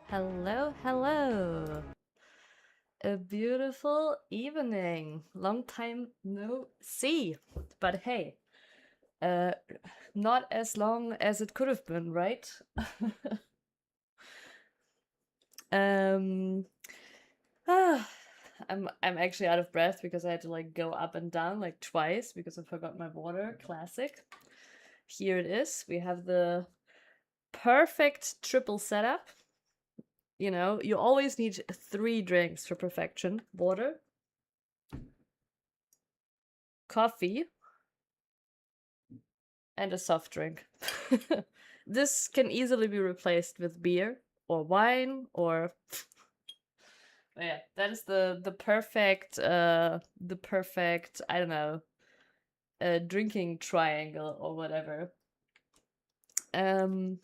Hello, hello. A beautiful evening. Long time no see. But hey, uh not as long as it could have been, right? um ah, I'm actually out of breath because I had to like go up and down like twice because I forgot my water. Classic. Here it is. We have the perfect triple setup. You know, you always need 3 drinks for perfection. Water, coffee, and a soft drink. This can easily be replaced with beer or wine or yeah, that is the perfect I don't know, drinking triangle or whatever. Um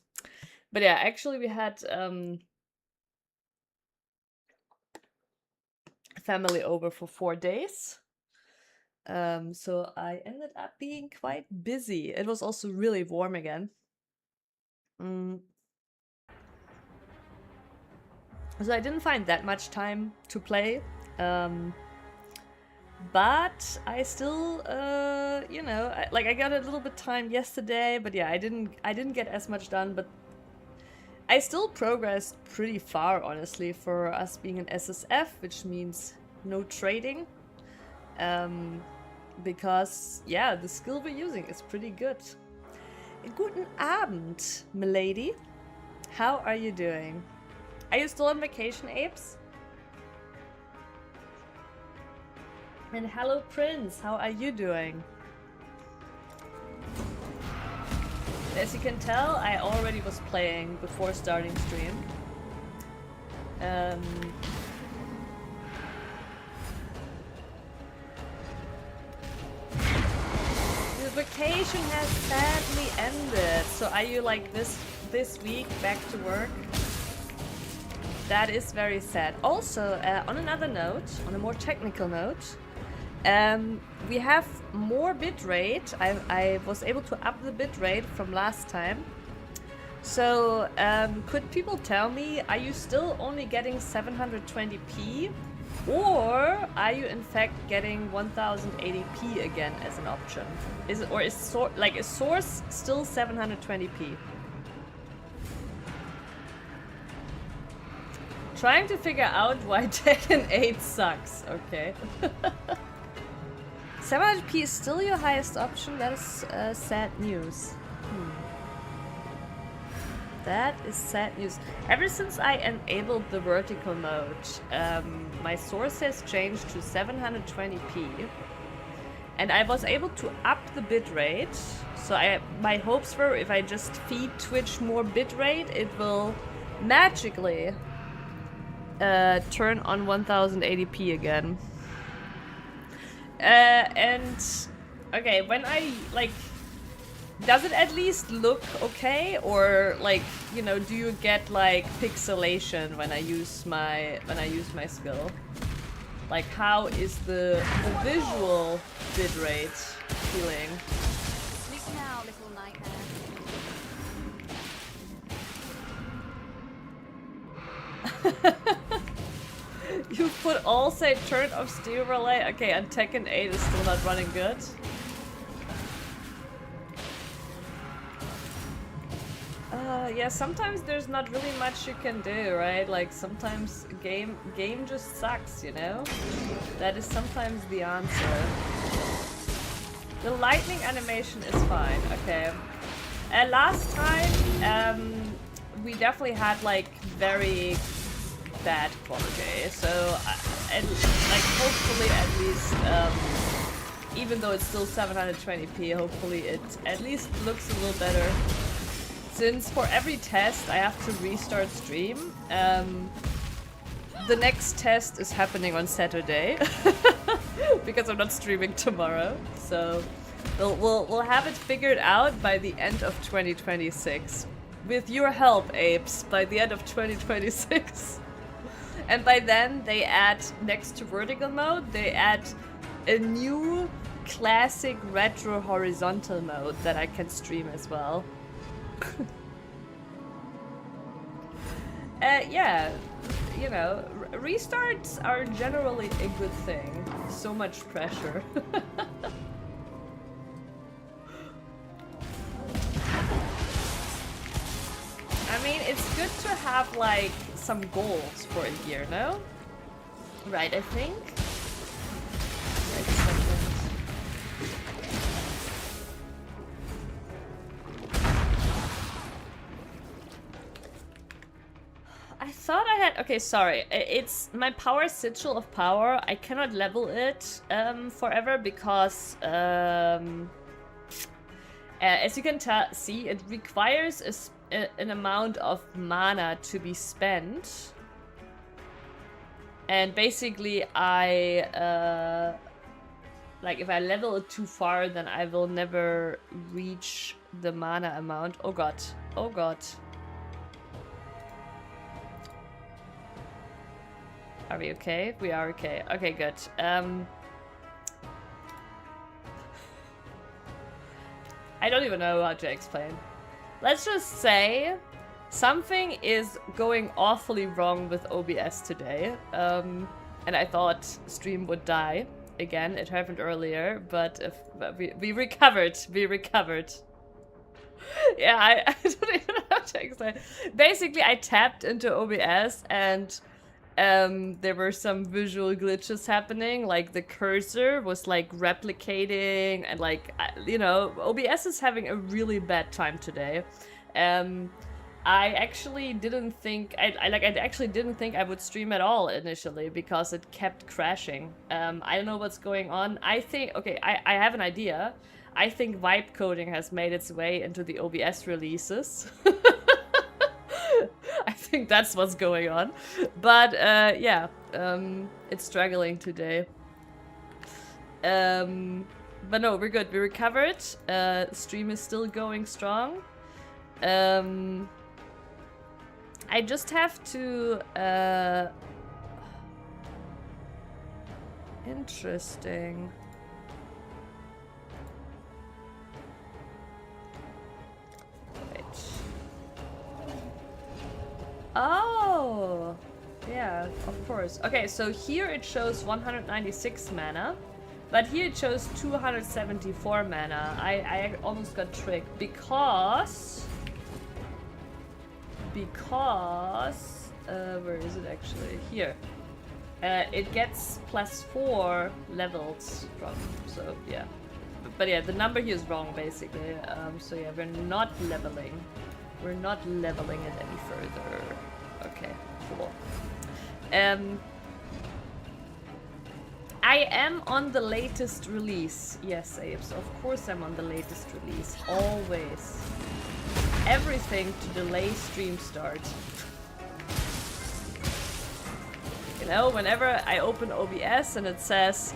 but yeah, actually we had family over for 4 days. So I ended up being quite busy. It was also really warm again. So I didn't find that much time to play. But I still, you know, I got a little bit time yesterday, but yeah, I didn't get as much done, but I still progressed pretty far, honestly, for us being an SSF, which means no trading. Because, yeah, the skill we're using is pretty good. Guten Abend, milady. How are you doing? Are you still on vacation, Apes? And hello, Prince. How are you doing? As you can tell, I already was playing before starting stream. The vacation has sadly ended. So are you like this week back to work? That is very sad. Also, on another note, on a more technical note, we have more bitrate. I was able to up the bitrate from last time. So, could people tell me, are you still only getting 720p? Or are you in fact getting 1080p again as an option? Is source still 720p? Trying to figure out why Tekken 8 sucks. Okay. 700p is still your highest option? That is sad news. That is sad news. Ever since I enabled the vertical mode, my source has changed to 720p. And I was able to up the bitrate. So my hopes were if I just feed Twitch more bitrate, it will magically turn on 1080p again. And okay, when I like, does it at least look okay, or like, you know, do you get like pixelation when I use my skill? Like, how is the visual bitrate feeling? Sleep now, little nightmare. You put all say turn off steam relay. Okay, and Tekken 8 is still not running good. Yeah, sometimes there's not really much you can do, right? Like sometimes game just sucks, you know? That is sometimes the answer. The lightning animation is fine, okay. Last time, we definitely had like very bad quality, so like hopefully at least, even though it's still 720p, hopefully it at least looks a little better. Since for every test I have to restart stream, the next test is happening on Saturday because I'm not streaming tomorrow. So we'll have it figured out by the end of 2026. With your help, Apes, by the end of 2026. And by then they add, next to vertical mode, they add a new classic retro horizontal mode that I can stream as well. Yeah, you know, restarts are generally a good thing. So much pressure. I mean, it's good to have, like, some goals for a year, no? Right, I think? Wait a second. I thought I had... Okay, sorry. It's my power sigil of power. I cannot level it forever because... as you can see, it requires an amount of mana to be spent. And basically, I... like, if I level it too far, then I will never reach the mana amount. Oh god. Oh god. Are we okay? We are okay. Okay, good. I don't even know how to explain. Let's just say something is going awfully wrong with OBS today. And I thought stream would die. Again, it happened earlier, but we recovered. We recovered. Yeah, I don't even know how to explain. Basically, I tapped into OBS and there were some visual glitches happening, like the cursor was like replicating and like, you know, OBS is having a really bad time today. I actually didn't think, I actually didn't think I would stream at all initially because it kept crashing. I don't know what's going on. I think, okay, I have an idea. I think vibe coding has made its way into the OBS releases. I think that's what's going on. But yeah, it's struggling today. But no, we're good. We recovered. Stream is still going strong. I just have to... Interesting. Wait. Oh! Yeah, of course. Okay, so here it shows 196 mana. But here it shows 274 mana. I almost got tricked because... where is it actually? Here. It gets +4 leveled from, so yeah. But yeah, the number here is wrong basically. So yeah, we're not leveling. We're not leveling it any further. Okay, cool. I am on the latest release. Yes, Apes, of course I'm on the latest release. Always. Everything to delay stream start. You know, whenever I open OBS and it says,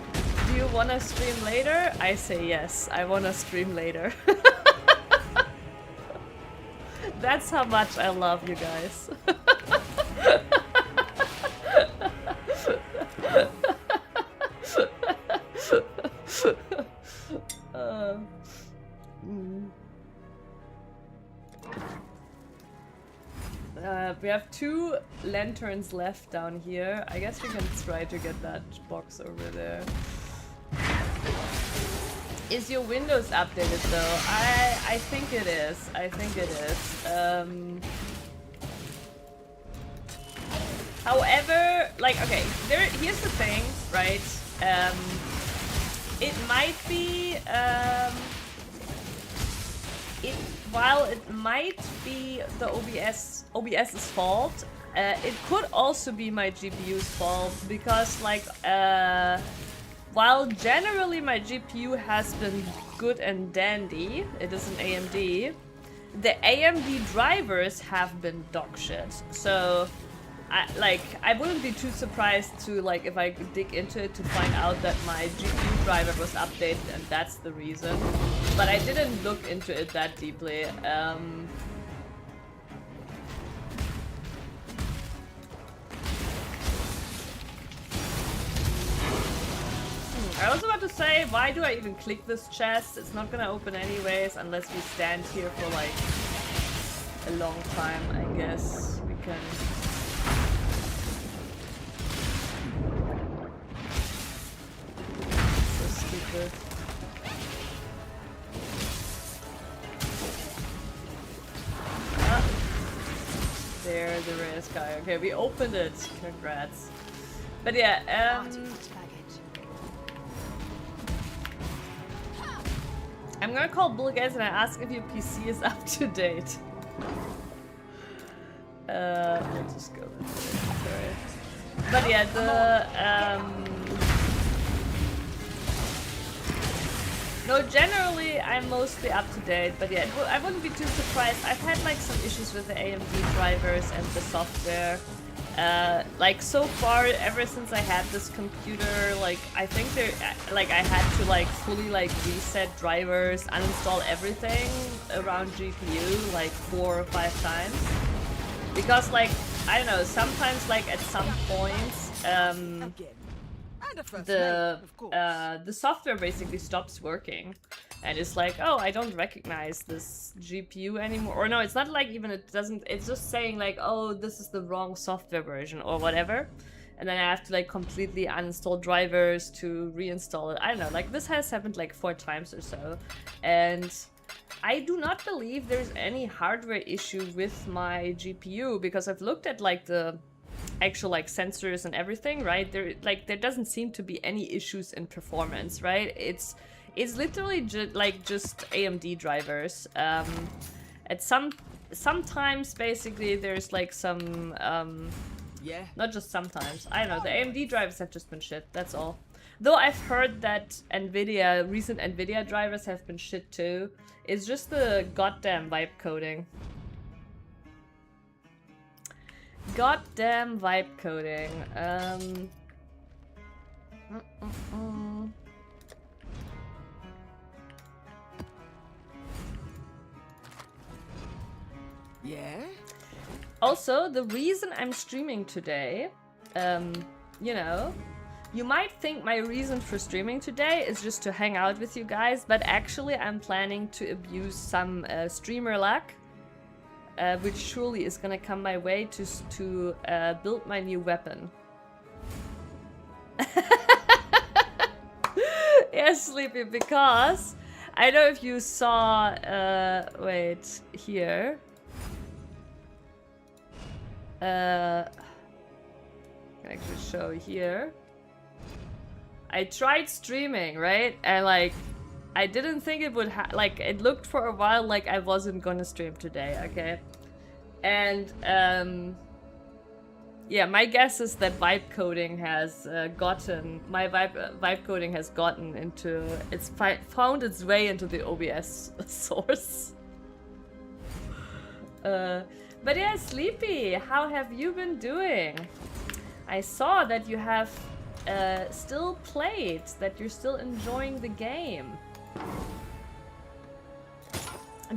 do you wanna stream later? I say yes, I wanna stream later. That's how much I love you guys. We have 2 lanterns left down here. I guess we can try to get that box over there. Is your Windows updated though? I think it is. I think it is. However, like, okay, here's the thing, right? It might be, while it might be the OBS's fault, it could also be my GPU's fault because, like, while generally my GPU has been good and dandy, it is an AMD, the AMD drivers have been dog shit. So, I wouldn't be too surprised to, like, if I dig into it to find out that my GPU driver was updated and that's the reason. But I didn't look into it that deeply. I was about to say, why do I even click this chest? It's not gonna open anyways unless we stand here for like a long time, I guess. We can there is guy. Okay, we opened it. Congrats. But yeah, I'm gonna call Bill Gates and I ask if your PC is up to date. We'll just go with it. Sorry. But yeah, no, generally I'm mostly up to date, but yeah, I wouldn't be too surprised. I've had like some issues with the AMD drivers and the software. Like so far, ever since I had this computer, like I think I had to like fully like reset drivers, uninstall everything around GPU like 4 or 5 times. Because like, I don't know, sometimes like at some points, the software basically stops working. And it's like, oh, I don't recognize this GPU anymore. Or no, it's not like even it doesn't, it's just saying like, oh, this is the wrong software version or whatever. And then I have to like completely uninstall drivers to reinstall it. I don't know, like this has happened like 4 times or so. And I do not believe there's any hardware issue with my GPU because I've looked at like the actual like sensors and everything, right? There doesn't seem to be any issues in performance, right? It's literally just AMD drivers. At sometimes basically there's like some yeah, not just sometimes. I don't know, the AMD drivers have just been shit, that's all. Though I've heard that recent Nvidia drivers have been shit too. It's just the goddamn vibe coding. Goddamn vibe coding. Yeah? Also, the reason I'm streaming today, you know, you might think my reason for streaming today is just to hang out with you guys, but actually I'm planning to abuse some streamer luck, which surely is gonna come my way to build my new weapon. Yes, Sleepy, because I don't know if you saw, wait, here. Can actually show here. I tried streaming, right? And like, I didn't think it would like, it looked for a while like I wasn't gonna stream today, okay? And, yeah, my guess is that vibe coding has gotten into, it's found its way into the OBS source. But yeah, Sleepy, how have you been doing? I saw that you have still played, that you're still enjoying the game.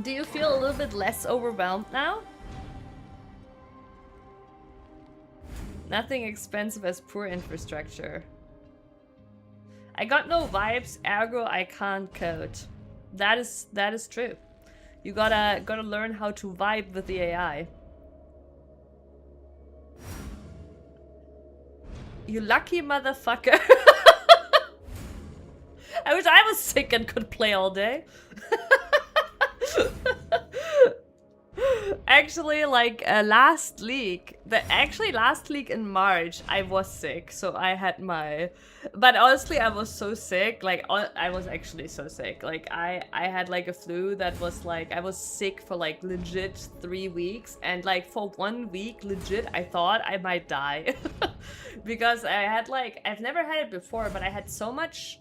Do you feel a little bit less overwhelmed now? Nothing expensive as poor infrastructure. I got no vibes, ergo I can't code. That is true. You gotta learn how to vibe with the AI. You lucky motherfucker. I wish I was sick and could play all day. Actually, like last league in March, I was sick, so I had my. But honestly, I was so sick. Like I was actually so sick. Like I had like a flu that was like I was sick for like legit 3 weeks, and like for 1 week, legit, I thought I might die because I had like I've never had it before, but I had so much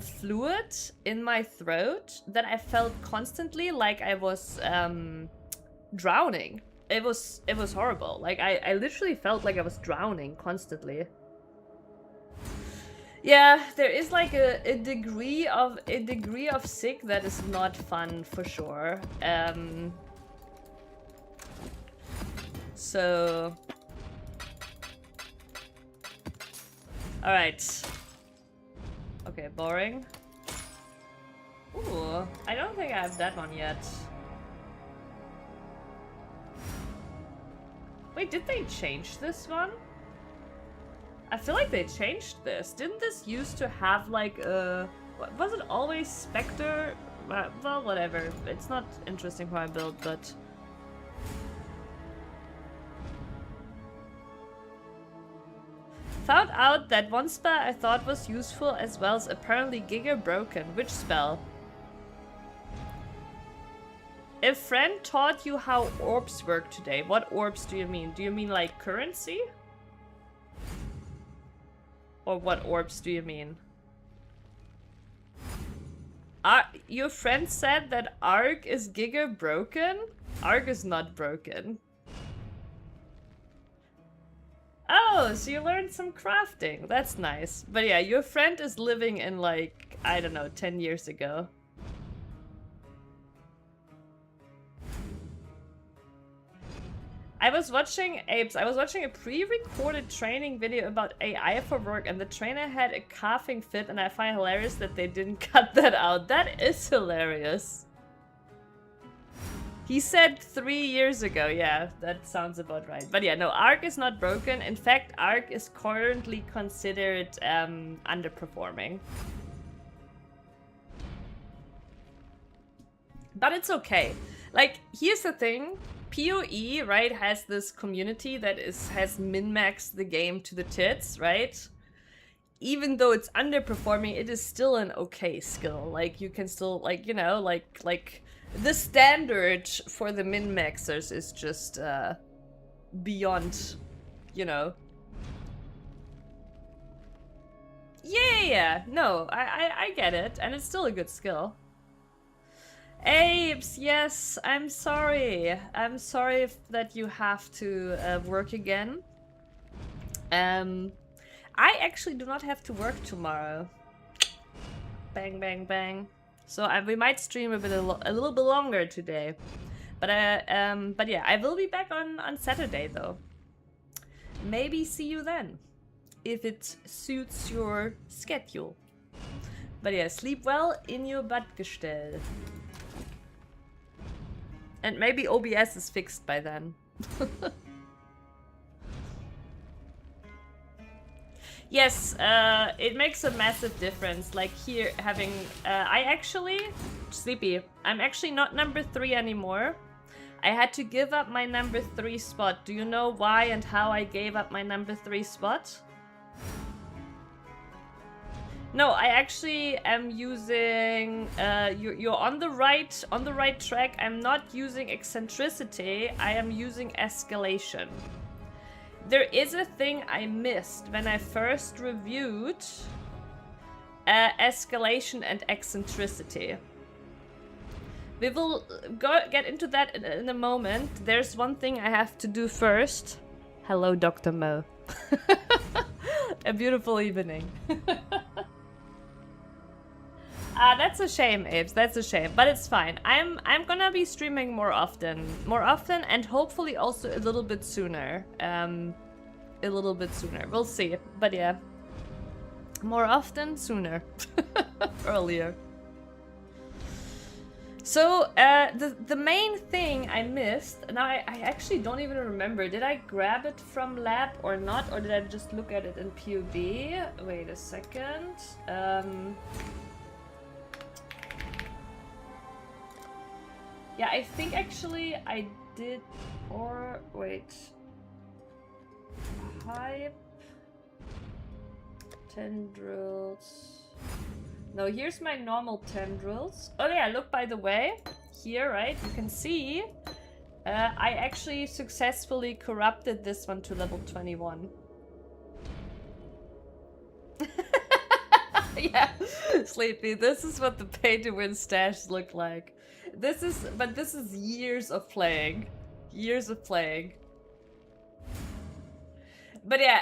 fluid in my throat that I felt constantly like I was drowning. It was horrible. Like I literally felt like I was drowning constantly. Yeah, there is like a degree of sick that is not fun for sure. So all right. Okay, boring. Ooh, I don't think I have that one yet. Wait, did they change this one? I feel like they changed this. Didn't this used to have like a... Was it always Spectre? Well, whatever. It's not interesting for my build, but... Found out that one spell I thought was useful as well is apparently giga broken. Which spell? A friend taught you how orbs work today. What orbs do you mean? Do you mean like currency? Or what orbs do you mean? Your friend said that Arc is giga broken? Arc is not broken. Oh, so you learned some crafting. That's nice. But yeah, your friend is living in like, I don't know, 10 years ago. I was watching a pre-recorded training video about AI for work, and the trainer had a coughing fit, and I find hilarious that they didn't cut that out. That is hilarious. He said 3 years ago. Yeah, that sounds about right. But yeah, no, Arc is not broken. In fact, Arc is currently considered underperforming. But it's okay. Like, here's the thing. PoE, right, has this community that has min-maxed the game to the tits, right? Even though it's underperforming, it is still an okay skill. Like, you can still, like, you know, like the standard for the min-maxers is just beyond, you know. Yeah, no, I get it, and it's still a good skill. Apes, yes, I'm sorry. I'm sorry that you have to work again. I actually do not have to work tomorrow. Bang, bang, bang. So we might stream a little bit longer today. But yeah, I will be back on Saturday though. Maybe see you then, if it suits your schedule. But yeah, sleep well in your Bettgestell. And maybe OBS is fixed by then. Yes, it makes a massive difference. Like here, having... Sleepy. I'm actually not number 3 anymore. I had to give up my number 3 spot. Do you know why and how I gave up my number 3 spot? No, I actually am using, you're on the right track. I'm not using eccentricity, I am using escalation. There is a thing I missed when I first reviewed escalation and eccentricity. We will get into that in a moment. There's one thing I have to do first. Hello, Dr. Mo. A beautiful evening. That's a shame, Apes. That's a shame, but it's fine. I'm gonna be streaming more often, and hopefully also a little bit sooner. We'll see. But yeah, more often, sooner, earlier. So the main thing I missed. Now I actually don't even remember. Did I grab it from lab or not, or did I just look at it in POB? Wait a second. Yeah, I think actually I did, or wait. Hype. Tendrils. No, here's my normal tendrils. Oh yeah, look, by the way, here, right, you can see I actually successfully corrupted this one to level 21. Yeah, Sleepy, this is what the pay-to-win stashes look like. This is years of playing. Years of playing. But yeah,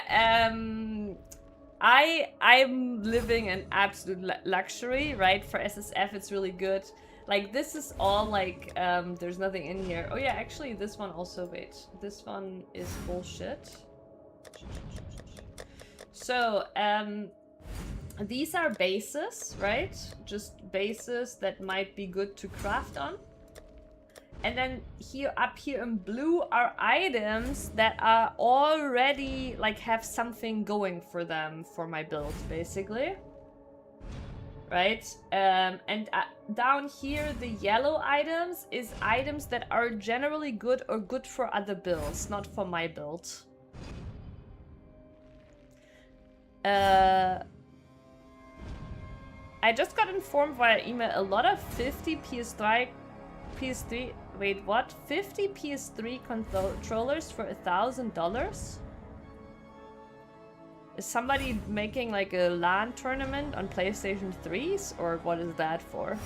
I'm living in absolute luxury, right? For SSF, it's really good. Like, this is all like, there's nothing in here. Oh yeah, actually, this one also, wait. This one is bullshit. So, these are bases, right? Just bases that might be good to craft on. And then here, up here in blue, are items that are already, like, have something going for them for my build, basically. Right? And down here, the yellow items is items that are generally good or good for other builds, not for my build. I just got informed via email a lot of 50 PS3. Wait, what? 50 PS3 controllers for $1,000? Is somebody making like a LAN tournament on PlayStation 3s? Or what is that for?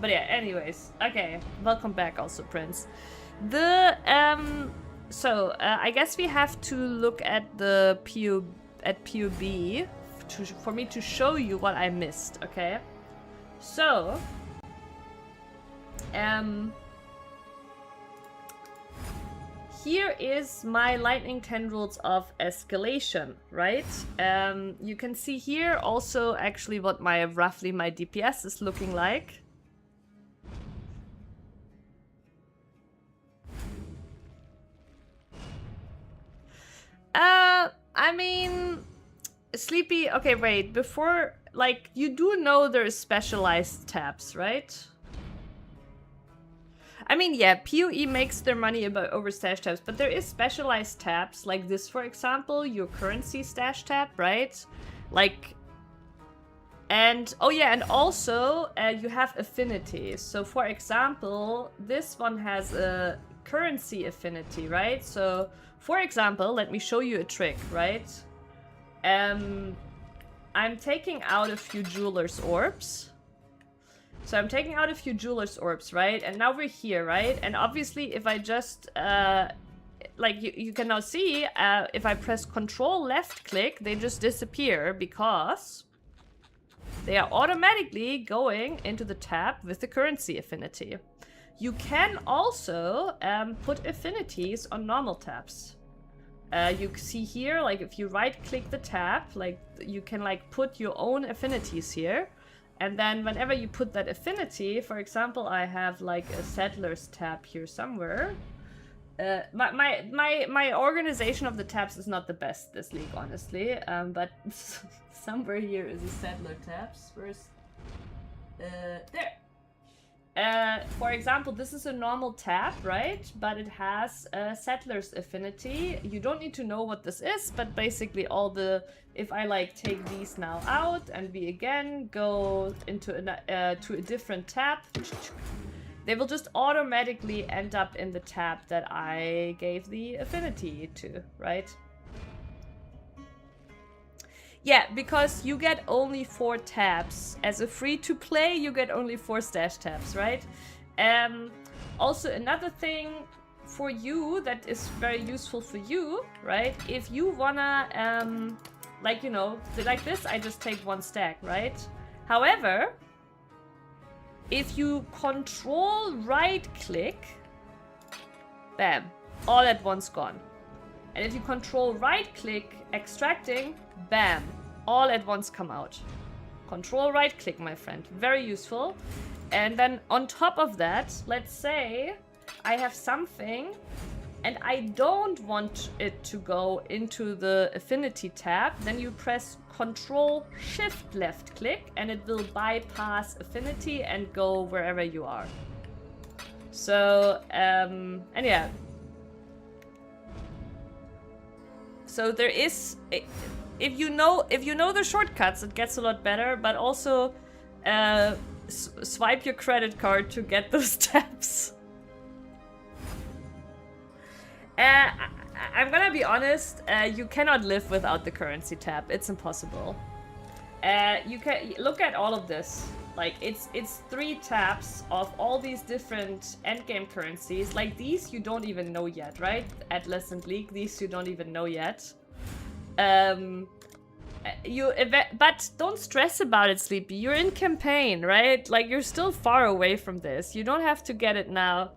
But yeah, anyways. Okay, welcome back also, Prince. The, I guess we have to look at the PUB for me to show you what I missed, okay? So, here is my Lightning Tendrils of escalation, right? You can see here also actually what roughly my DPS is looking like. I mean, Sleepy, okay, wait, before, like, you do know there's specialized tabs, right? I mean, yeah, PoE makes their money over stash tabs, but there is specialized tabs, like this, for example, your currency stash tab, right? Like, and, oh yeah, and also, you have affinities. So, for example, this one has a currency affinity, right? So, for example, let me show you a trick, right? I'm taking out a few jeweler's orbs. So I'm taking out a few jeweler's orbs, right? And now we're here, right? And obviously, if I just, like you can now see, if I press Control left click, they just disappear because they are automatically going into the tab with the currency affinity. You can also put affinities on normal tabs. You see here, like if you right click the tab, like you can like put your own affinities here. And then whenever you put that affinity, for example, I have like a settlers tab here somewhere. My organization of the tabs is not the best this league, honestly. But somewhere here is a settler tabs. Where's there? For example, this is a normal tab, right? But it has a settler's affinity. You don't need to know what this is, but basically all the... If I like take these now out and we again go into to a different tab, they will just automatically end up in the tab that I gave the affinity to, right? Yeah, because you get only 4 tabs. As a free-to-play, you get only 4 stash tabs, right? Also, another thing for you that is very useful for you, right? If you wanna, like, you know, like this, I just take 1 stack, right? However, if you control right-click, bam, all at once gone. And if you control right-click, extracting, bam, all at once come out. Control right-click, my friend. Very useful. And then on top of that, let's say I have something and I don't want it to go into the affinity tab, then you press Control Shift left click and it will bypass affinity and go wherever you are. So, and yeah. So there is, if you know the shortcuts, it gets a lot better. But also, swipe your credit card to get those tabs. I'm gonna be honest. You cannot live without the currency tab. It's impossible. You can look at all of this. Like it's 3 tabs of all these different endgame currencies. Like these you don't even know yet, right? Atlas and League, these you don't even know yet. But don't stress about it, Sleepy. You're in campaign, right? Like you're still far away from this. You don't have to get it now.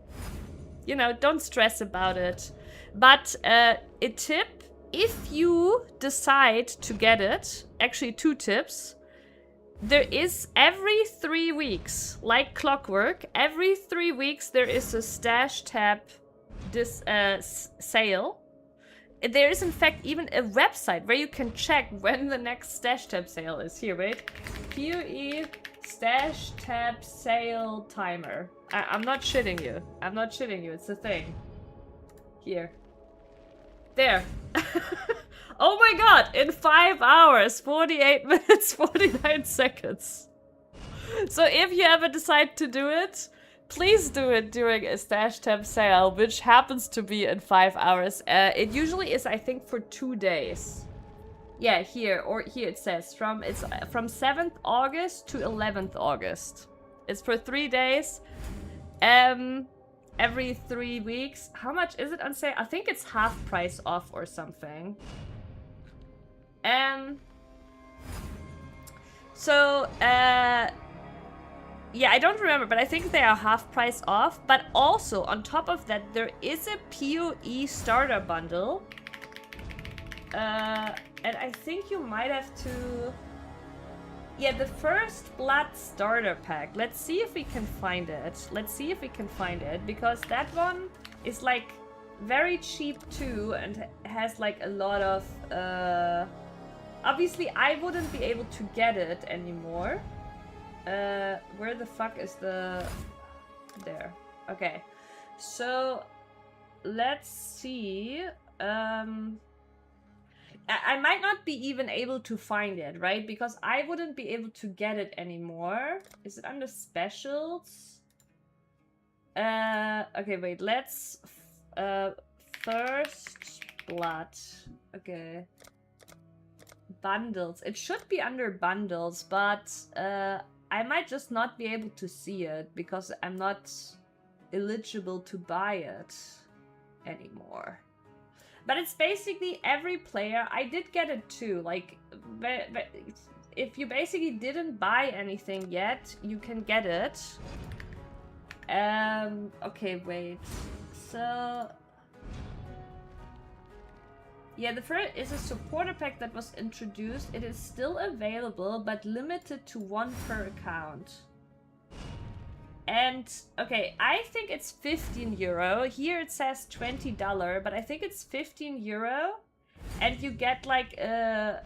You know, don't stress about it. But a tip, if you decide to get it, actually 2 tips. There is every 3 weeks, like clockwork, every 3 weeks there is a stash tab sale. There is in fact even a website where you can check when the next stash tab sale is. Here, wait. PoE stash tab sale timer. I'm not shitting you. I'm not shitting you. It's a thing. Here. There. Oh my god, in 5 hours, 48 minutes, 49 seconds. So if you ever decide to do it, please do it during a stash tab sale, which happens to be in 5 hours. It usually is, I think, for 2 days. Yeah, here it says from 7th August to 11th August. It's for 3 days. Every 3 weeks. How much is it on sale? I think it's half price off or something. Yeah, I don't remember, but I think they are half price off. But also, on top of that, there is a PoE starter bundle. And I think you might have to... Yeah, the First Blood starter pack. Let's see if we can find it. Let's see if we can find it, because that one is like very cheap too and has like a lot of... Obviously, I wouldn't be able to get it anymore. Where the fuck is the... There. Okay. So, let's see. I might not be even able to find it, right? Because I wouldn't be able to get it anymore. Is it under specials? Okay, wait. Let's... First Blood. Okay. Bundles. It should be under bundles, but I might just not be able to see it because I'm not eligible to buy it anymore. But it's basically every player. I did get it too. Like, if you basically didn't buy anything yet, you can get it. Okay, wait. So... Yeah, the first is a supporter pack that was introduced. It is still available, but limited to 1 per account. And, okay, I think it's €15. Here it says $20, but I think it's €15. And you get like a...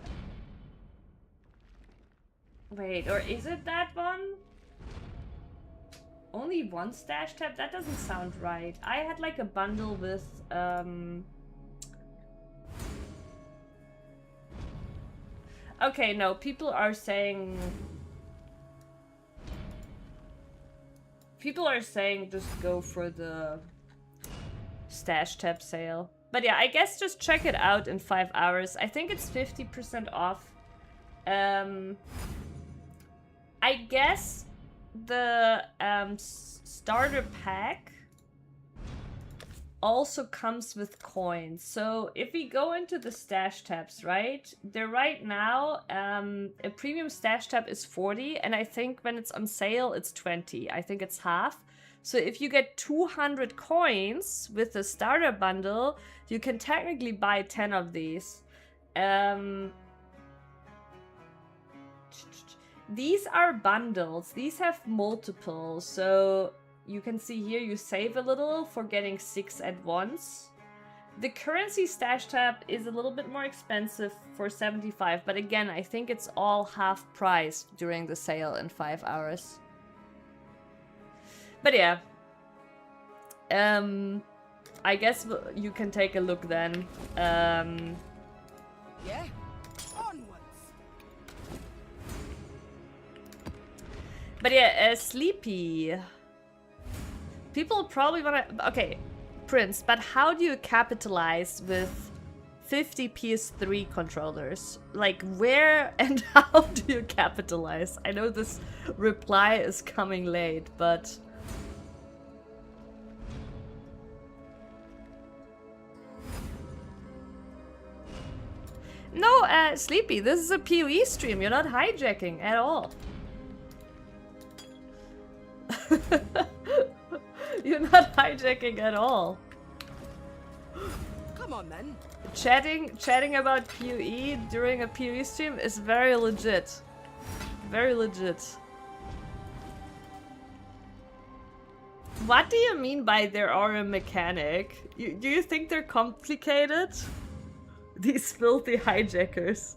Wait, or is it that one? Only 1 stash tab? That doesn't sound right. I had like a bundle with... Okay, no, people are saying... People are saying just go for the stash tab sale. But yeah, I guess just check it out in 5 hours. I think it's 50% off. I guess the starter pack also comes with coins. So if we go into the stash tabs, right? They're right now, a premium stash tab is 40, and I think when it's on sale, it's 20. I think it's half. So if you get 200 coins with the starter bundle, you can technically buy 10 of these. These are bundles. These have multiples, so... You can see here you save a little for getting 6 at once. The currency stash tab is a little bit more expensive for 75, but again, I think it's all half price during the sale in 5 hours. But yeah. I guess you can take a look then. Yeah. Onwards. But yeah, Sleepy. People probably want to... Okay, Prince, but how do you capitalize with 50 PS3 controllers? Like, where and how do you capitalize? I know this reply is coming late, but... No, Sleepy, this is a PoE stream. You're not hijacking at all. You're not hijacking at all. Come on, then. Chatting about PoE during a PoE stream is very legit. Very legit. What do you mean by there are a mechanic? Do you think they're complicated? These filthy hijackers.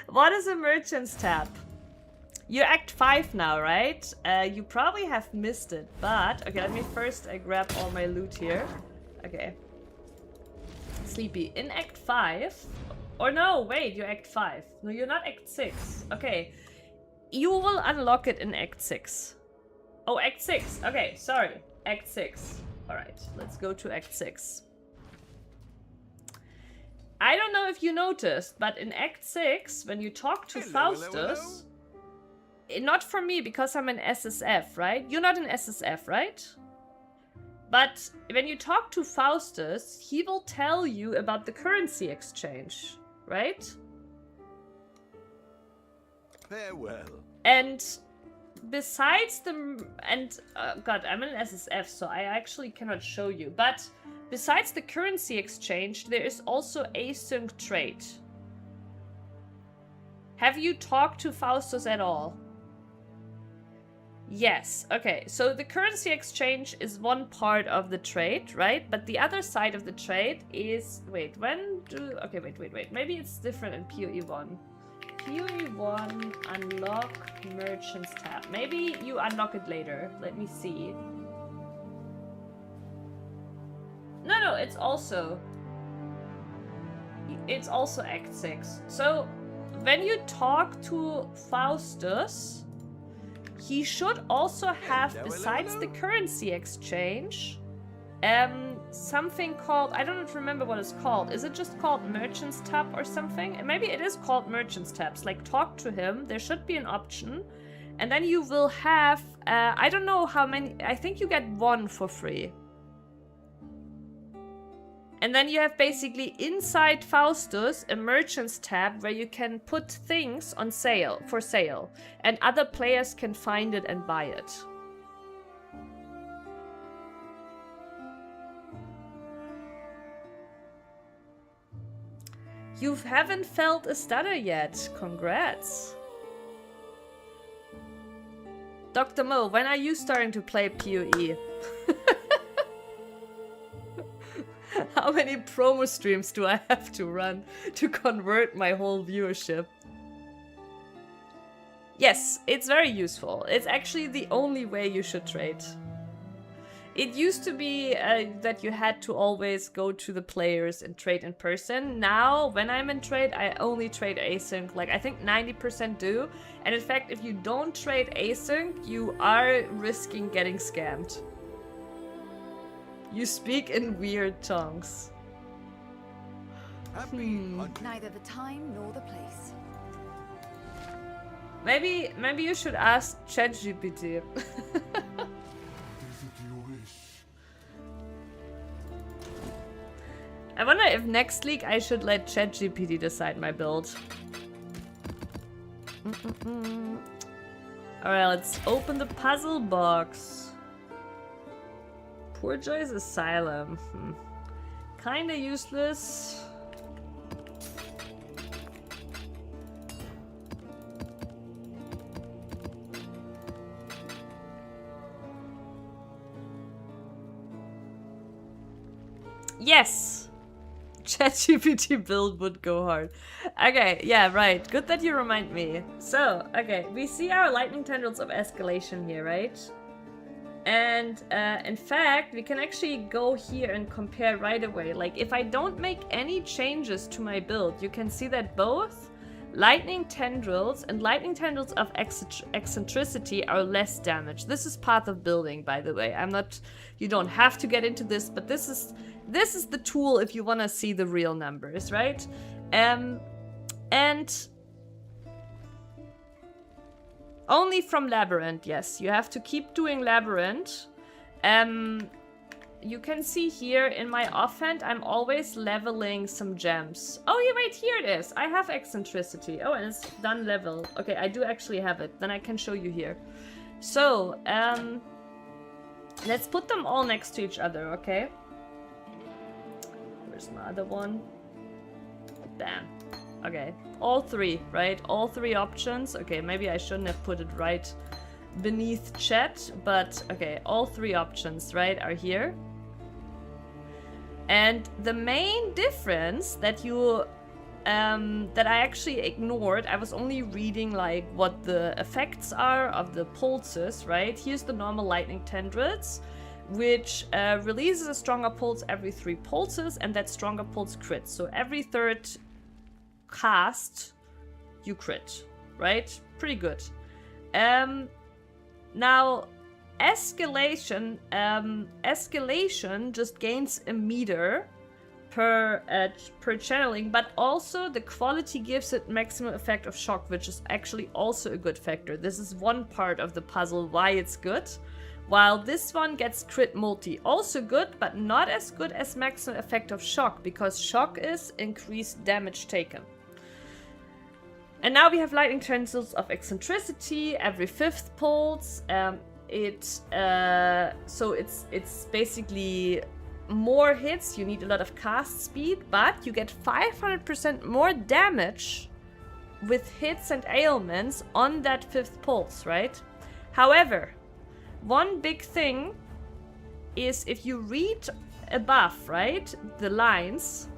What is a merchant's tab? You're Act 5 now, right? You probably have missed it, but... Okay, let me first grab all my loot here. Okay. Sleepy. In Act 5... Or no, wait, you're Act 5. No, you're not Act 6. Okay. You will unlock it in Act 6. Oh, Act 6. Okay, sorry. Act 6. Alright, let's go to Act 6. I don't know if you noticed, but in Act 6, when you talk to Faustus... Not for me, because I'm an SSF, right? You're not an SSF, right? But when you talk to Faustus, he will tell you about the currency exchange, right? Farewell. And besides the... God, I'm an SSF, so I actually cannot show you. But besides the currency exchange, there is also async trade. Have you talked to Faustus at all? Yes, okay, so the currency exchange is one part of the trade, right? But the other side of the trade is... Wait, when do... Okay, wait. Maybe it's different in PoE 1. PoE 1, unlock merchants tab. Maybe you unlock it later. Let me see. No, it's also... It's also Act 6. So, when you talk to Faustus... He should also have, besides the currency exchange, something called, I don't remember what it's called. Is it just called Merchants tab or something? And maybe it is called Merchants tabs. Like, talk to him. There should be an option. And then you will have, I don't know how many, I think you get one for free. And then you have basically inside Faustus a merchants tab where you can put things on sale, for sale. And other players can find it and buy it. You haven't felt a stutter yet. Congrats. Dr. Mo, when are you starting to play PoE? How many promo streams do I have to run to convert my whole viewership? Yes, it's very useful. It's actually the only way you should trade. It used to be that you had to always go to the players and trade in person. Now, when I'm in trade, I only trade async. Like, I think 90% do. And in fact, if you don't trade async, you are risking getting scammed. You speak in weird tongues. Neither the time nor the place. Maybe you should ask ChatGPT. I wonder if next league I should let ChatGPT decide my build. Alright, let's open the puzzle box. Poor Joy's Asylum. Kinda useless. Yes! ChatGPT build would go hard. Okay, yeah, right. Good that you remind me. So, okay, we see our Lightning Tendrils of Escalation here, right? And in fact, we can actually go here and compare right away. Like, if I don't make any changes to my build, you can see that both Lightning Tendrils and Lightning Tendrils of Eccentricity are less damage. This is path of building, by the way. I'm not... You don't have to get into this, but this is the tool if you want to see the real numbers, right? And... Only from Labyrinth, yes. You have to keep doing Labyrinth. You can see here in my offhand, I'm always leveling some gems. Oh, yeah, wait, here it is. I have Eccentricity. Oh, and it's done level. Okay, I do actually have it. Then I can show you here. So, let's put them all next to each other, okay? Where's my other one? Bam. Okay, all three, right? All three options. Okay, maybe I shouldn't have put it right beneath chat, but okay, all three options, right, are here. And the main difference that you that I actually ignored, I was only reading like what the effects are of the pulses, right? Here's the normal Lightning Tendrils, which releases a stronger pulse every 3 pulses, and that stronger pulse crits. So every third cast, you crit, right? Pretty good. Now, escalation just gains a meter per channeling, but also the quality gives it maximum effect of shock, which is actually also a good factor. This is one part of the puzzle why it's good. While this one gets crit multi, also good, but not as good as maximum effect of shock, because shock is increased damage taken. And now we have Lightning Tendrils of Eccentricity every 5th pulse. So it's basically more hits, you need a lot of cast speed, but you get 500% more damage with hits and ailments on that 5th pulse, right? However, one big thing is if you read above, right, the lines,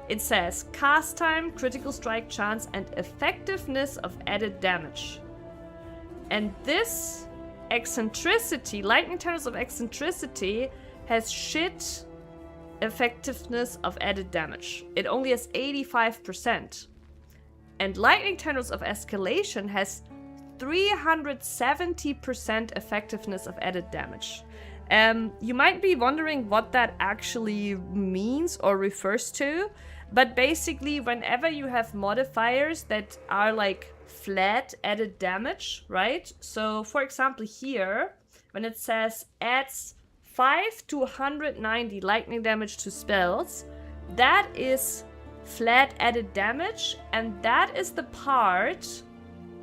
it says cast time, critical strike chance, and effectiveness of added damage. And this eccentricity, Lightning Tendrils of Eccentricity, has shit effectiveness of added damage. It only has 85%. And Lightning Tendrils of Escalation has 370% effectiveness of added damage. You might be wondering what that actually means or refers to, but basically whenever you have modifiers that are like flat added damage, right? So for example here, when it says adds 5 to 190 lightning damage to spells, that is flat added damage, and that is the part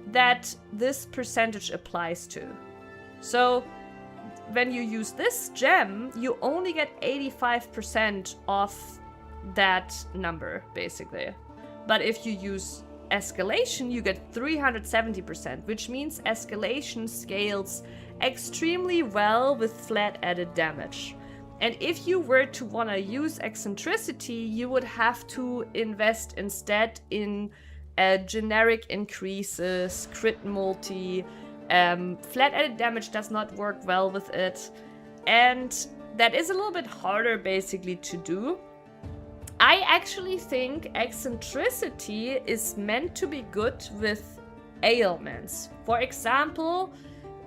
that this percentage applies to. So when you use this gem, you only get 85% of that number, basically. But if you use escalation, you get 370%, which means escalation scales extremely well with flat added damage. And if you were to want to use eccentricity, you would have to invest instead in generic increases, crit multi. Flat added damage does not work well with it, and that is a little bit harder basically to do. I actually think eccentricity is meant to be good with ailments. For example,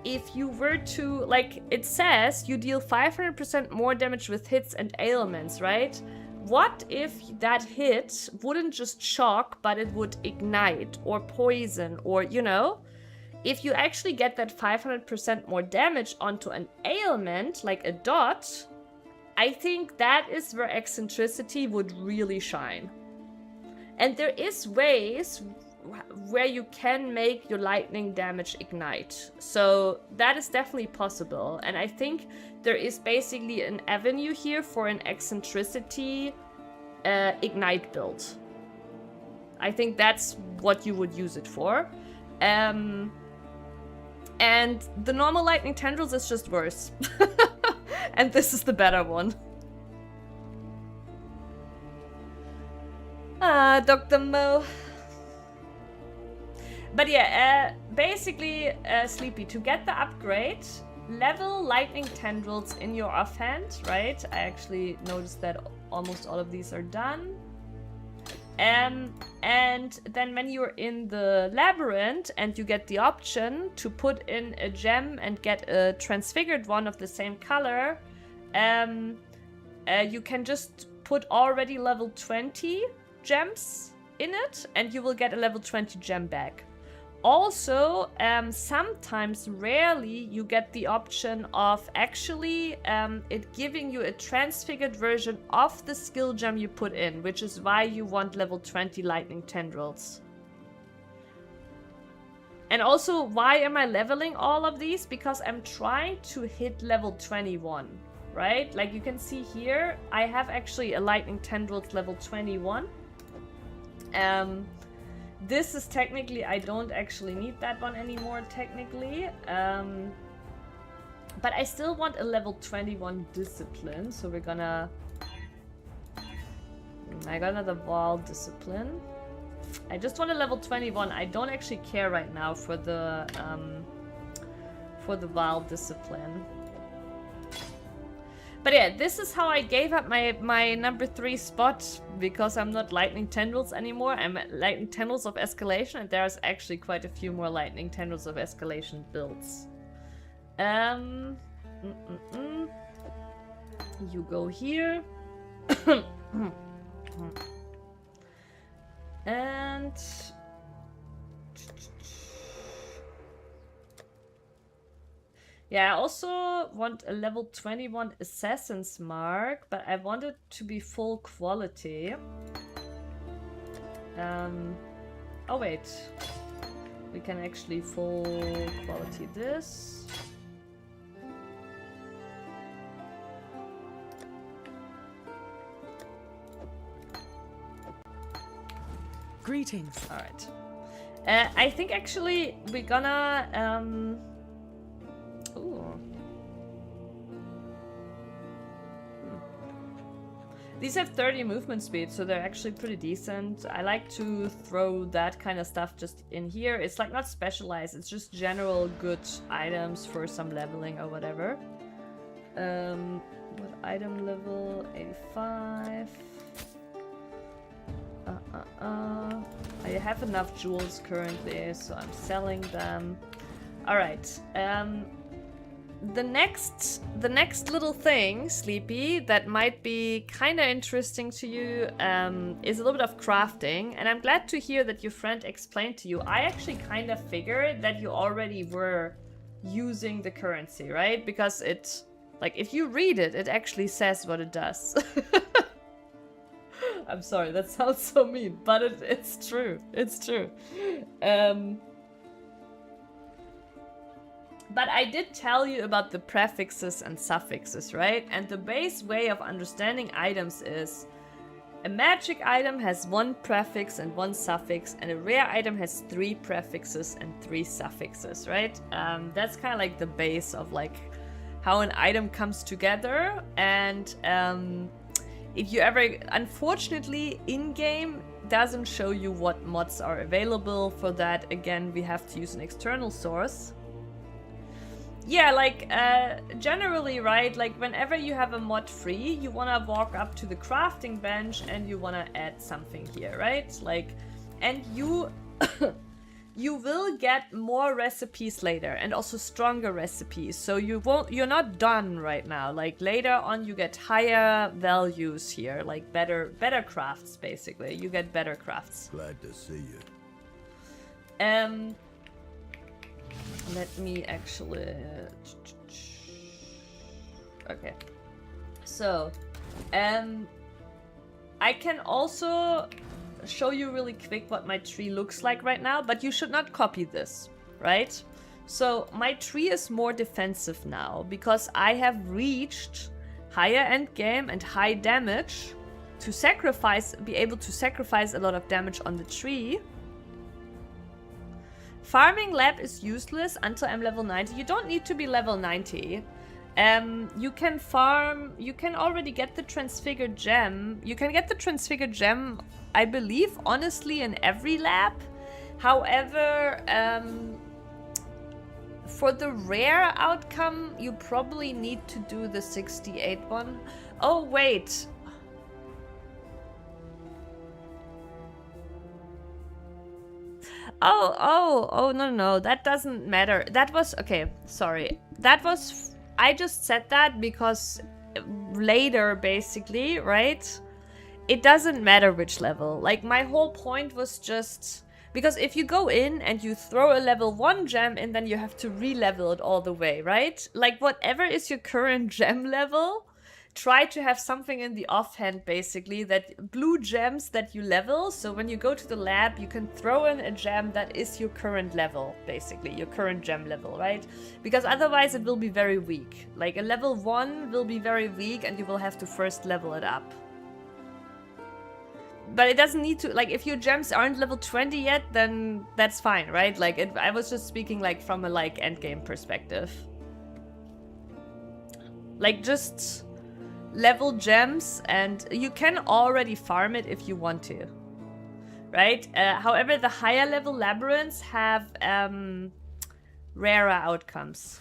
if you were to, like it says, you deal 500% more damage with hits and ailments, right? What if that hit wouldn't just shock, but it would ignite or poison, or, you know? If you actually get that 500% more damage onto an ailment, like a dot, I think that is where eccentricity would really shine. And there is ways where you can make your lightning damage ignite. So that is definitely possible. And I think there is basically an avenue here for an eccentricity ignite build. I think that's what you would use it for. And the normal lightning tendrils is just worse. And this is the better one. Ah, Dr. Mo. But yeah, basically, Sleepy, to get the upgrade, level lightning tendrils in your offhand, right? I actually noticed that almost all of these are done. And then when you're in the labyrinth and you get the option to put in a gem and get a transfigured one of the same color, you can just put already level 20 gems in it and you will get a level 20 gem back. Also, sometimes, rarely, you get the option of actually it giving you a transfigured version of the skill gem you put in, which is why you want level 20 lightning tendrils. And also, why am I leveling all of these? Because I'm trying to hit level 21, right? Like you can see here, I have actually a lightning tendrils level 21. This is technically, I don't actually need that one anymore, technically. But I still want a level 21 discipline, so we're gonna... I got another wall discipline. I just want a level 21. I don't actually care right now for the wild discipline. But yeah, this is how I gave up my number 3 spot, because I'm not Lightning Tendrils anymore. I'm at Lightning Tendrils of Escalation, and there's actually quite a few more Lightning Tendrils of Escalation builds. You go here. And yeah, I also want a level 21 Assassin's Mark, but I want it to be full quality. Oh wait, we can actually full quality this. Greetings. All right. I think actually we're gonna ooh. These have 30 movement speed, so they're actually pretty decent. I like to throw that kind of stuff just in here. It's like not specialized, it's just general good items for some leveling or whatever. What item level? 85. I have enough jewels currently, so I'm selling them. Alright. The next little thing, Sleepy, that might be kind of interesting to you is a little bit of crafting. And I'm glad to hear that your friend explained to you. I actually kind of figured that you already were using the currency, right? Because it, like, if you read it, it actually says what it does. I'm sorry, that sounds so mean, but it's true. It's true. But I did tell you about the prefixes and suffixes, right? And the base way of understanding items is a magic item has 1 prefix and 1 suffix, and a rare item has 3 prefixes and 3 suffixes, right? That's kind of like the base of like how an item comes together. And if you ever, unfortunately, in-game doesn't show you what mods are available for that. Again, we have to use an external source. Yeah, like, generally, right, like, whenever you have a mod free, you want to walk up to the crafting bench and you want to add something here, right? Like, and you you will get more recipes later, and also stronger recipes, so you're not done right now. Like, later on you get higher values here, like better crafts, basically. You get better crafts. Glad to see you. Let me actually... Okay. So, I can also show you really quick what my tree looks like right now, but you should not copy this, right? So, my tree is more defensive now, because I have reached higher end game and high damage to be able to sacrifice a lot of damage on the tree. Farming lab is useless until I'm level 90. You don't need to be level 90. You can farm, you can already get the transfigured gem. You can get the transfigured gem, I believe, honestly, in every lab. However, for the rare outcome, you probably need to do the 68 one. Oh, wait. Oh, no, that doesn't matter. That was, okay, sorry. That was, I just said that because later, basically, right? It doesn't matter which level. Like, my whole point was just, because if you go in and you throw a level 1 gem in, then you have to re-level it all the way, right? Like, whatever is your current gem level, try to have something in the offhand, basically, that blue gems that you level. So when you go to the lab, you can throw in a gem that is your current level, basically, your current gem level, right? Because otherwise it will be very weak. Like, a level 1 will be very weak and you will have to first level it up. But it doesn't need to, like, if your gems aren't level 20 yet, then that's fine, right? Like, I was just speaking, like, from a, like, endgame perspective. Like, just level gems, and you can already farm it if you want to, right? However, the higher level labyrinths have rarer outcomes.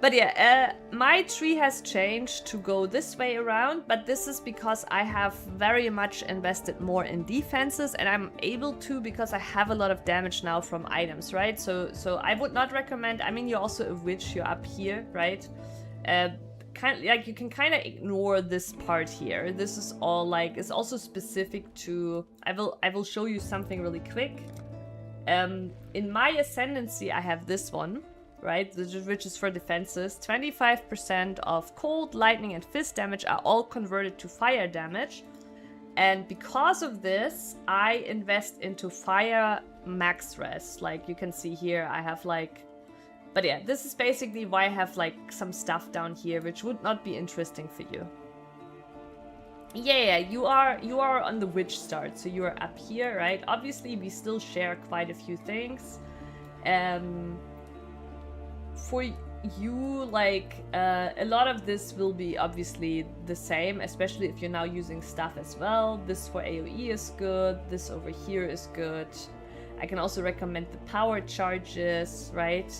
But yeah, my tree has changed to go this way around, but this is because I have very much invested more in defenses, and I'm able to because I have a lot of damage now from items, right? So I would not recommend, I mean, you're also a witch, you're up here, right? You can kind of ignore this part here. This is all like, it's also specific to, I will show you something really quick. In my ascendancy, I have this one, right, which is for defenses. 25% of cold, lightning, and fist damage are all converted to fire damage. And because of this, I invest into fire max res. Like you can see here, I have like... But yeah, this is basically why I have like some stuff down here, which would not be interesting for you. Yeah, you are on the witch start, so you are up here, right? Obviously, we still share quite a few things. For you, like, a lot of this will be obviously the same, especially if you're now using stuff as well. This for AoE is good, this over here is good. I can also recommend the power charges, right?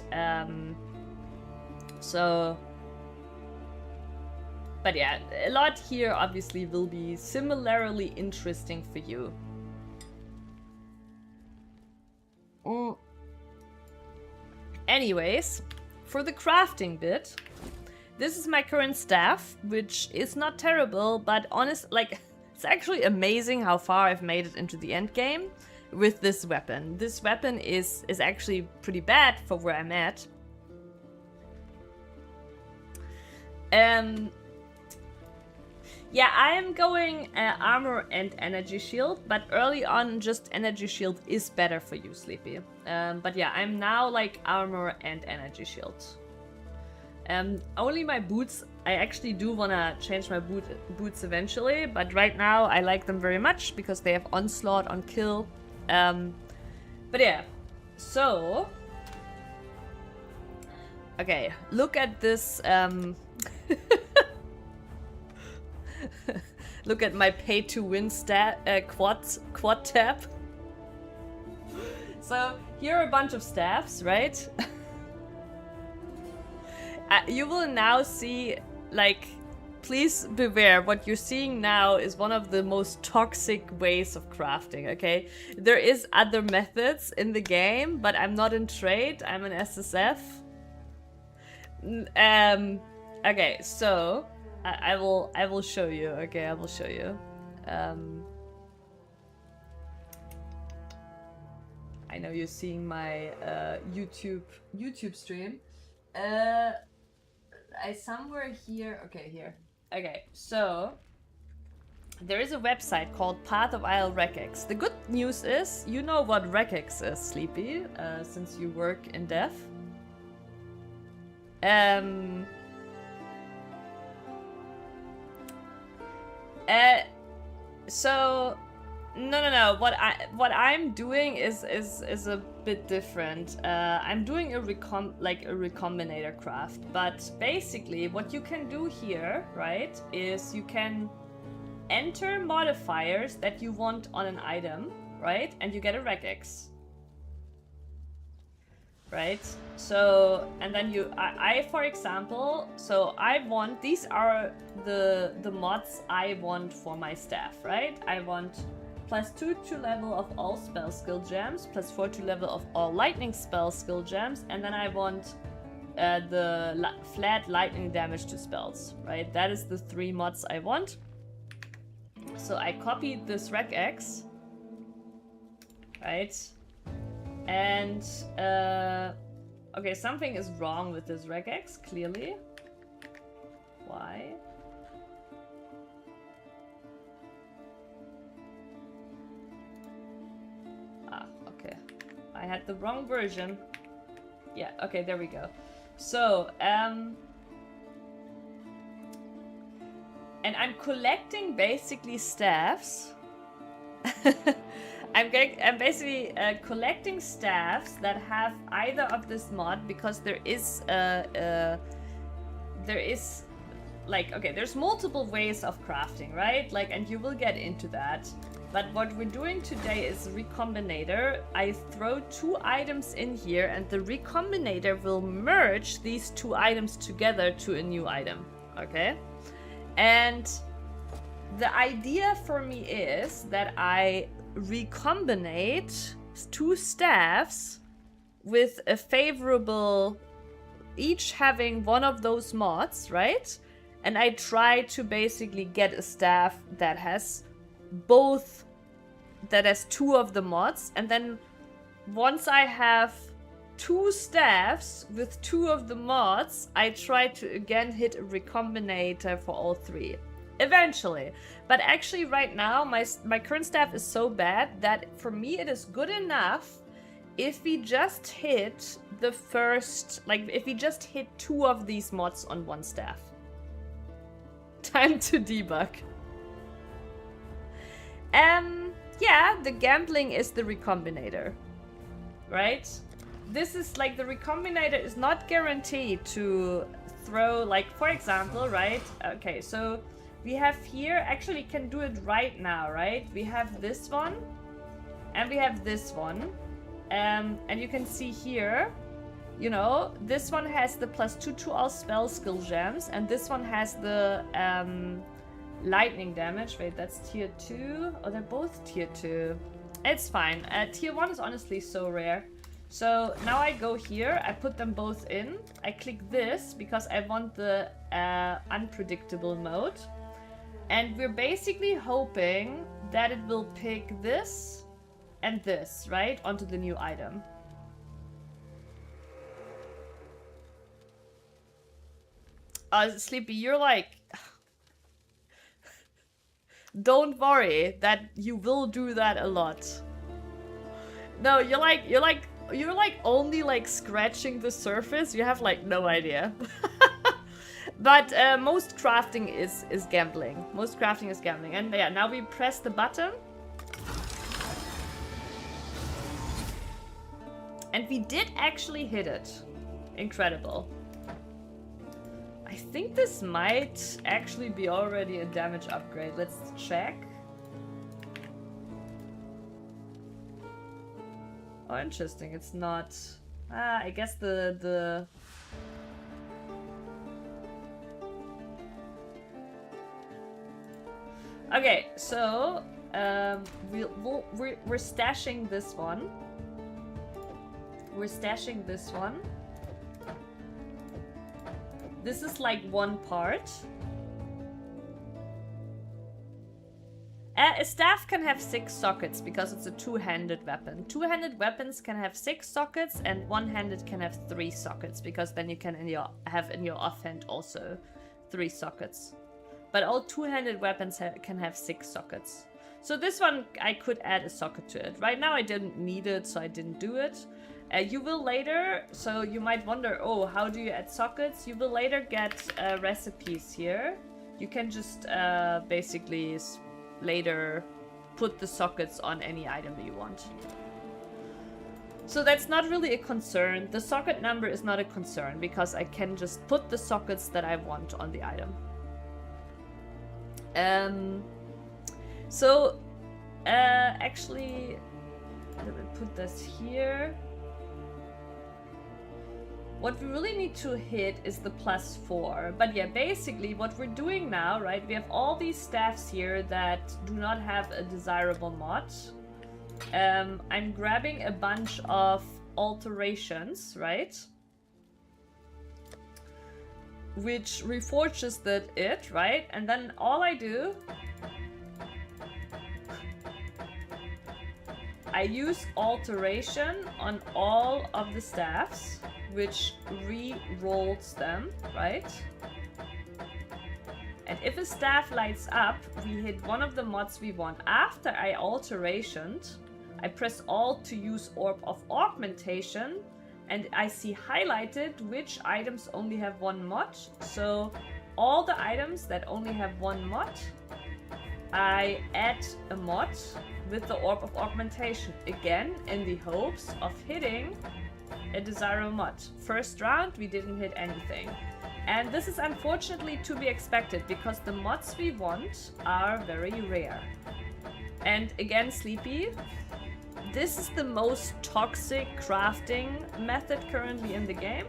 But yeah, a lot here obviously will be similarly interesting for you. Anyways, for the crafting bit, this is my current staff, which is not terrible, but it's actually amazing how far I've made it into the end game with this weapon. This weapon is actually pretty bad for where I'm at. Yeah, I am going armor and energy shield, but early on just energy shield is better for you, Sleepy. But yeah, I'm now like armor and energy shield. Only my boots, I actually do want to change my boots eventually, but right now I like them very much because they have onslaught on kill. But yeah, so... Okay, look at this... Look at my pay-to-win quad tab. So here are a bunch of staffs, right? You will now see, like, please beware, what you're seeing now is one of the most toxic ways of crafting, okay? There is other methods in the game, but I'm not in trade, I'm an SSF. Okay, so... I will show you. Okay, I will show you. I know you're seeing my YouTube stream. I somewhere here. Okay, here. Okay, so there is a website called Path of Isle Regex. The good news is you know what Regex is, Sleepy, since you work in dev. So no. What I'm doing is a bit different. I'm doing a recombinator craft, but basically what you can do here, right, is you can enter modifiers that you want on an item, right, and you get a regex. Right, so, and then I for example, so I want, these are the mods I want for my staff, right? I want +2 to level of all spell skill gems, +4 to level of all lightning spell skill gems, and then I want flat lightning damage to spells, right? That is the 3 mods I want. So I copied this regex, right? And, okay, something is wrong with this regex, clearly. Why? Ah, okay. I had the wrong version. Yeah, okay, there we go. So, and I'm collecting basically staffs. I'm basically collecting staffs that have either of this mod, because there is like, okay, there's multiple ways of crafting, right? Like, and you will get into that. But what we're doing today is Recombinator. I throw 2 items in here and the Recombinator will merge these 2 items together to a new item. Okay? And the idea for me is that I recombinate 2 staffs with a favorable, each having one of those mods, right? And I try to basically get a staff that has both, that has 2 of the mods, and then once I have 2 staffs with 2 of the mods, I try to again hit a recombinator for all 3. Eventually. But actually right now my current staff is so bad that for me it is good enough if we just hit the first, like if we just hit 2 of these mods on 1 staff. Time to debug. Yeah, the gambling is the recombinator, right? This is like, the recombinator is not guaranteed to throw, like, for example, right? Okay, so we have here, actually can do it right now, right? We have this one, and we have this one. And you can see here, you know, this one has the +2 to all spell skill gems, and this one has the lightning damage. Wait, that's tier 2? Oh, they're both tier 2. It's fine. Tier 1 is honestly so rare. So now I go here, I put them both in. I click this because I want the unpredictable mode. And we're basically hoping that it will pick this and this, right, onto the new item. Sleepy, you're like... Don't worry that you will do that a lot. No, you're like only like scratching the surface. You have like no idea. But most crafting is gambling. Most crafting is gambling. And yeah, now we press the button. And we did actually hit it. Incredible. I think this might actually be already a damage upgrade. Let's check. Oh, interesting. It's not... I guess the... Okay, so... we're stashing this one. We're stashing this one. This is like 1 part. A staff can have 6 sockets because it's a 2-handed weapon. 2-handed weapons can have 6 sockets, and 1-handed can have 3 sockets because then you can have in your offhand also 3 sockets. But all 2-handed weapons can have 6 sockets. So this one, I could add a socket to it. Right now I didn't need it, so I didn't do it. You will later, so you might wonder, oh, how do you add sockets? You will later get recipes here. You can just basically later put the sockets on any item that you want. So that's not really a concern. The socket number is not a concern because I can just put the sockets that I want on the item. Actually, let me put this here. What we really need to hit is the +4. But yeah, basically what we're doing now, right? We have all these staffs here that do not have a desirable mod. I'm grabbing a bunch of alterations, right? Which reforges it, right? And then all I do... I use alteration on all of the staffs, which re-rolls them, right? And if a staff lights up, we hit one of the mods we want. After I alterationed, I press Alt to use Orb of Augmentation, and I see highlighted which items only have 1 mod. So all the items that only have 1 mod, I add a mod with the Orb of Augmentation, again in the hopes of hitting a desirable mod. First round we didn't hit anything, and this is unfortunately to be expected because the mods we want are very rare. And again, Sleepy, this is the most toxic crafting method currently in the game.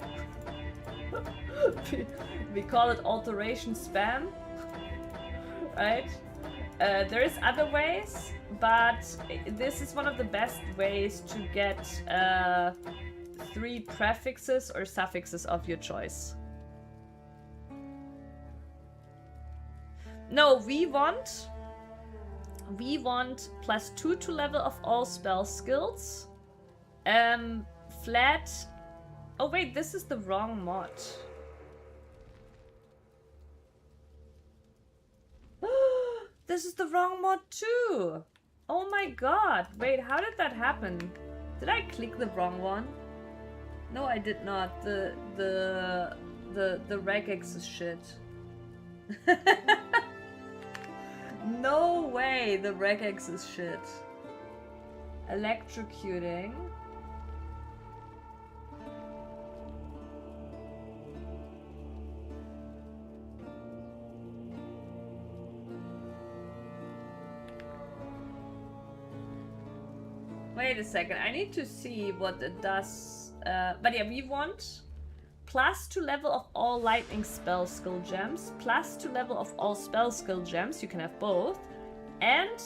We call it alteration spam, right? There is other ways, but this is one of the best ways to get 3 prefixes or suffixes of your choice. No, we want +2 to level of all spell skills. Flat. Oh wait, this is the wrong mod. This is the wrong mod too. Oh my god. Wait, how did that happen? Did I click the wrong one? No, I did not. The regex is shit. No way, the regex is shit. Electrocuting. Wait a second, I need to see what it does. But yeah, we want +2 level of all lightning spell skill gems, +2 level of all spell skill gems, you can have both, and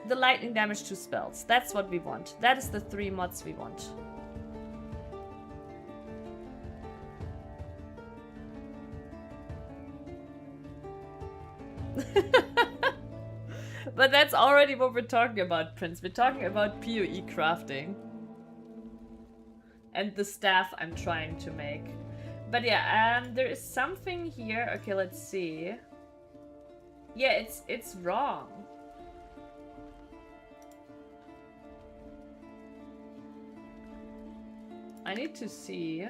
the lightning damage to spells. That's what we want. That is the 3 mods we want. But that's already what we're talking about, Prince. We're talking about PoE crafting. And the staff I'm trying to make. But yeah, there is something here. Okay, let's see. Yeah, it's wrong. I need to see.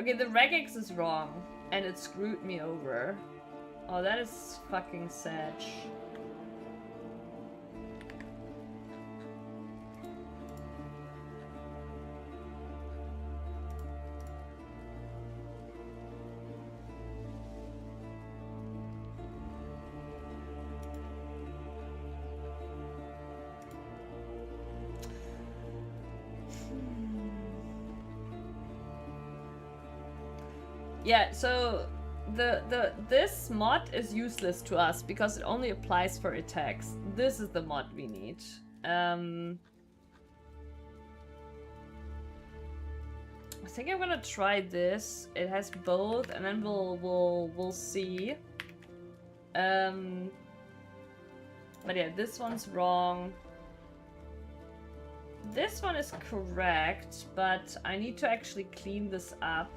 Okay, the regex is wrong, and it screwed me over. Oh, that is fucking sad. Yeah, so this mod is useless to us because it only applies for attacks. This is the mod we need. I think I'm gonna try this. It has both, and then we'll see. But yeah, this one's wrong. This one is correct, but I need to actually clean this up.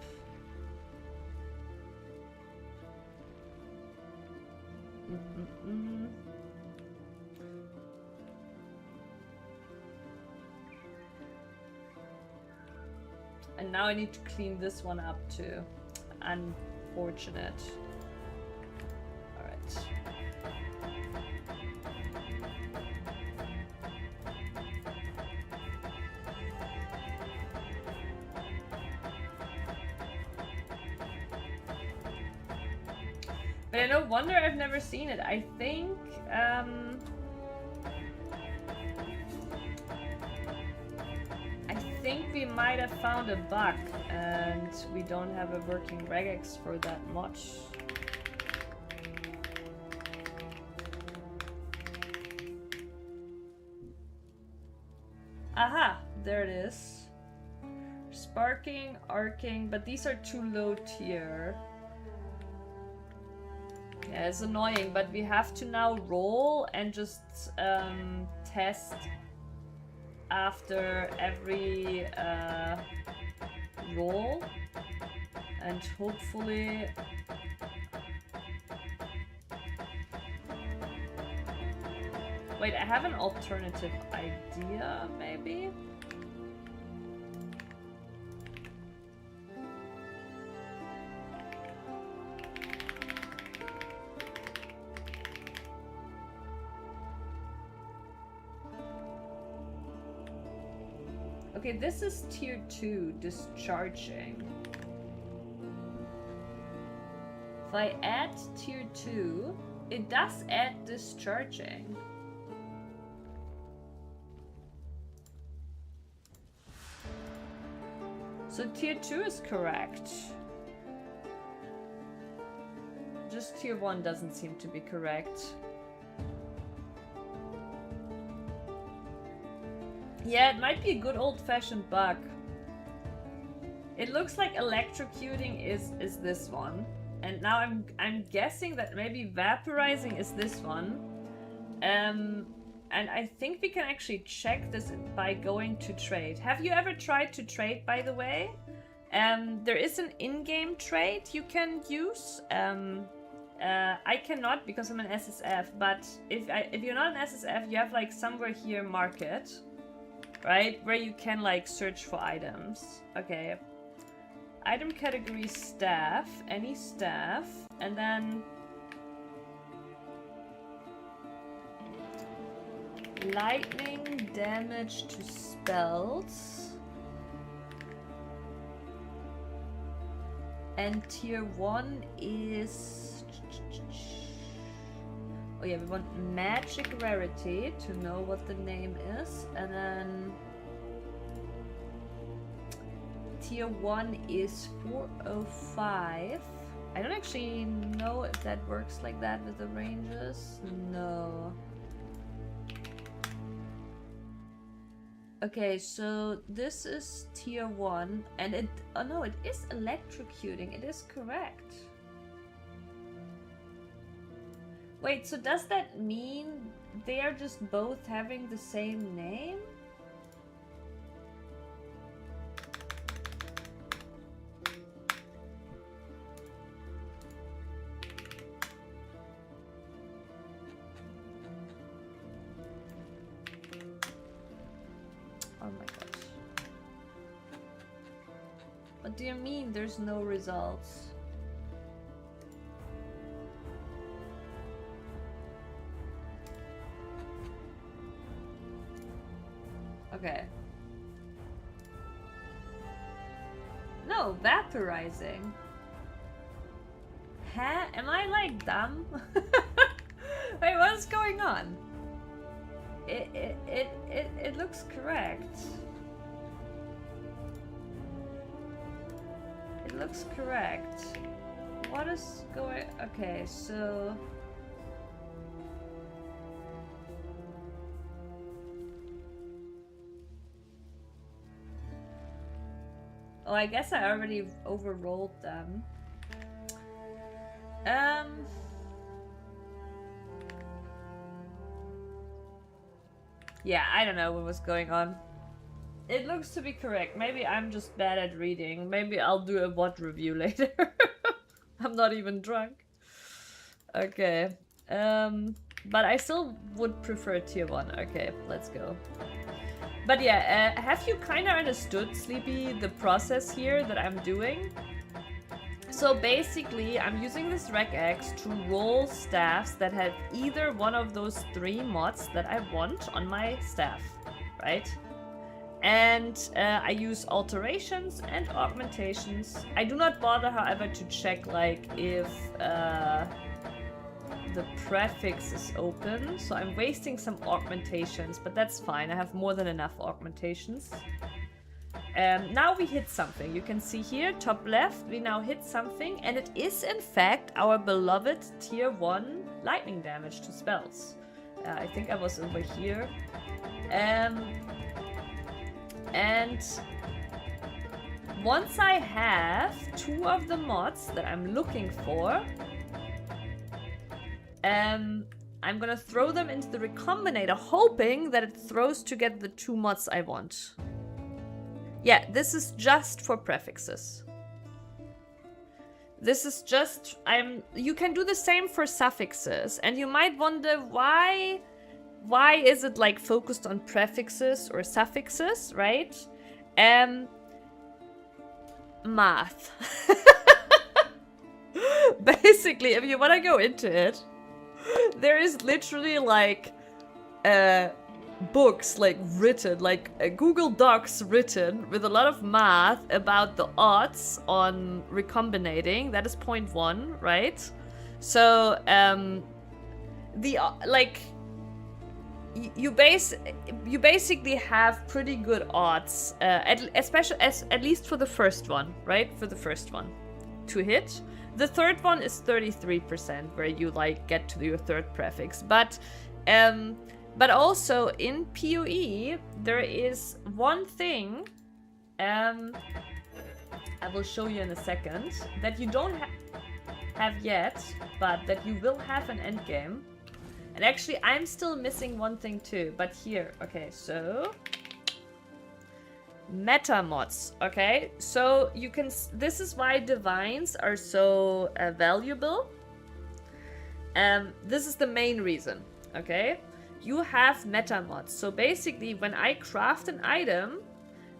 And now I need to clean this one up too. Unfortunate. Alright. But no wonder I've never seen it. I think we might have found a bug and we don't have a working regex for that much. Aha! There it is. Sparking, arcing, but these are too low tier. Yeah, it's annoying, but we have to now roll and just test after every roll, and hopefully wait, I have an alternative idea, maybe? Okay, this is tier 2, discharging. I add tier 2, it does add discharging. So tier 2 is correct. Just tier 1 doesn't seem to be correct. Yeah, it might be a good old-fashioned bug. It looks like electrocuting is this one. And now I'm guessing that maybe vaporizing is this one. And I think we can actually check this by going to trade. Have you ever tried to trade, by the way? There is an in-game trade you can use. I cannot because I'm an SSF, but if you're not an SSF, you have like somewhere here market, right? Where you can like search for items. Okay. Item category staff, any staff, and then lightning damage to spells. And tier 1 is... Oh yeah, we want magic rarity to know what the name is. And then... Tier 1 is 405. I don't actually know if that works like that with the ranges. No. Okay, so this is tier 1 and it... Oh no, it is electrocuting. It is correct. Wait, so does that mean they are just both having the same name? Oh my gosh. What do you mean there's no results? Okay. No, vaporizing. Huh? Am I like dumb? Wait, what's going on? It looks correct. It looks correct. What is going... Okay, so... Oh, I guess I already overrolled them. Yeah, I don't know what was going on. It looks to be correct. Maybe I'm just bad at reading. Maybe I'll do a bot review later. I'm not even drunk. Okay. But I still would prefer tier 1. Okay, let's go. But yeah, have you kind of understood, Sleepy, the process here that I'm doing? So basically, I'm using this regex to roll staffs that have either one of those 3 mods that I want on my staff, right? And I use alterations and augmentations. I do not bother, however, to check like if the prefix is open. So I'm wasting some augmentations, but that's fine. I have more than enough augmentations. Now we hit something. You can see here, top left, we now hit something, and it is in fact our beloved tier 1 lightning damage to spells. I think I was over here. And once I have 2 of the mods that I'm looking for, I'm gonna throw them into the recombinator, hoping that it throws to get the 2 mods I want. Yeah, this is just for prefixes. This is just... You can do the same for suffixes, and you might wonder why is it like focused on prefixes or suffixes, right? Math. Basically, if you want to go into it, there is literally like books like written, like Google Docs written with a lot of math about the odds on recombinating. That is point 1, right? So you basically have pretty good odds, at least for the first one, right? For the first one to hit. The third one is 33%, where you like get to your third prefix. But also in PoE there is one thing I will show you in a second that you don't have yet, but that you will have an endgame. And actually, I'm still missing one thing too, but here, okay, so meta mods, okay? So you can, this is why divines are so valuable. This is the main reason, okay? You have meta mods. So basically, when I craft an item,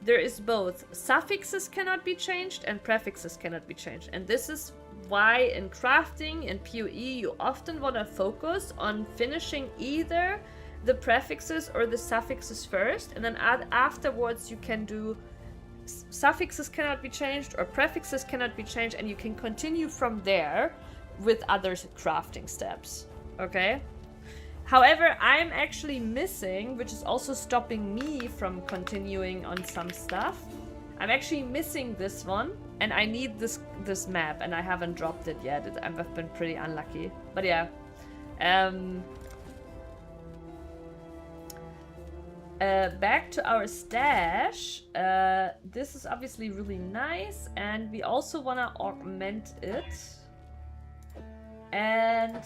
there is both suffixes cannot be changed and prefixes cannot be changed. And this is why in crafting and PoE you often want to focus on finishing either the prefixes or the suffixes first, and then afterwards you can do suffixes cannot be changed or prefixes cannot be changed, and you can continue from there with other crafting steps, okay? However, I'm actually missing, which is also stopping me from continuing on some stuff. I'm actually missing this one, and I need this map, and I haven't dropped it yet. I've been pretty unlucky, but yeah. Back to our stash. This is obviously really nice, and we also want to augment it. And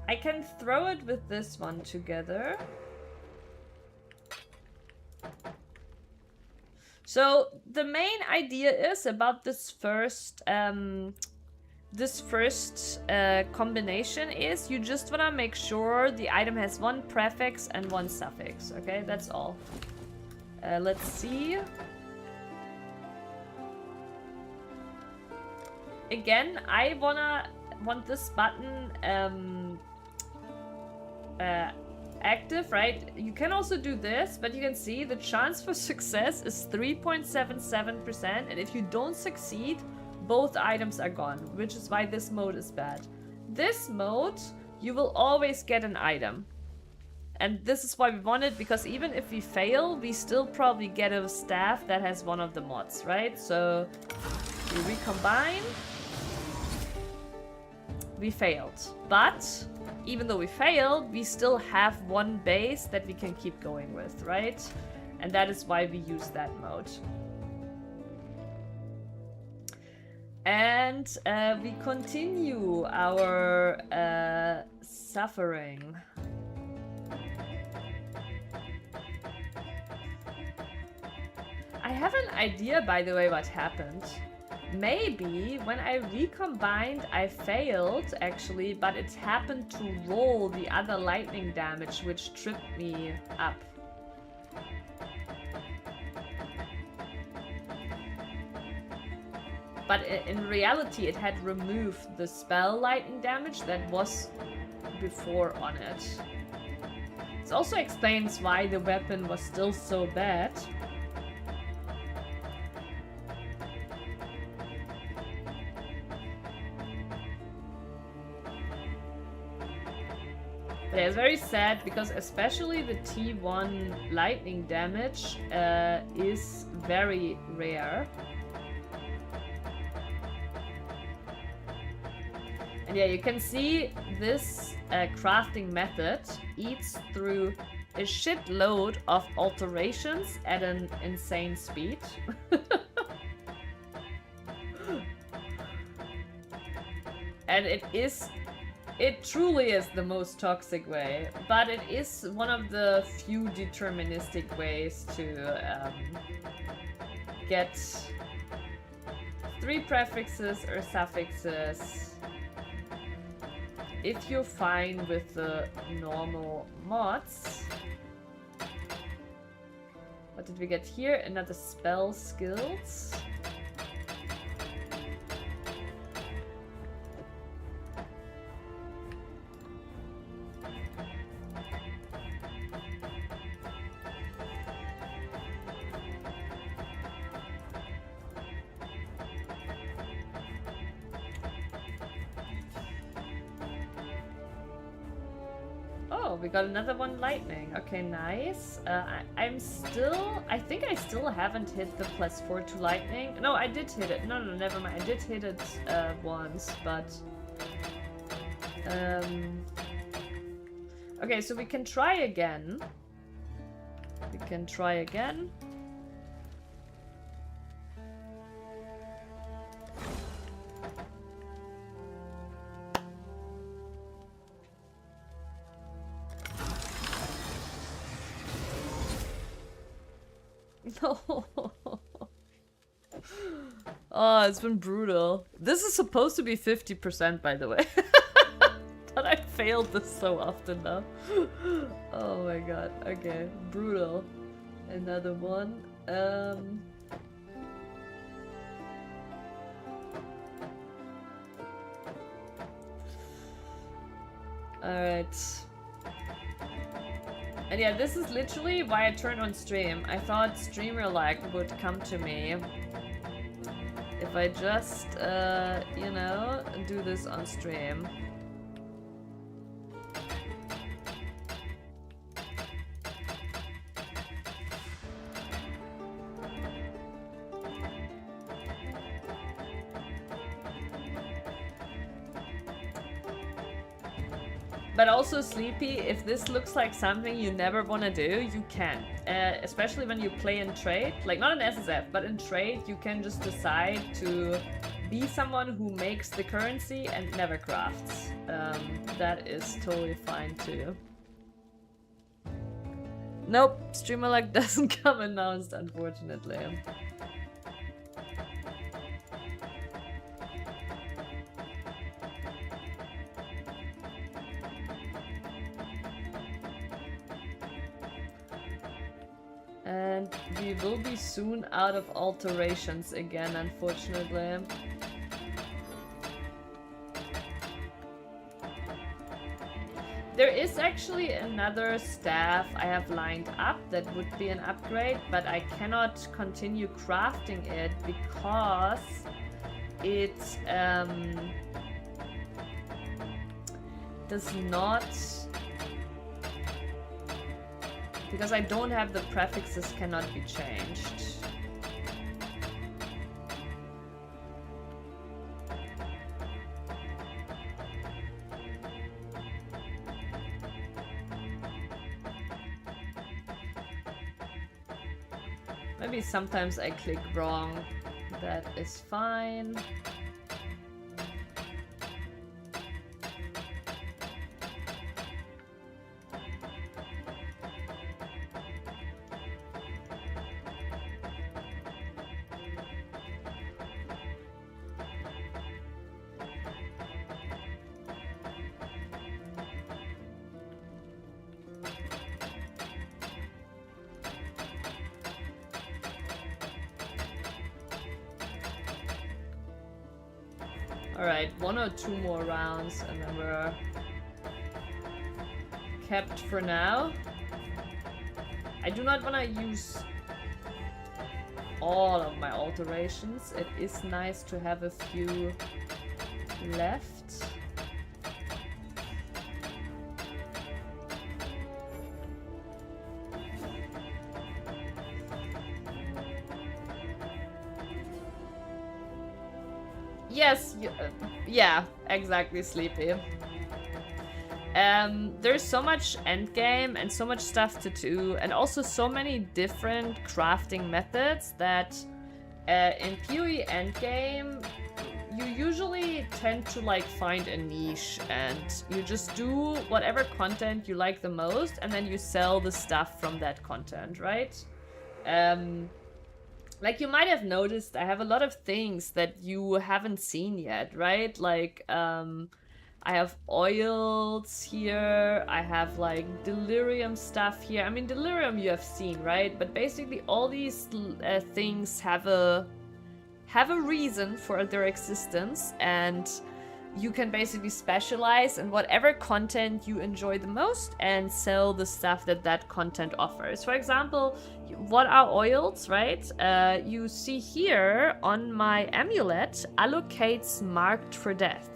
I can throw it with this one together. So the main idea is about this first combination is you just want to make sure the item has one prefix and one suffix. Okay, that's all. Let's see. Again, I want this button active, right? You can also do this, but you can see the chance for success is 3.77%, and if you don't succeed, both items are gone, which is why this mode is bad. This mode, you will always get an item. And this is why we want it, because even if we fail, we still probably get a staff that has one of the mods, right? So we recombine. We failed. But even though we failed, we still have one base that we can keep going with, right? And that is why we use that mode. And we continue our suffering. I have an idea, by the way, what happened. Maybe when I recombined, I failed, actually, but it happened to roll the other lightning damage, which tripped me up. But in reality, it had removed the spell lightning damage that was before on it. This also explains why the weapon was still so bad. But yeah, it's very sad because especially the T1 lightning damage is very rare. And yeah, you can see this crafting method eats through a shitload of alterations at an insane speed. And it truly is the most toxic way, but it is one of the few deterministic ways to get 3 prefixes or suffixes if you're fine with the normal mods. What did we get here? Another spell skills. Oh, we got another one lightning. Okay, nice. I think I still haven't hit the +4 to lightning. No, I did hit it. No, never mind. I did hit it once, but... Okay, so we can try again. We can try again. No. Oh, it's been brutal. This is supposed to be 50%, by the way. But I failed this so often now. Oh my god. Okay, brutal. Another one. Alright. And yeah, this is literally why I turned on stream. I thought streamer lag would come to me if I just, you know, do this on stream. But also, Sleepy, if this looks like something you never want to do, you can. Especially when you play in trade. Like, not in SSF, but in trade, you can just decide to be someone who makes the currency and never crafts. That is totally fine, too. Nope, streamer lag doesn't come announced, unfortunately. And we will be soon out of alterations again, unfortunately. There is actually another staff I have lined up that would be an upgrade, but I cannot continue crafting it because it does not... Because I don't have the prefixes cannot be changed. Maybe sometimes I click wrong. That is fine. Alright, 1 or 2 more rounds and then we're kept for now. I do not want to use all of my alterations. It is nice to have a few left. Yes, yeah, exactly, Sleepy. There's so much endgame and so much stuff to do, and also so many different crafting methods that in PoE endgame, you usually tend to like find a niche and you just do whatever content you like the most and then you sell the stuff from that content, right? Like you might have noticed, I have a lot of things that you haven't seen yet, right? Like, I have oils here, I have like delirium stuff here. I mean, delirium you have seen, right? But basically all these things have a reason for their existence, and you can basically specialize in whatever content you enjoy the most and sell the stuff that that content offers. For example, what are oils, right? You see here on my amulet, allocates marked for death.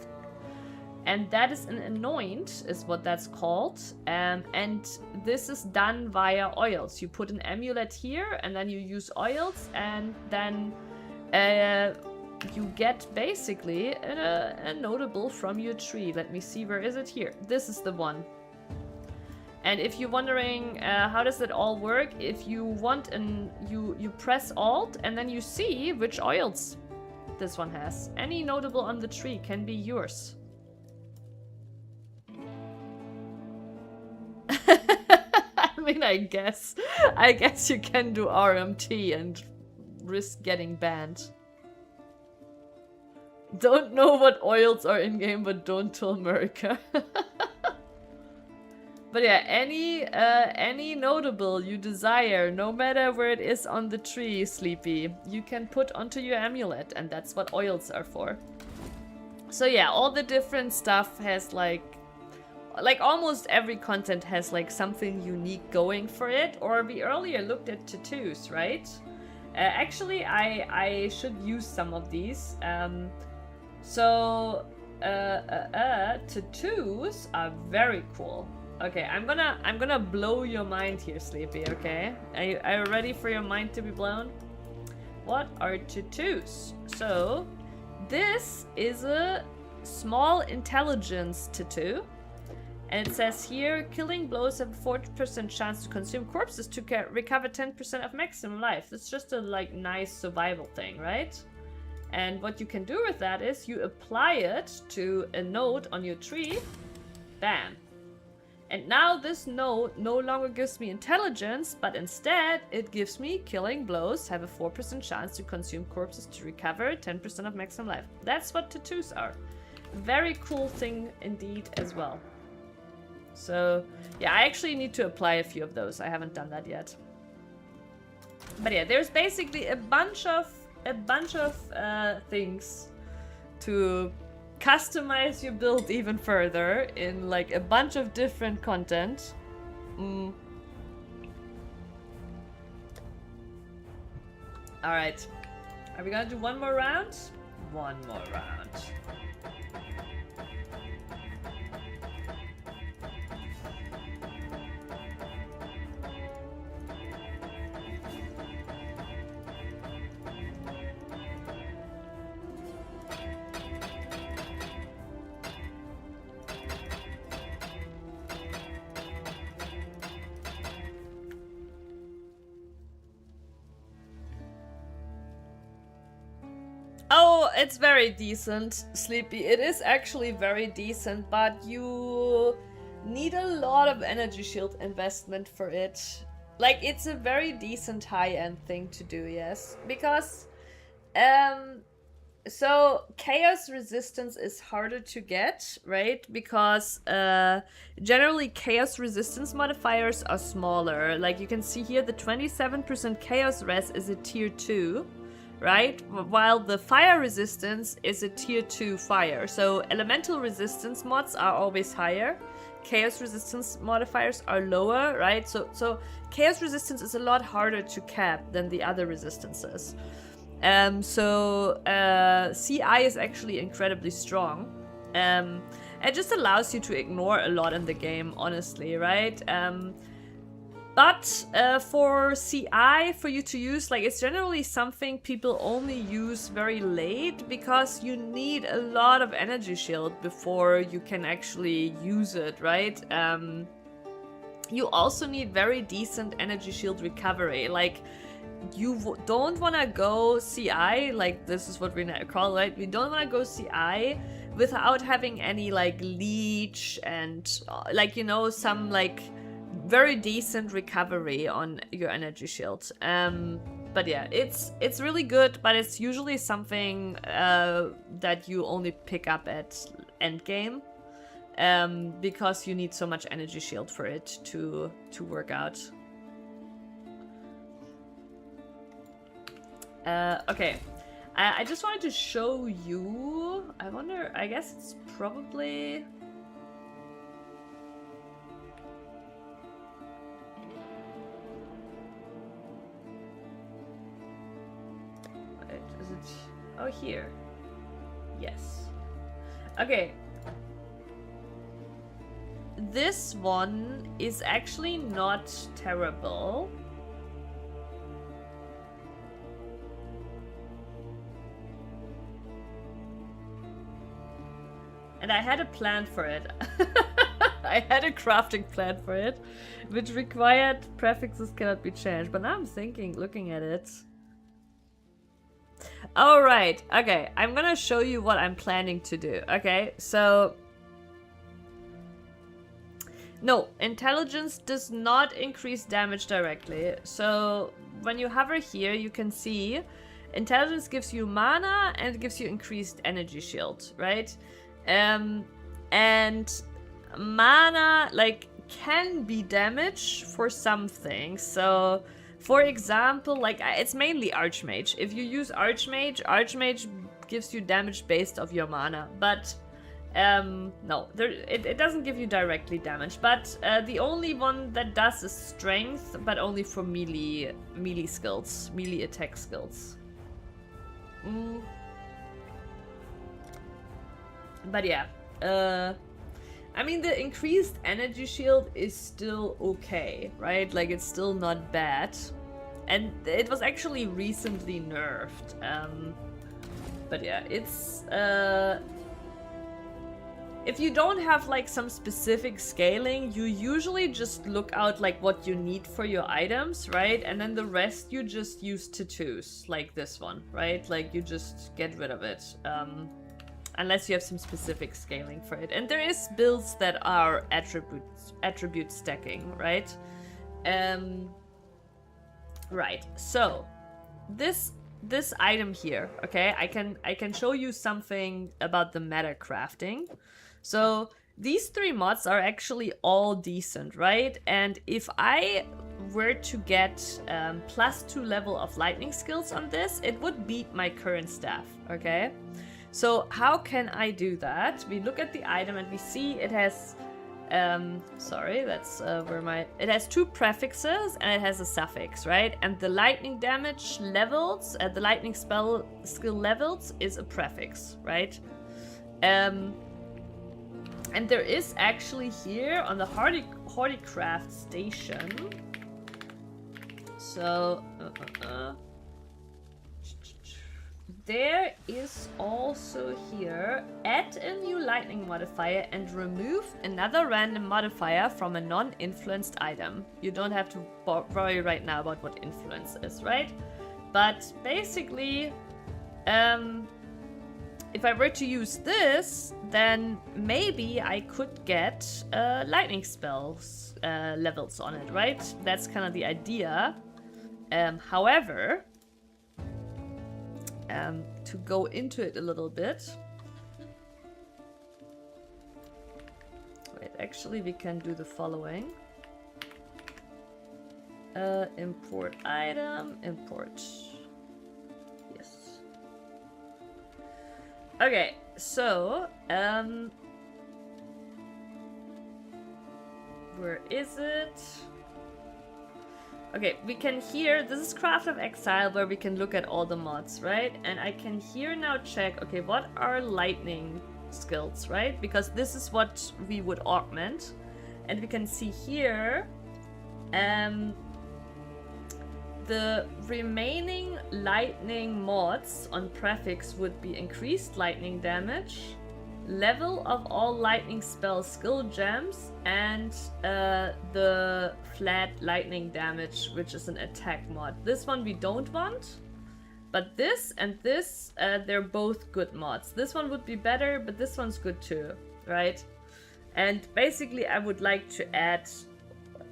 And that is an anoint, is what that's called. And this is done via oils. You put an amulet here, and then you use oils, and then you get basically a notable from your tree. Let me see, where is it? Here. This is the one. And if you're wondering how does it all work, if you want you press Alt, and then you see which oils this one has. Any notable on the tree can be yours. I mean, I guess you can do RMT and risk getting banned. Don't know what oils are in game, but don't tell America. But yeah, any notable you desire, no matter where it is on the tree, Sleepy, you can put onto your amulet, and that's what oils are for. So yeah, all the different stuff has like almost every content has like something unique going for it. Or we earlier looked at tattoos, right? Actually, I should use some of these. Tattoos are very cool. Okay, I'm gonna blow your mind here, Sleepy, okay? Are you ready for your mind to be blown? What are tattoos? So, this is a small intelligence tattoo. And it says here, killing blows have a 40% chance to consume corpses to recover 10% of maximum life. That's just a like nice survival thing, right? And what you can do with that is you apply it to a node on your tree. Bam. And now this node no longer gives me intelligence, but instead it gives me killing blows have a 4% chance to consume corpses to recover 10% of maximum life. That's what tattoos are. Very cool thing indeed as well. So yeah, I actually need to apply a few of those. I haven't done that yet. But yeah, there's basically a bunch of things to customize your build even further in like a bunch of different content. Alright. Are we gonna do one more round? One more round. Oh, it's very decent, Sleepy. It is actually very decent, but you need a lot of energy shield investment for it. Like, it's a very decent high-end thing to do, yes. Because, so chaos resistance is harder to get, right? Because generally chaos resistance modifiers are smaller. Like you can see here, the 27% chaos res is a tier 2. Right? While the fire resistance is a tier 2 fire. So elemental resistance mods are always higher. Chaos resistance modifiers are lower, right? So chaos resistance is a lot harder to cap than the other resistances. CI is actually incredibly strong. It just allows you to ignore a lot in the game, honestly, right? But for CI, for you to use, like, it's generally something people only use very late because you need a lot of energy shield before you can actually use it, right? You also need very decent energy shield recovery. Like, you don't want to go CI, like, this is what we call it, right? We don't want to go CI without having any, like, leech and, like, you know, some, like, very decent recovery on your energy shield. But yeah, it's really good, but it's usually something that you only pick up at endgame, because you need so much energy shield for it to work out. Okay, I just wanted to show you. I wonder. I guess it's probably. Oh, here. Yes. Okay. this one is actually not terrible. And I had a plan for it. I had a crafting plan for it, which required prefixes cannot be changed. But now I'm thinking, looking at it. Alright, okay, I'm gonna show you what I'm planning to do. Okay, so... No, intelligence does not increase damage directly. So when you hover here, you can see intelligence gives you mana and it gives you increased energy shield, right? And mana, like, can be damage for some things. So, for example, like, it's mainly Archmage. If you use Archmage, Archmage gives you damage based off your mana. But, no, it doesn't give you directly damage. But the only one that does is Strength, but only for melee skills, melee attack skills. But yeah, I mean, the increased energy shield is still okay, right? Like, it's still not bad. And it was actually recently nerfed. But yeah, it's... if you don't have, like, some specific scaling, you usually just look out, like, what you need for your items, right? And then the rest you just use tattoos, like this one, right? Like, you just get rid of it. Unless you have some specific scaling for it. And there is builds that are attribute stacking, right? Right, so this item here, okay, I can show you something about the meta crafting. So these three mods are actually all decent, right? And if I were to get +2 level of lightning skills on this, it would beat my current staff, okay? So how can I do that? We look at the item and we see it has, sorry, that's where my, it has 2 prefixes and it has a suffix, right? And the lightning damage levels, the lightning spell skill levels is a prefix, right? And there is actually here on the Hardycraft station, so, there is also here, add a new lightning modifier and remove another random modifier from a non-influenced item. You don't have to worry right now about what influence is, right? But basically, if I were to use this, then maybe I could get lightning spells levels on it, right? That's kind of the idea. However, to go into it a little bit. Wait, actually we can do the following. Import item, import. Yes. Okay, so, where is it? Okay, we can here, this is Craft of Exile, where we can look at all the mods, right? And I can here now check, okay, what are lightning skills, right? Because this is what we would augment. And we can see here, the remaining lightning mods on prefix would be increased lightning damage, level of all lightning spell skill gems, and the flat lightning damage, which is an attack mod. This one we don't want, but this and this, they're both good mods. This one would be better, but this one's good too, right? And basically I would like to add,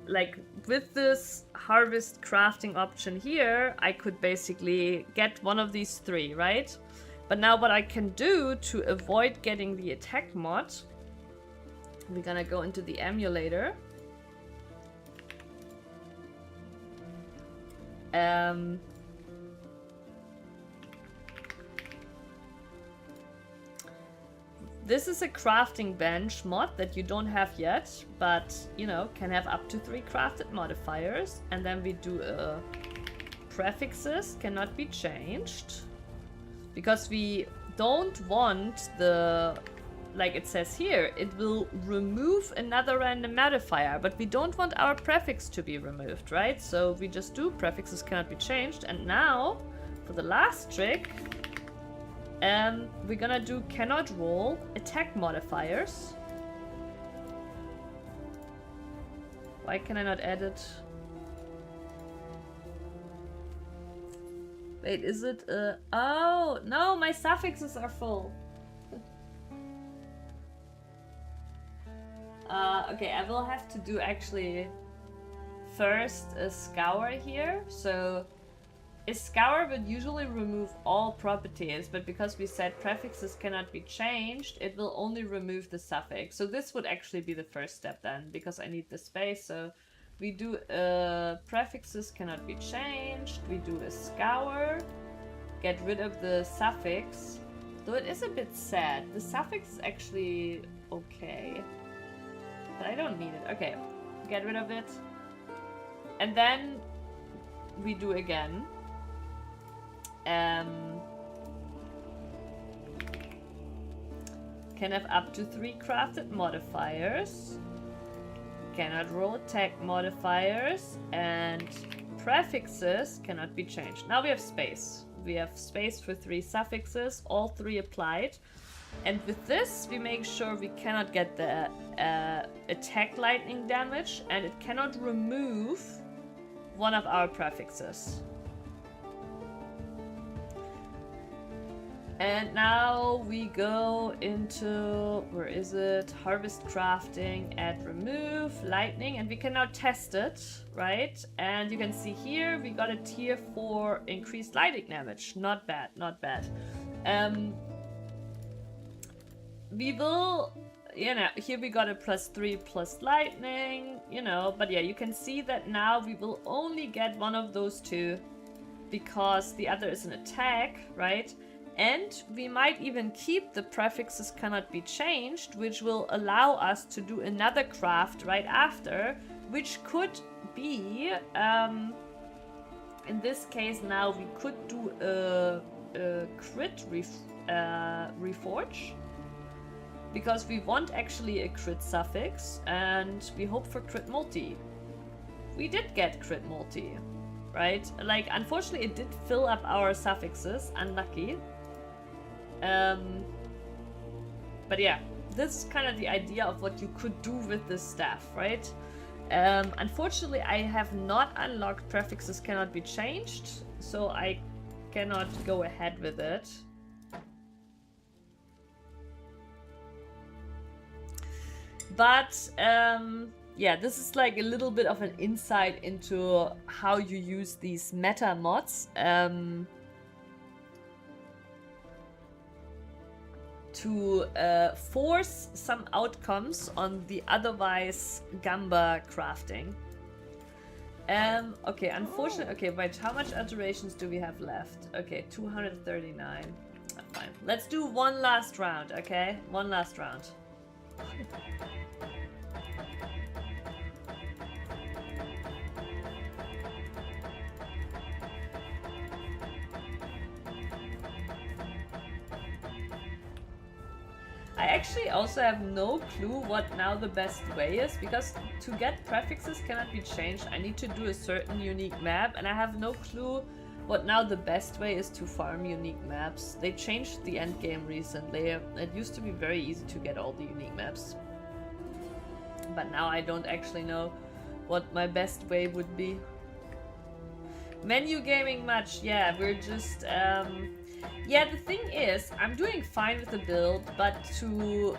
like, with this harvest crafting option here, I could basically get one of these 3, right? But now what I can do to avoid getting the attack mod, we're gonna go into the emulator. This is a crafting bench mod that you don't have yet, but, you know, can have up to 3 crafted modifiers. And then we do prefixes cannot be changed, because we don't want the like it says here, it will remove another random modifier, but we don't want our prefix to be removed, right? So we just do prefixes cannot be changed, and now for the last trick, we're gonna do cannot roll attack modifiers. Why can I not edit? Wait, is it oh no, my suffixes are full. Okay, I will have to do actually first a scour here. So a scour would usually remove all properties, but because we said prefixes cannot be changed, it will only remove the suffix. So this would actually be the first step then, because I need the space. So we do prefixes cannot be changed. We do a scour, get rid of the suffix. Though it is a bit sad. The suffix is actually okay, but I don't need it. Okay, get rid of it. And then we do again. Can have up to 3 crafted modifiers. Cannot roll attack modifiers. And prefixes cannot be changed. Now we have space. We have space for 3 suffixes, all 3 applied. And with this, we make sure we cannot get the attack lightning damage, and it cannot remove one of our prefixes. And now we go into, where is it? Harvest crafting, add remove, lightning, and we can now test it, right? And you can see here, we got a tier 4 increased lightning damage. Not bad, not bad. We will, you know, here we got a +3 plus lightning, you know, but yeah, you can see that now we will only get one of those 2 because the other is an attack, right? And we might even keep the prefixes cannot be changed, which will allow us to do another craft right after, which could be, in this case now we could do a crit reforge, because we want actually a crit suffix, and we hope for crit multi. We did get crit multi, right? Like, unfortunately it did fill up our suffixes, unlucky. But yeah, this is kind of the idea of what you could do with this staff, right? Unfortunately, I have not unlocked prefixes cannot be changed, so I cannot go ahead with it. But yeah, this is like a little bit of an insight into how you use these meta mods. To force some outcomes on the otherwise Gamba crafting. Okay, unfortunately, okay, wait, how much alterations do we have left? Okay, 239. Fine. Let's do one last round, okay? One last round. I actually also have no clue what now the best way is, because to get prefixes cannot be changed, I need to do a certain unique map, and I have no clue what now the best way is to farm unique maps. They changed the end game recently. It used to be very easy to get all the unique maps, but now I don't actually know what my best way would be. Menu gaming much? Yeah, we're just yeah, the thing is, I'm doing fine with the build, but to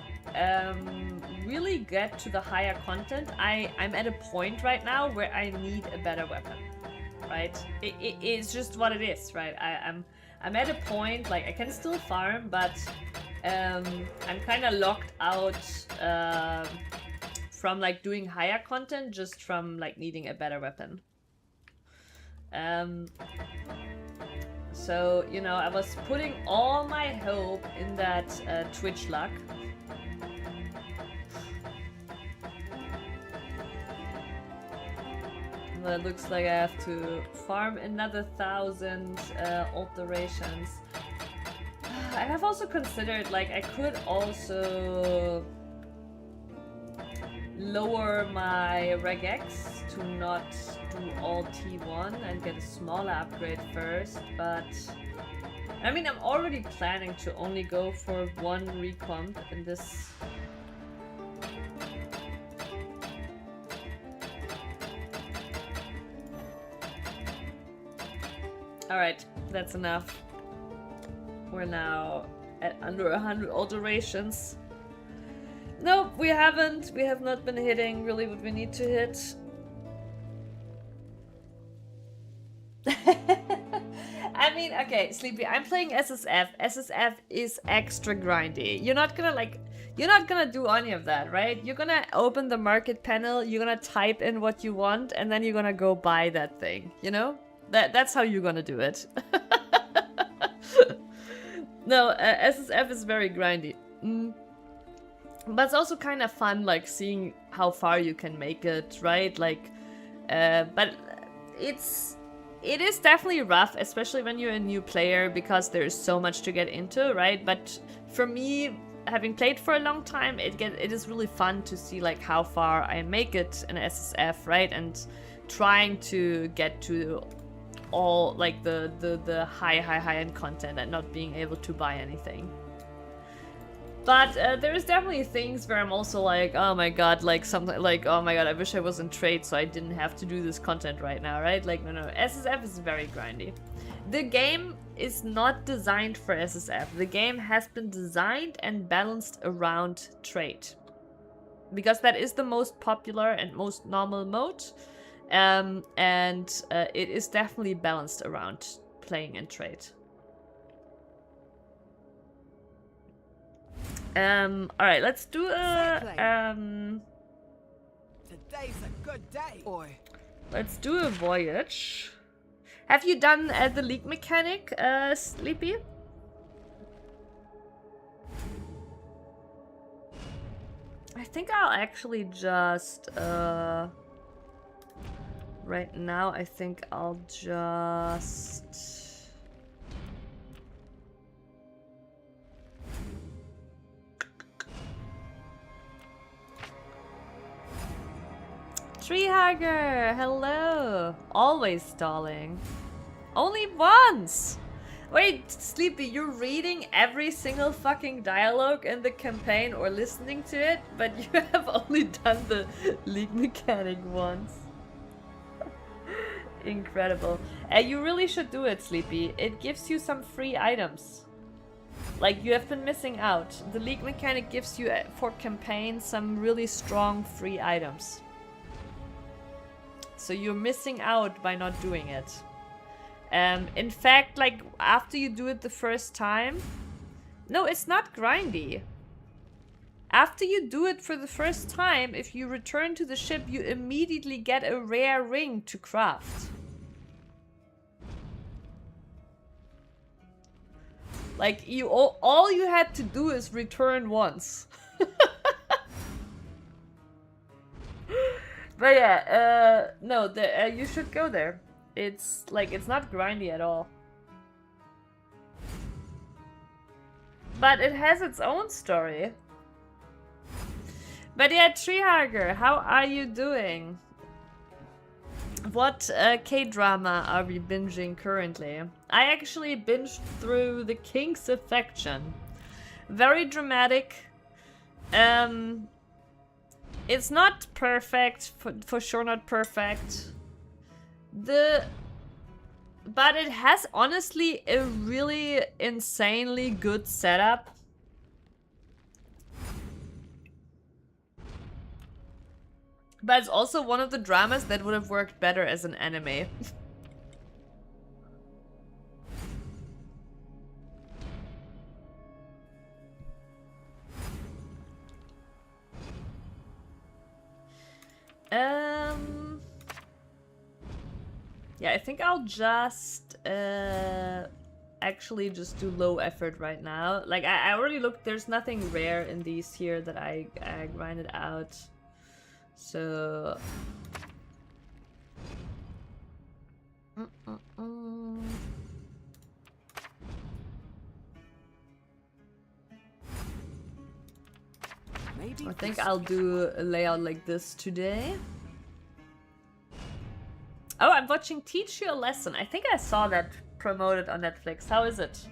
really get to the higher content, I'm at a point right now where I need a better weapon, right? It's just what it is, right? I'm at a point, like, I can still farm, but I'm kind of locked out from, like, doing higher content just from, like, needing a better weapon. So, you know, I was putting all my hope in that Twitch luck. But it looks like I have to farm another 1,000 alterations. I have also considered, like, I could also lower my regex to not do all T1 and get a smaller upgrade first, but I mean, I'm already planning to only go for one recomp in this. Alright, that's enough. We're now at under 100 alterations. Nope, we haven't. We have not been hitting really what we need to hit. I mean, okay, Sleepy, I'm playing SSF. SSF is extra grindy. You're not gonna do any of that, right? You're gonna open the market panel, you're gonna type in what you want, and then you're gonna go buy that thing, you know? That's how you're gonna do it. No, SSF is very grindy. But it's also kind of fun, like, seeing how far you can make it, right? Like, but it is definitely rough, especially when you're a new player, because there's so much to get into, right? But for me, having played for a long time, it is really fun to see, like, how far I make it in SSF, right? And trying to get to all, like, the high-end content and not being able to buy anything. But there's definitely things where I'm also like, oh my god, like something like, oh my god, I wish I was in trade so I didn't have to do this content right now, right? Like, no, SSF is very grindy. The game is not designed for SSF. The game has been designed and balanced around trade. Because that is the most popular and most normal mode. And it is definitely balanced around playing in trade. Alright, let's do a, Today's a good day, boy. let's do a voyage. Have you done the league mechanic, Sleepy? I think I'll actually just, right now, I think I'll just... Treehugger, hello! Always stalling. Only once! Wait, Sleepy, you're reading every single fucking dialogue in the campaign or listening to it, but you have only done the league mechanic once. Incredible. You really should do it, Sleepy. It gives you some free items. Like, you have been missing out. The league mechanic gives you, for campaign, some really strong free items. So you're missing out by not doing it. In fact, like, after you do it the first time... No, it's not grindy. After you do it for the first time, if you return to the ship, you immediately get a rare ring to craft. Like, all you had to do is return once. But yeah, no, you should go there. It's like, it's not grindy at all. But it has its own story. But yeah, Treehugger, how are you doing? What K-drama are we binging currently? I actually binged through The King's Affection. Very dramatic. It's not perfect, for sure not perfect. But it has honestly a really insanely good setup. But it's also one of the dramas that would have worked better as an anime. Yeah, I think I'll just actually just do low effort right now. Like, I already looked, there's nothing rare in these here that I grinded out. So... Maybe I think this- I'll do a layout like this today. Oh, I'm watching Teach You a Lesson. I think I saw that promoted on Netflix. How is it?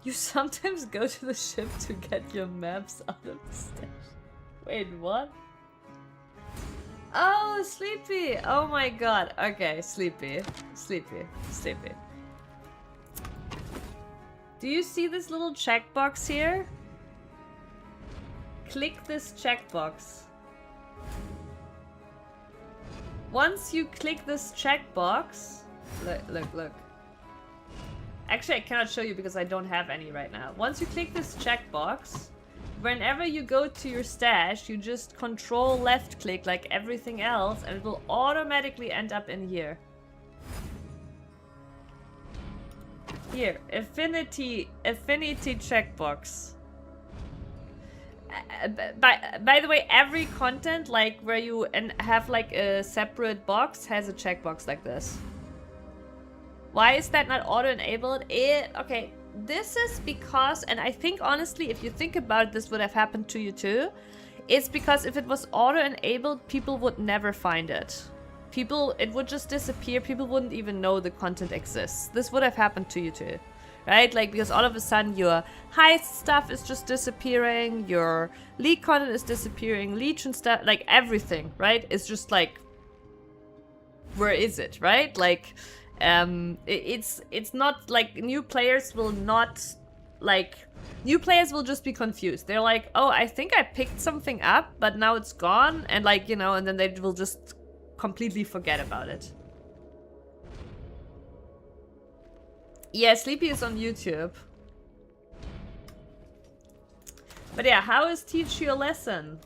You sometimes go to the ship to get your maps out of the stash. Wait, what? Oh, Sleepy! Oh my god. Okay, Sleepy. Sleepy. Sleepy. Do you see this little checkbox here? Click this checkbox. Once you click this checkbox... Look. Actually, I cannot show you because I don't have any right now. Once you click this checkbox, whenever you go to your stash, you just control left click like everything else and it will automatically end up in here. Here, affinity checkbox. By the way, every content like where you have like a separate box has a checkbox like this. Why is that not auto-enabled? Okay, this is because, and I think honestly, if you think about it, this would have happened to you too. It's because if it was auto-enabled, people would never find it. It would just disappear. People wouldn't even know the content exists. This would have happened to you too, right? Like, because all of a sudden your heist stuff is just disappearing, your league content is disappearing, Legion stuff, like everything, right? It's just like, where is it, right? Like, it's not like new players will just be confused. They're like, oh, I think I picked something up, but now it's gone, and like, you know, and then they will just completely forget about it. Yeah, Sleepy is on YouTube. But yeah, how is Teach You a Lesson?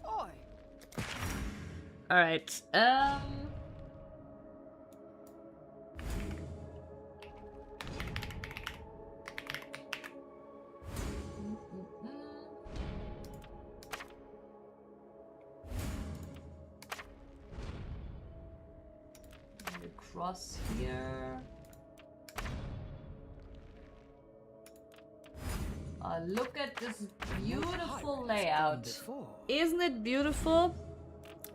Oi. Alright, across here. Look at this beautiful layout. Isn't it beautiful?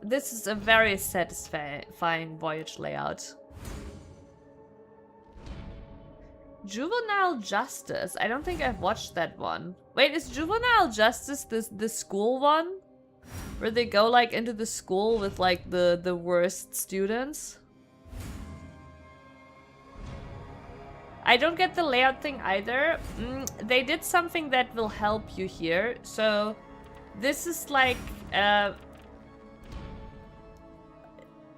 This is a very satisfying voyage layout. Juvenile Justice. I don't think I've watched that one. Wait, is Juvenile Justice the school one? Where they go like into the school with like the worst students? I don't get the layout thing either. They did something that will help you here. So this is like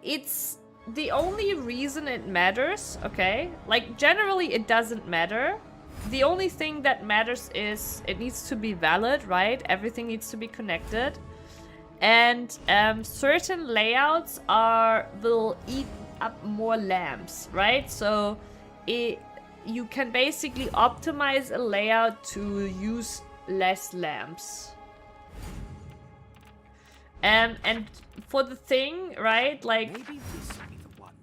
it's the only reason it matters, okay? Like generally it doesn't matter. The only thing that matters is it needs to be valid, right? Everything needs to be connected. And certain layouts will eat up more lamps, right? So you can basically optimize a layout to use less lamps. And for the thing, right, like... Maybe this will be the one.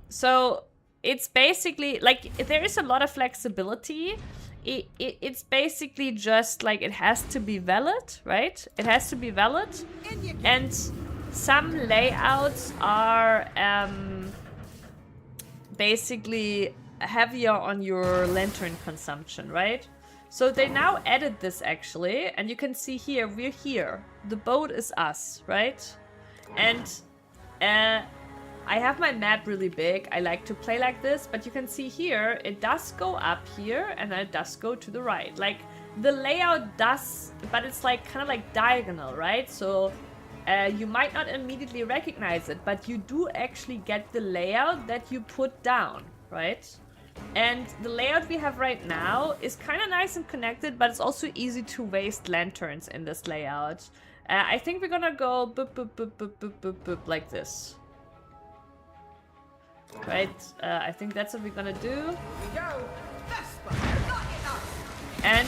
So it's basically, like, there is a lot of flexibility. It's basically just, like, it has to be valid, right? It has to be valid. And some layouts are... basically heavier on your lantern consumption, right? So they now added this actually, and you can see here, we're here. The boat is us, right? And I have my map really big. I like to play like this, but you can see here, it does go up here and then it does go to the right. Like the layout does, but it's like kind of like diagonal, right? So you might not immediately recognize it, but you do actually get the layout that you put down, right? And the layout we have right now is kind of nice and connected, but it's also easy to waste lanterns in this layout. I think we're gonna go boop, boop, boop, boop, boop, boop, boop, like this. Right? I think that's what we're gonna do. Here we go. And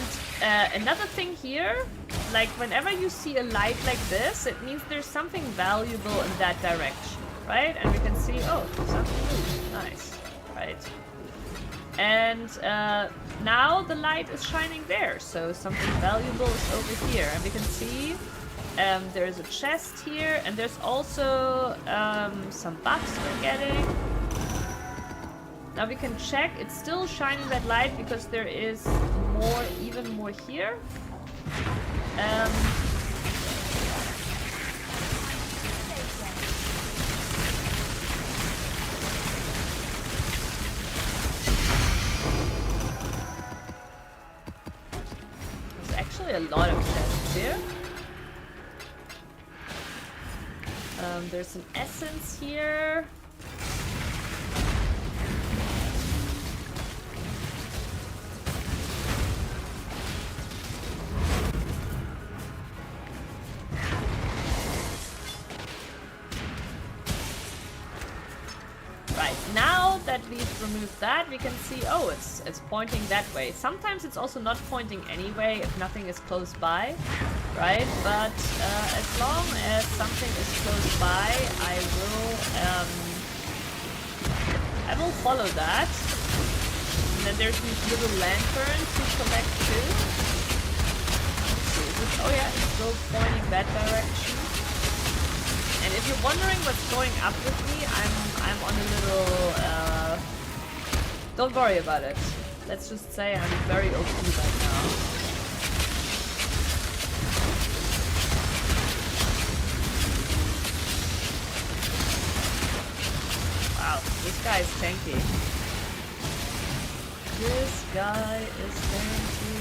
another thing here, like whenever you see a light like this, it means there's something valuable in that direction, right? And we can see, oh, something moved. Nice. right? And now the light is shining there, so something valuable is over here. And we can see there's a chest here, and there's also some buffs we're getting. Now we can check, it's still shining that light because there is more, even more here. There's actually a lot of chests here. There's an essence here. Right, now that we've removed that, we can see, oh, it's pointing that way. Sometimes it's also not pointing anyway if nothing is close by, right? But as long as something is close by, I will follow that. And then there's these little lanterns to collect too. Oh yeah, it's still pointing that direction. And if you're wondering what's going up with me, I'm on a little, don't worry about it. Let's just say I'm very OP right now. Wow, this guy is tanky. This guy is tanky.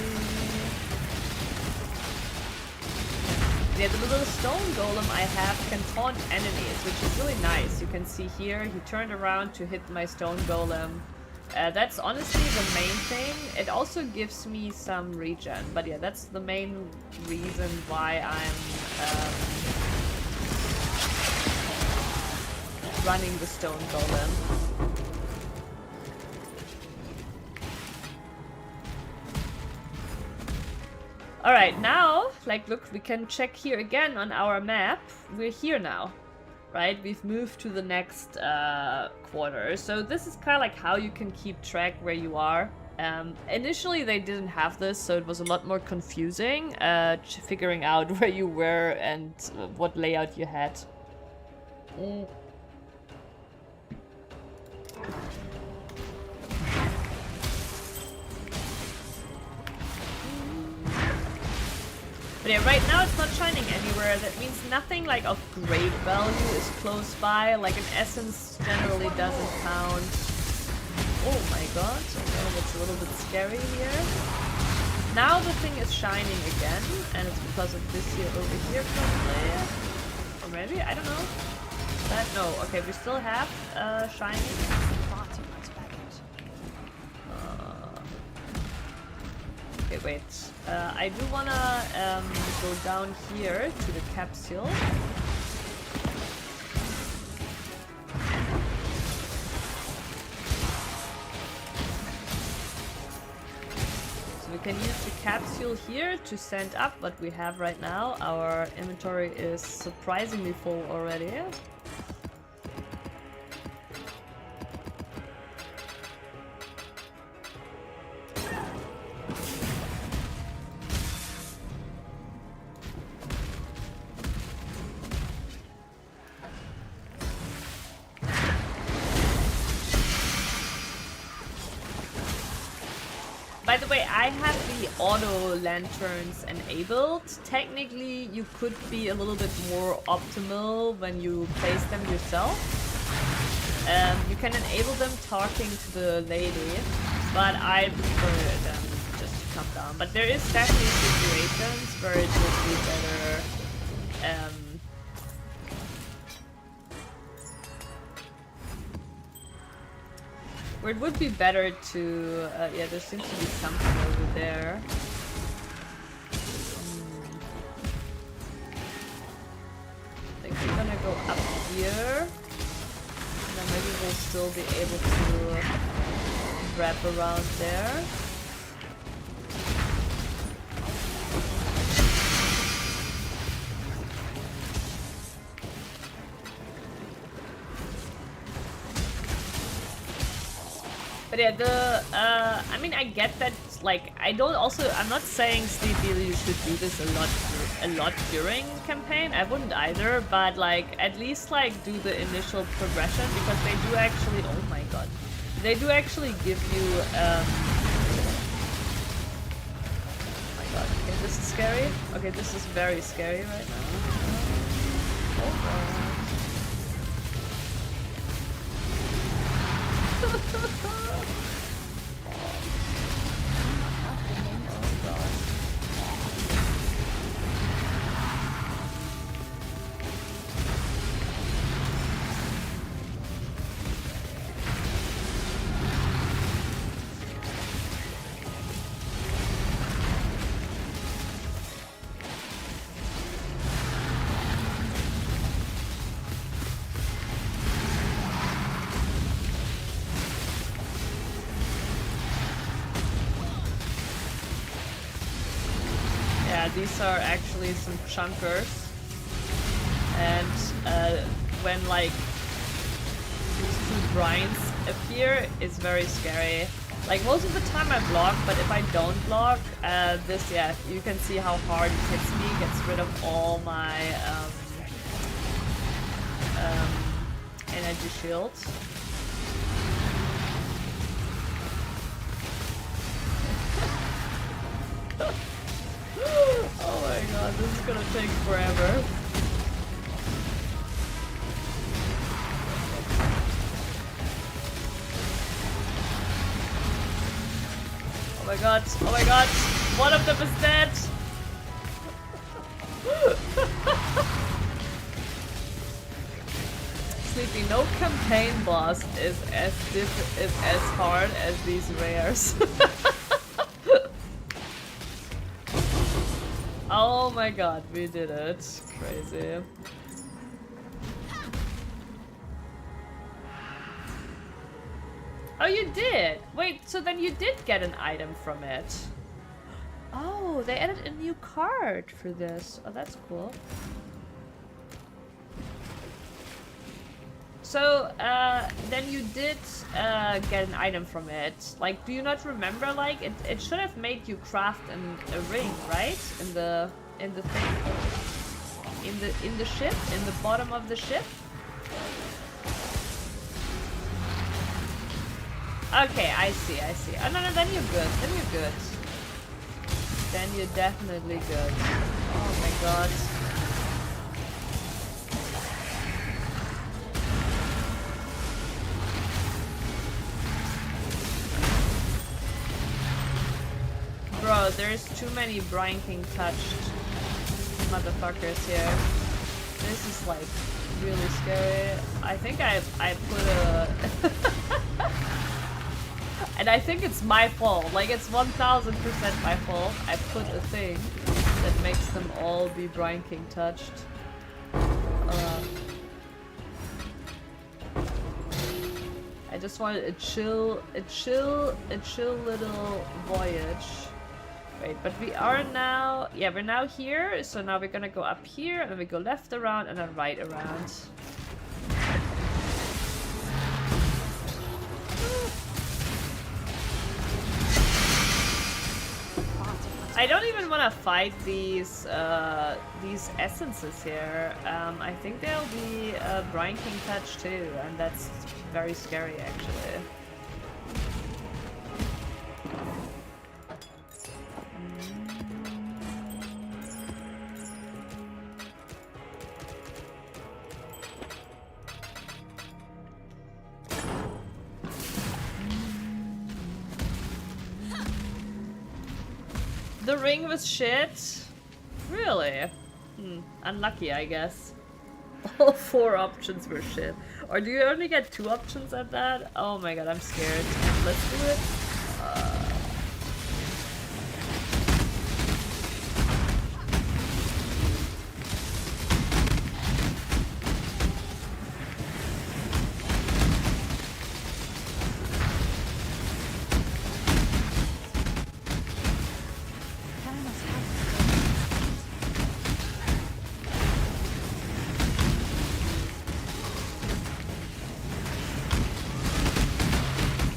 Yeah, the little stone golem I have can taunt enemies, which is really nice. You can see here, he turned around to hit my stone golem. That's honestly the main thing. It also gives me some regen, but yeah, that's the main reason why I'm running the stone golem. Alright, now, like, look, we can check here again on our map. We're here now, right? We've moved to the next quarter. So this is kind of like how you can keep track where you are. Initially, they didn't have this, so it was a lot more confusing figuring out where you were and what layout you had. But yeah, right now it's not shining anywhere. That means nothing like of great value is close by. Like an essence generally doesn't count. Oh my god, okay, that's a little bit scary here. Now the thing is shining again, and it's because of this here over here probably. Or maybe, I don't know. No, okay, we still have shining. Okay, wait. I do wanna go down here to the capsule. So we can use the capsule here to send up what we have right now. Our inventory is surprisingly full already. By the way, I have the auto lanterns enabled. Technically, you could be a little bit more optimal when you place them yourself. You can enable them talking to the lady, but I prefer them just to come down. But there is definitely situations where it would be better. Where it would be better to, yeah, there seems to be something over there. I think we're gonna go up here. And then maybe we'll still be able to wrap around there. But yeah, I mean, I get that, like, I'm not saying, Sleepy, you should do this a lot during campaign. I wouldn't either, but, like, at least, like, do the initial progression, because they do actually, oh my god. They do actually give you, oh my god, okay, this is scary. Okay, this is very scary right now. Oh god. These are actually some chunkers, and when like these two brines appear, it's very scary. Like most of the time I block, but if I don't block, this, yeah, you can see how hard it hits me, gets rid of all my energy shields. Oh my god, this is gonna take forever. Oh my god, oh my god, one of them is dead! Sleepy, no campaign boss is as hard as these rares. Oh my god, we did it. Crazy. Oh, you did? Wait, so then you did get an item from it. Oh, they added a new card for this. Oh, that's cool. So, then you did get an item from it. Like, do you not remember? Like, it should have made you craft a ring, right? In the thing, in the ship, in the bottom of the ship. Okay, I see. Oh no, then you're good. Then you're definitely good. Oh my god. Bro, there's too many Brine King touched motherfuckers here. This is like really scary. I think I put a and I think it's my fault. Like it's 1000% my fault. I put a thing that makes them all be Brine King touched. I just wanted a chill little voyage. Wait, but we are now, yeah, we're now here, so now we're gonna go up here, and then we go left around, and then right around. I don't even want to fight these essences here. I think they'll be Brine King touch too, and that's very scary actually. The ring was shit? Really? Unlucky, I guess. All 4 options were shit. Or do you only get 2 options at that? Oh my god, I'm scared. Let's do it.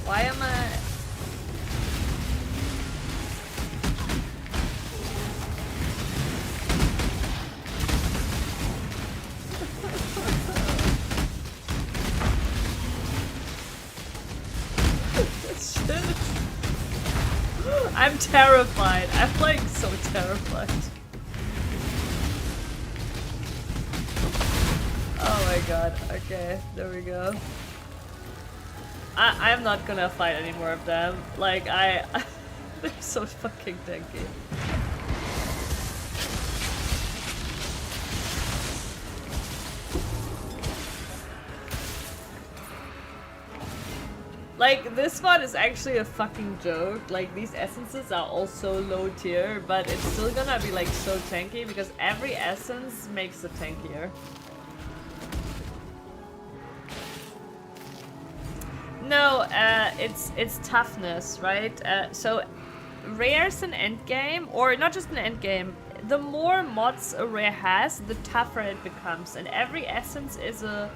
Why am I... I'm terrified. I'm like so terrified. Oh my god. Okay, there we go. I'm not gonna fight any more of them. Like, they're so fucking tanky. Like, this one is actually a fucking joke. Like, these essences are also low tier, but it's still gonna be like so tanky because every essence makes it tankier. No, it's toughness, right? So rares in endgame, or not just in endgame, the more mods a rare has, the tougher it becomes, and every essence is a...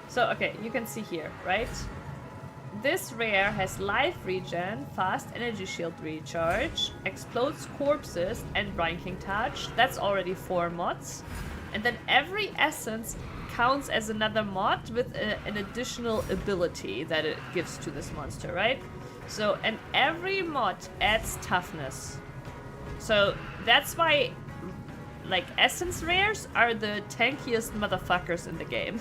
So, okay, you can see here, right? This rare has life regen, fast energy shield recharge, explodes corpses, and Brine King touch. That's already 4 mods. And then every essence counts as another mod with an additional ability that it gives to this monster, right? So, and every mod adds toughness. So that's why, like, essence rares are the tankiest motherfuckers in the game.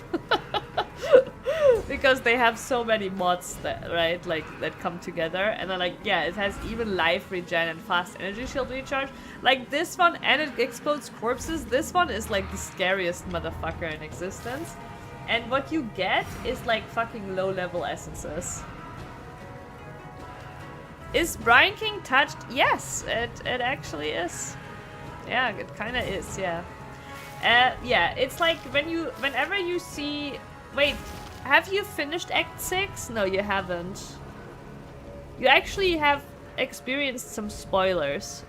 Because they have so many mods that, right, like, that come together, and then, like, yeah, it has even life regen and fast energy shield recharge. Like, this one, and it explodes corpses. This one is, like, the scariest motherfucker in existence. And what you get is, like, fucking low-level essences. Is Brine King touched? Yes, it actually is. Yeah, it kinda is, yeah. Yeah, it's like whenever you see... Wait, have you finished Act 6? No, you haven't. You actually have experienced some spoilers.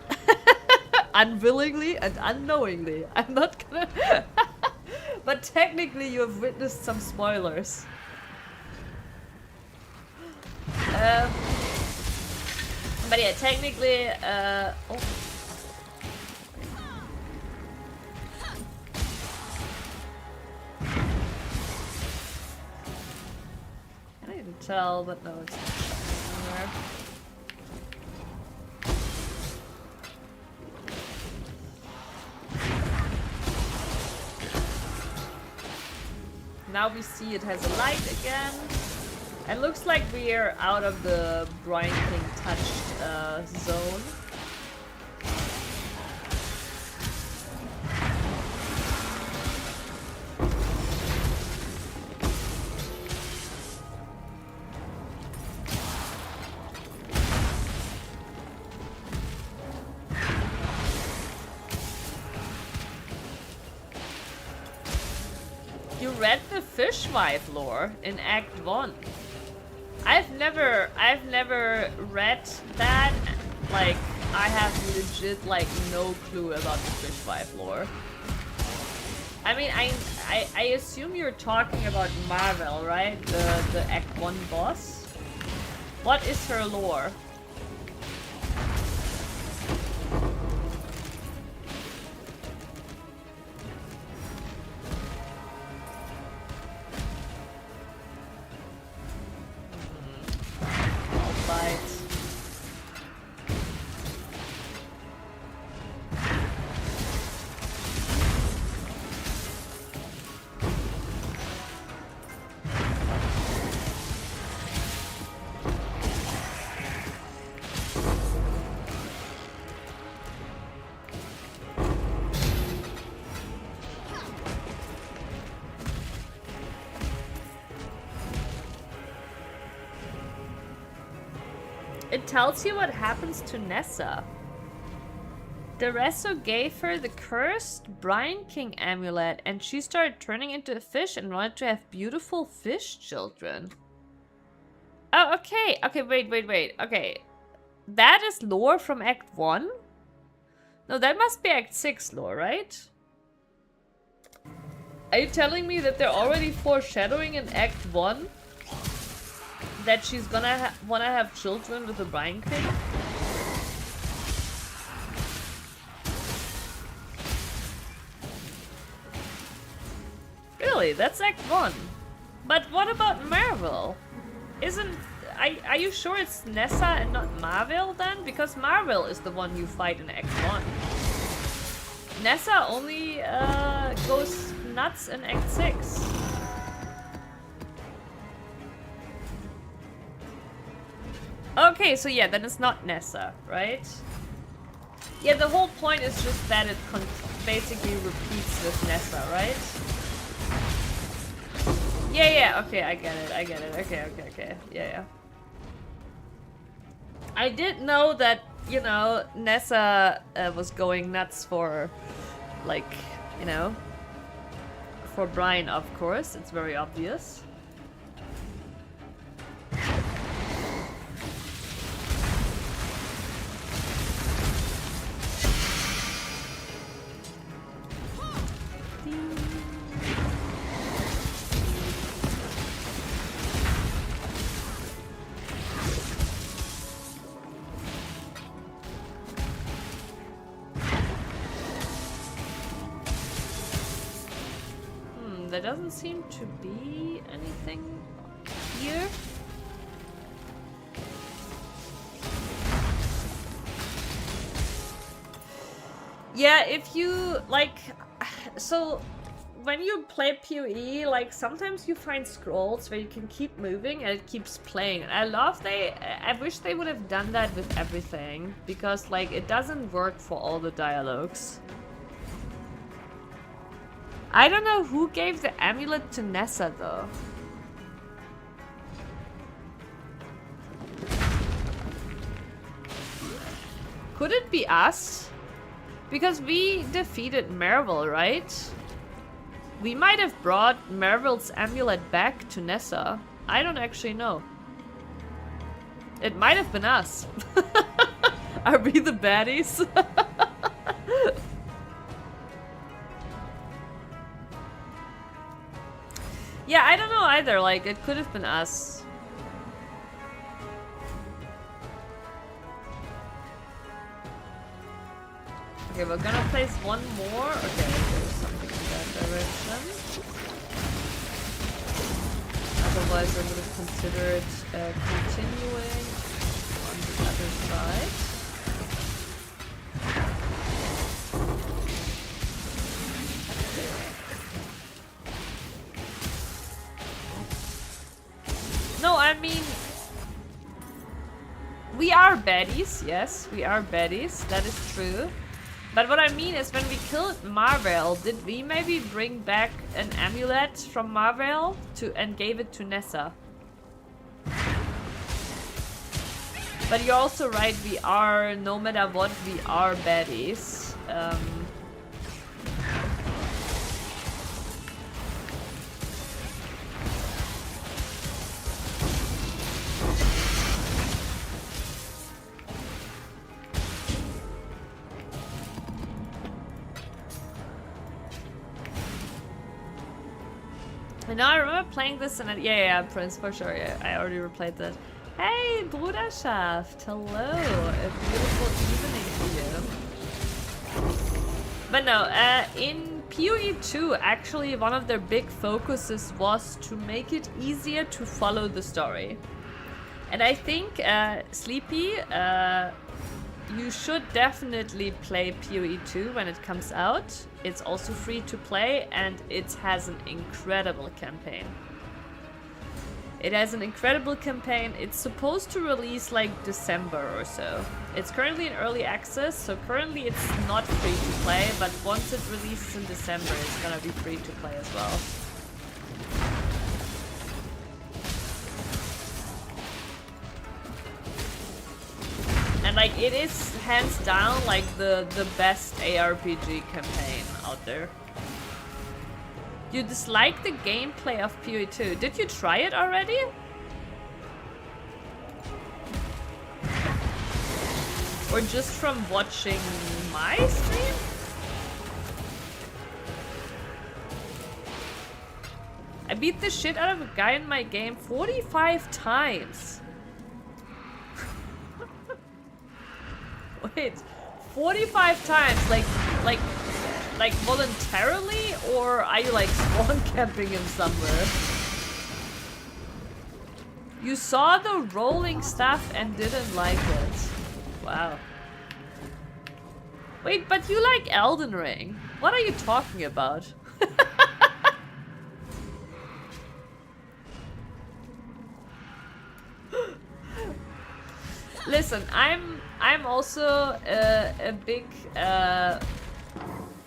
Unwillingly and unknowingly. I'm not gonna... But technically you have witnessed some spoilers. But yeah, technically... oh. I didn't tell, but no, it's not Now we see it has a light again. It looks like we're out of the Brine King touched zone. You read the Fishwife lore in Act 1. I've never read that. Like, I have legit, like, no clue about the Fishwife lore. I mean, I assume you're talking about Marvel, right? The Act 1 boss. What is her lore? It tells you what happens to Nessa. Deresso gave her the cursed Brine King amulet and she started turning into a fish and wanted to have beautiful fish children. Oh, okay. Okay, wait. Okay. That is lore from Act 1? No, that must be Act 6 lore, right? Are you telling me that they're already foreshadowing in Act 1? That she's gonna wanna have children with the Brine King? Really? That's Act 1. But what about Marvel? are you sure it's Nessa and not Marvel then? Because Marvel is the one you fight in Act 1. Nessa only goes nuts in Act 6. Okay, so yeah, then it's not Nessa, right? Yeah, the whole point is just that it basically repeats with Nessa, right? Yeah, yeah, okay, I get it, okay, yeah. I did know that, you know, Nessa was going nuts for, like, you know, for Brian, of course, it's very obvious. There doesn't seem to be anything here. Yeah, if you like, so when you play PoE, like sometimes you find scrolls where you can keep moving and it keeps playing. And I wish they would have done that with everything, because like it doesn't work for all the dialogues. I don't know who gave the amulet to Nessa though. Could it be us? Because we defeated Marvel, right? We might have brought Marvel's amulet back to Nessa. I don't actually know. It might have been us. Are we the baddies? Yeah, I don't know either, like, it could have been us. Okay, we're gonna place one more. Okay, there's something in that direction. Otherwise, I would have considered continuing on the other side. No, I mean, we are baddies, yes, we are baddies, that is true. But what I mean is, when we killed Marvel, did we maybe bring back an amulet from Marvel and gave it to Nessa? But you're also right, we are, no matter what, we are baddies. And now I remember playing this and yeah, Prince, for sure, yeah, I already replayed that. Hey, Bruderschaft, hello, a beautiful evening to you. But no, in PoE 2, actually one of their big focuses was to make it easier to follow the story. And I think, Sleepy, you should definitely play PoE 2 when it comes out. It's also free to play and it has an incredible campaign. It has an incredible campaign. It's supposed to release like December or so. It's currently in early access, so currently it's not free to play, but once it releases in December, it's gonna be free to play as well. And like, it is hands down like the best ARPG campaign out there. You dislike the gameplay of PoE 2. Did you try it already? Or just from watching my stream? I beat the shit out of a guy in my game 45 times. Wait, 45 times? Like voluntarily, or are you like spawn camping him somewhere? You saw the rolling stuff and didn't like it. Wow. Wait, but you like Elden Ring. What are you talking about? Listen, I'm also a big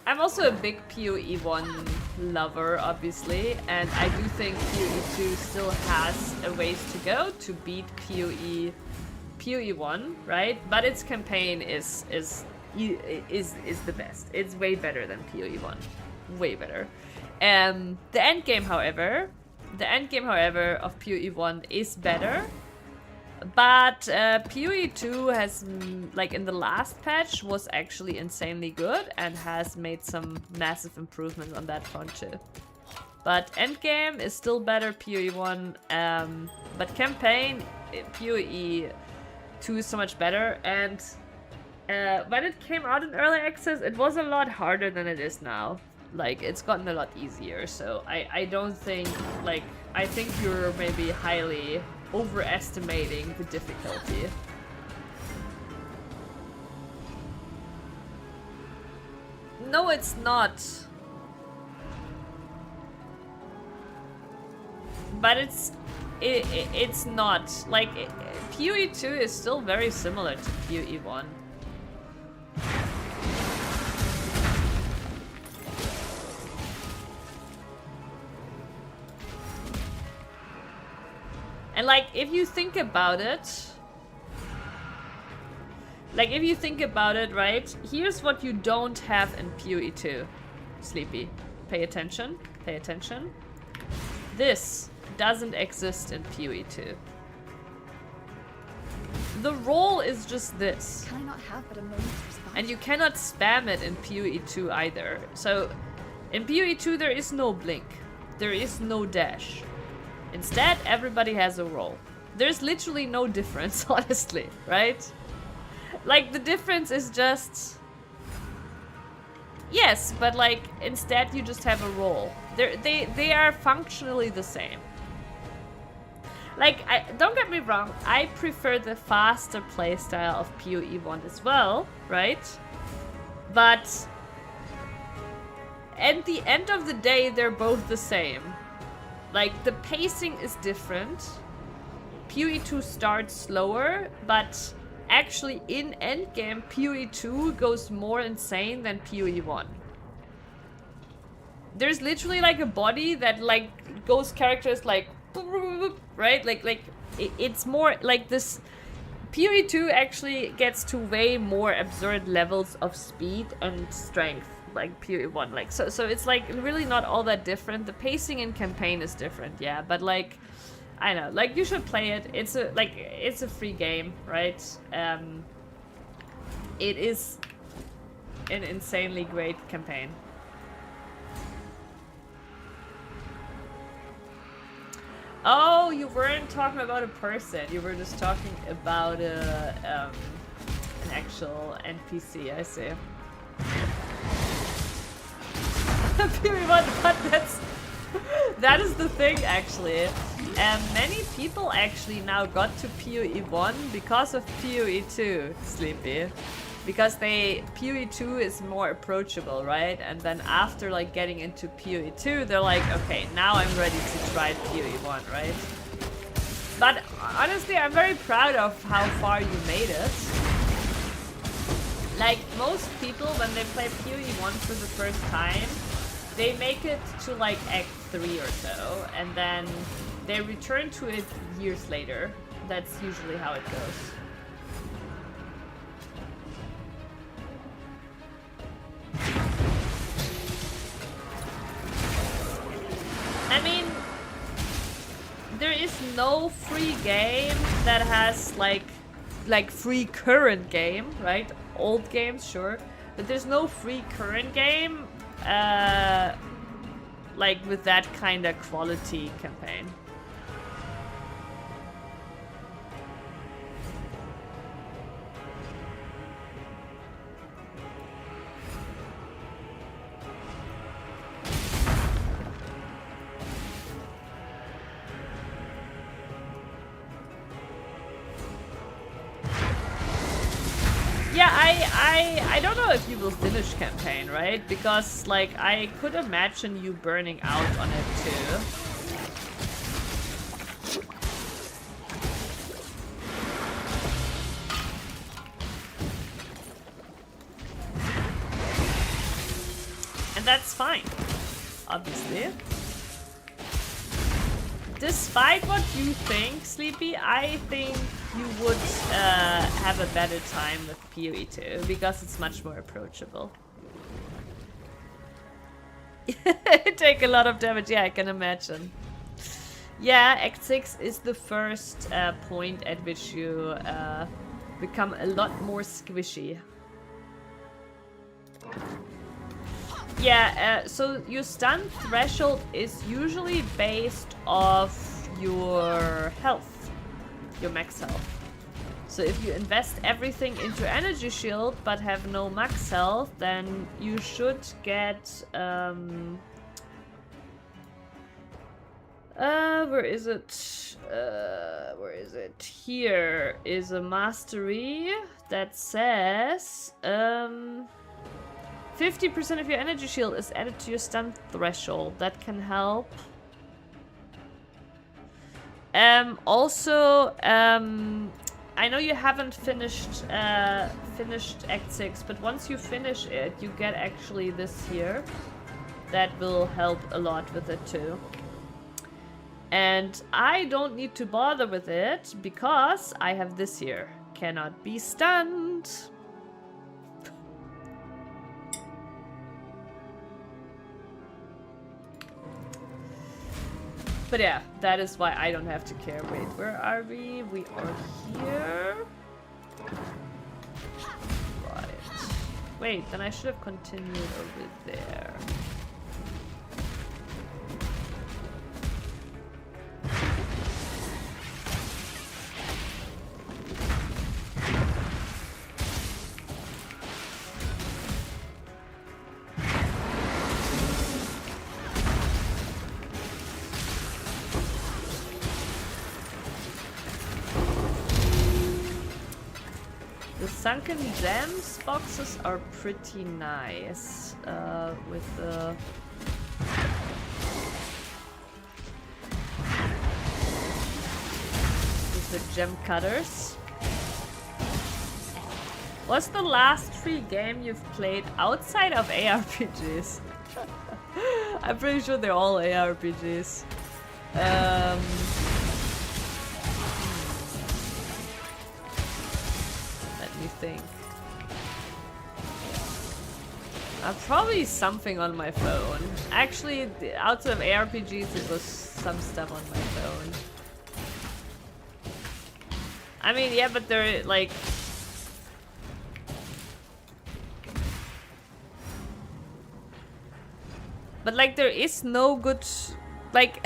I'm also a big PoE 1 lover, obviously, and I do think PoE 2 still has a ways to go to beat PoE 1, right? But its campaign is the best. It's way better than PoE 1, way better. The end game, however, of PoE 1 is better. But PoE 2 has, like in the last patch, was actually insanely good and has made some massive improvements on that front too. But endgame is still better PoE 1, but campaign, PoE 2 is so much better. And when it came out in early access, it was a lot harder than it is now. Like, it's gotten a lot easier, so I don't think, like, I think you're maybe highly overestimating the difficulty. No, it's not. But it's not. Like, PoE 2 is still very similar to PoE 1. And like, if you think about it, right? Here's what you don't have in PoE 2. Sleepy. Pay attention. Pay attention. This doesn't exist in PoE 2. The roll is just this. Can I not have but a moment to survive? And you cannot spam it in PoE 2 either. So, in PoE 2 there is no blink. There is no dash. Instead, everybody has a roll. There's literally no difference, honestly, right? Like, the difference is just... Yes, but like, instead you just have a roll. They are functionally the same. Like, don't get me wrong, I prefer the faster playstyle of PoE 1 as well, right? But... at the end of the day, they're both the same. Like, the pacing is different. PoE 2 starts slower, but actually in endgame, PoE 2 goes more insane than PoE 1. There's literally like a body that like goes characters like, right? Like it's more like this. PoE 2 actually gets to way more absurd levels of speed and strength. Like PoE 1, like so it's like really not all that different. The pacing in campaign is different, yeah, but like I know, like you should play it. It's a free game, right? It is an insanely great campaign. Oh, you weren't talking about a person. You were just talking about an actual NPC. I see. PoE 1, but that is the thing actually. Many people actually now got to PoE 1 because of PoE 2, Sleepy. Because PoE 2 is more approachable, right? And then after like getting into PoE 2, they're like, okay, now I'm ready to try PoE 1, right? But honestly, I'm very proud of how far you made it. Like, most people, when they play PoE 1 for the first time, they make it to like Act 3 or so, and then they return to it years later. That's usually how it goes. I mean, there is no free game that has like free current game, right? Old games, sure, but there's no free current game like with that kind of quality campaign. I don't know if you will finish campaign, right? Because like I could imagine you burning out on it too. And that's fine, obviously. Despite what you think, Sleepy, I think you would have a better time with PoE 2 because it's much more approachable. Take a lot of damage, yeah, I can imagine. Yeah, Act 6 is the first point at which you become a lot more squishy. Yeah, so your stun threshold is usually based off your health, your max health. So if you invest everything into energy shield but have no max health, then you should get where is it? Where is it? Here is a mastery that says 50% of your energy shield is added to your stun threshold. That can help. Also, I know you haven't finished Act 6, but once you finish it, you get actually this here. That will help a lot with it too. And I don't need to bother with it because I have this here. Cannot be stunned. But yeah, that is why I don't have to care. Wait, where are we? We are here. Right. Wait, then I should have continued over there. Sunken Gems boxes are pretty nice with the gem cutters. What's the last free game you've played outside of ARPGs? I'm pretty sure they're all ARPGs. Think. Probably something on my phone. Actually, outside of ARPGs, it was some stuff on my phone. I mean, yeah, but they're like... But like, there is no good... Like...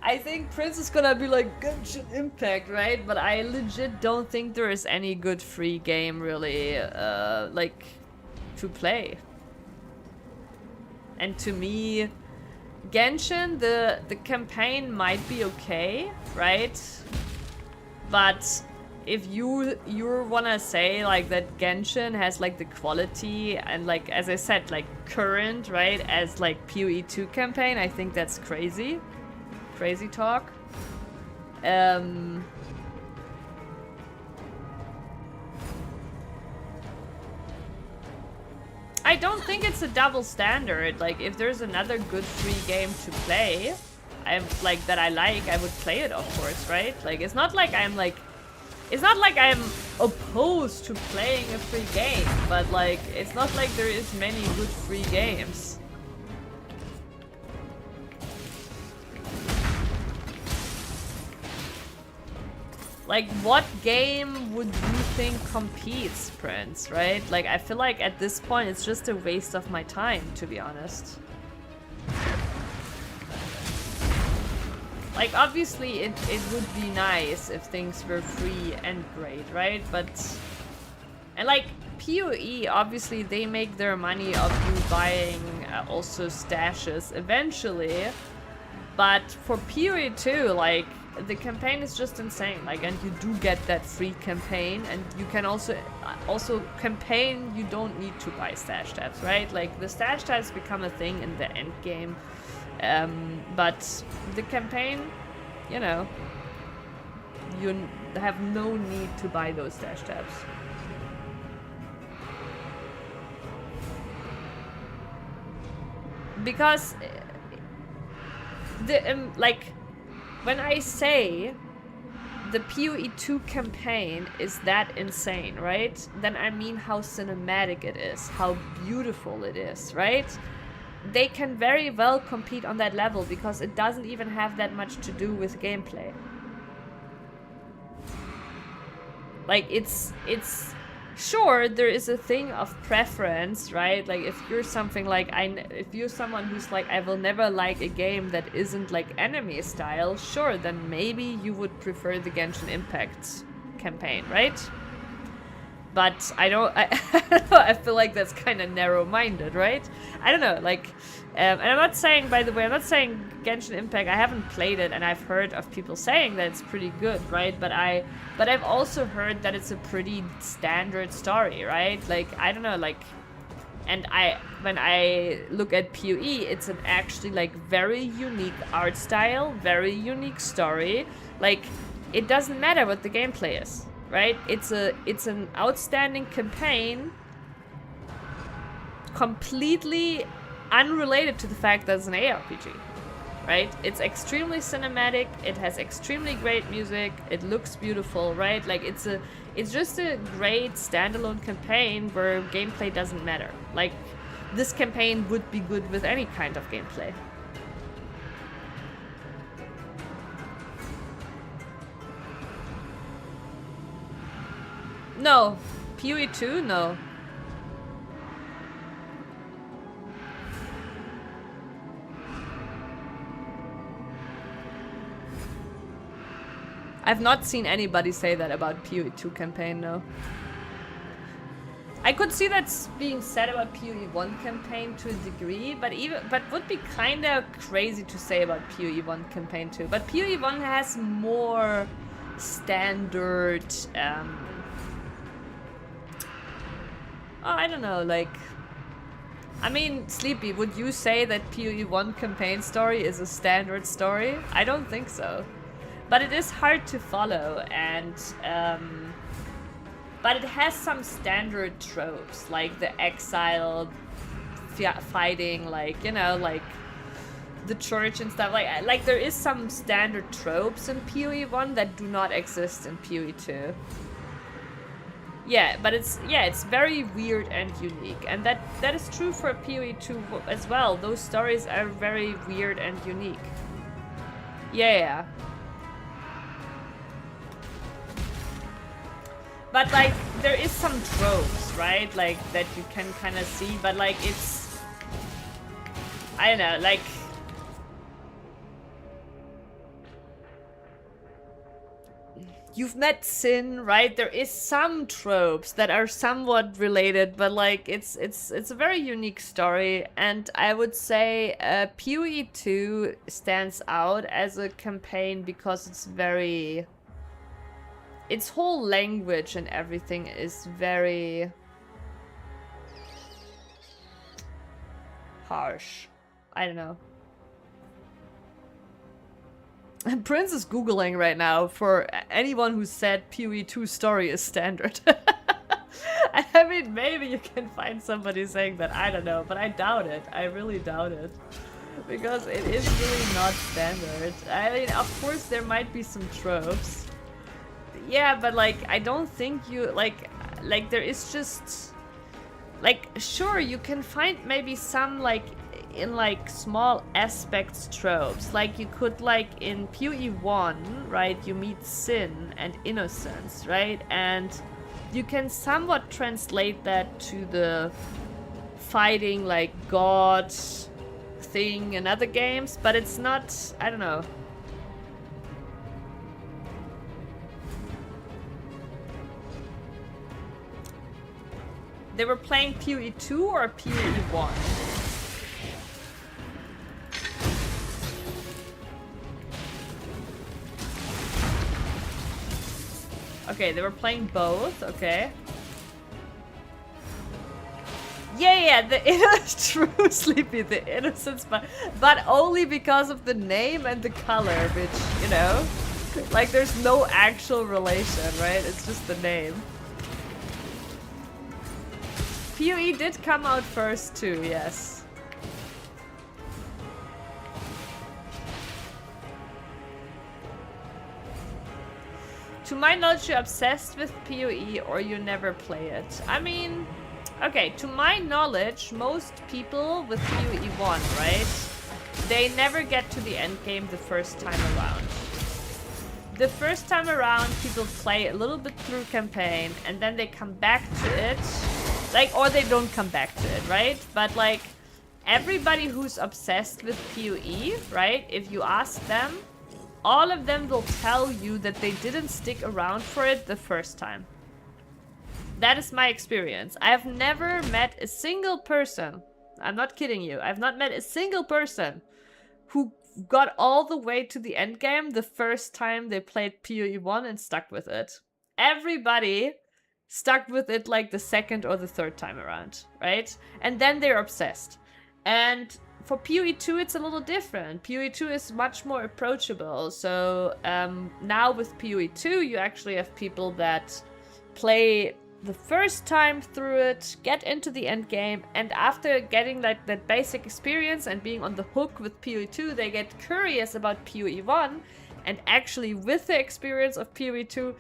I think Prince is gonna be like Genshin Impact, right? But I legit don't think there is any good free game really, like, to play. And to me, Genshin, the campaign might be okay, right? But if you wanna say like that Genshin has like the quality and like, as I said, like current, right, as like PoE 2 campaign, I think that's crazy. Crazy talk. I don't think it's a double standard. Like, if there's another good free game to play, I would play it, of course, right? Like, it's not like I'm opposed to playing a free game, but like, it's not like there is many good free games. Like, what game would you think competes, Prince, right? Like, I feel like at this point it's just a waste of my time, to be honest. Like, obviously it would be nice if things were free and great, right? But... And like, PoE, obviously they make their money of you buying also stashes eventually. But for PoE 2, like, the campaign is just insane. Like, and you do get that free campaign, and you can also campaign. You don't need to buy stash tabs, right? Like, the stash tabs become a thing in the end game, but the campaign, you know, you have no need to buy those stash tabs. Because the like, when I say the PoE 2 campaign is that insane, right? Then I mean how cinematic it is, how beautiful it is, right? They can very well compete on that level because it doesn't even have that much to do with gameplay. Like, it's sure, there is a thing of preference, right? Like, if you're something like if you're someone who's like, I will never like a game that isn't like enemy style, sure, then maybe you would prefer the Genshin Impact campaign, right? But I don't know, I feel like that's kind of narrow-minded, right? I don't know, like, and I'm not saying, by the way, I'm not saying Genshin Impact, I haven't played it, and I've heard of people saying that it's pretty good, right? But I've also heard that it's a pretty standard story, right? Like, I don't know, like, and when I look at PoE, it's an actually, like, very unique art style, very unique story. Like, it doesn't matter what the gameplay is, right? It's an outstanding campaign, completely unrelated to the fact that it's an ARPG, right? It's extremely cinematic, it has extremely great music, it looks beautiful, right? Like, it's just a great standalone campaign where gameplay doesn't matter. Like, this campaign would be good with any kind of gameplay. No. PoE 2? No. I've not seen anybody say that about PoE 2 campaign, no. I could see that's being said about PoE 1 campaign to a degree, but would be kind of crazy to say about PoE 1 campaign too. But PoE 1 has more standard, I don't know, like, I mean, Sleepy, would you say that PoE 1 campaign story is a standard story? I don't think so. But it is hard to follow, and but it has some standard tropes, like the exile fighting, like, you know, like the church and stuff. Like there is some standard tropes in PoE 1 that do not exist in PoE 2. Yeah, but it's very weird and unique, and that is true for PoE 2 as well. Those stories are very weird and unique. Yeah. But, like, there is some tropes, right? Like, that you can kind of see, but, like, it's... I don't know, like... You've met Sin, right? There is some tropes that are somewhat related, but, like, it's a very unique story, and I would say PoE 2 stands out as a campaign because it's very... Its whole language and everything is very harsh. I don't know. Prince is Googling right now for anyone who said PoE 2 story is standard. I mean, maybe you can find somebody saying that, I don't know, but I doubt it. I really doubt it. Because it is really not standard. I mean, of course there might be some tropes. Yeah, but, like, I don't think you, like, there is just, like, sure, you can find maybe some, like, in, like, small aspects tropes. Like, you could, like, in PoE 1, right, you meet Sin and Innocence, right? And you can somewhat translate that to the fighting, like, God thing in other games, but it's not, I don't know. They were playing PoE 2 or PoE 1? Okay, they were playing both. Okay. Yeah, true Sleepy, the innocence, but only because of the name and the color, which, you know, like there's no actual relation, right? It's just the name. PoE did come out first too, yes. To my knowledge, you're obsessed with PoE or you never play it. I mean, okay, to my knowledge, most people with PoE 1, right? They never get to the end game the first time around. The first time around, people play a little bit through campaign and then they come back to it. Like, or they don't come back to it, right? But like, everybody who's obsessed with PoE, right? If you ask them, all of them will tell you that they didn't stick around for it the first time. That is my experience. I have never met a single person, I'm not kidding you, I've not met a single person who got all the way to the end game the first time they played PoE 1 and stuck with it. Everybody stuck with it like the second or the third time around, right? And then they're obsessed. And for PoE 2, it's a little different. PoE 2 is much more approachable. So now with PoE 2, you actually have people that play the first time through it, get into the end game, and after getting like that basic experience and being on the hook with PoE 2, they get curious about PoE 1, and actually with the experience of PoE 2,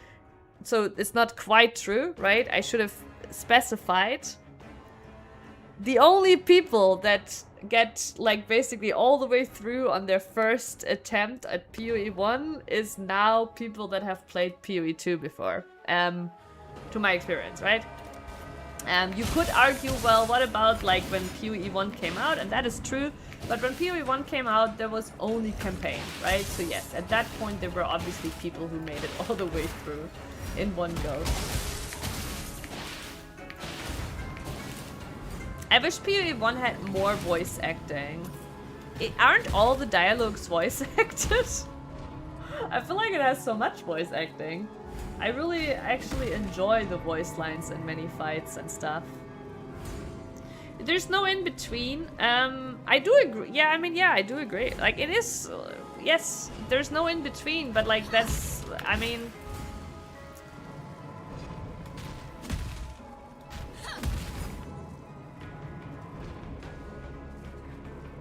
so it's not quite true, right? I should have specified. The only people that get like basically all the way through on their first attempt at PoE 1 is now people that have played PoE 2 before. To my experience, right? You could argue, well, what about like when PoE 1 came out? And that is true. But when PoE 1 came out, there was only campaign, right? So yes, at that point, there were obviously people who made it all the way through in one go. I wish PoE 1 had more voice acting. Aren't all the dialogues voice acted? I feel like it has so much voice acting. I really actually enjoy the voice lines in many fights and stuff. There's no in between. I do agree. Yeah, I mean, yeah, I do agree. Like, it is. Yes, there's no in between, but like, that's. I mean.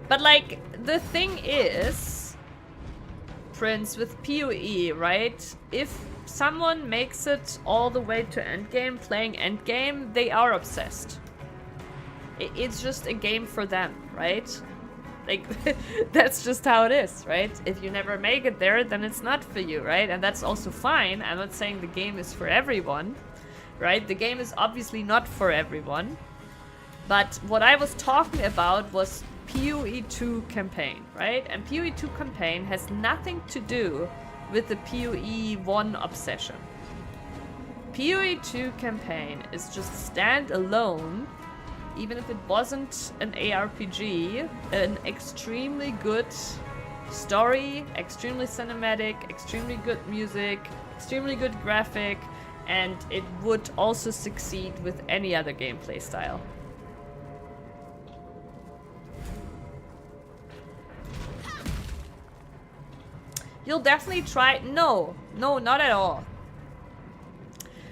But like, the thing is, Prince, with PoE, right? If someone makes it all the way to endgame, playing endgame, they are obsessed. It's just a game for them, right? Like, that's just how it is, right? If you never make it there, then it's not for you, right? And that's also fine. I'm not saying the game is for everyone, right? The game is obviously not for everyone. But what I was talking about was PoE 2 campaign, right? And PoE 2 campaign has nothing to do with the PoE 1 obsession. PoE 2 campaign is just standalone, even if it wasn't an ARPG, an extremely good story, extremely cinematic, extremely good music, extremely good graphic, and it would also succeed with any other gameplay style. You'll definitely try. No, not at all.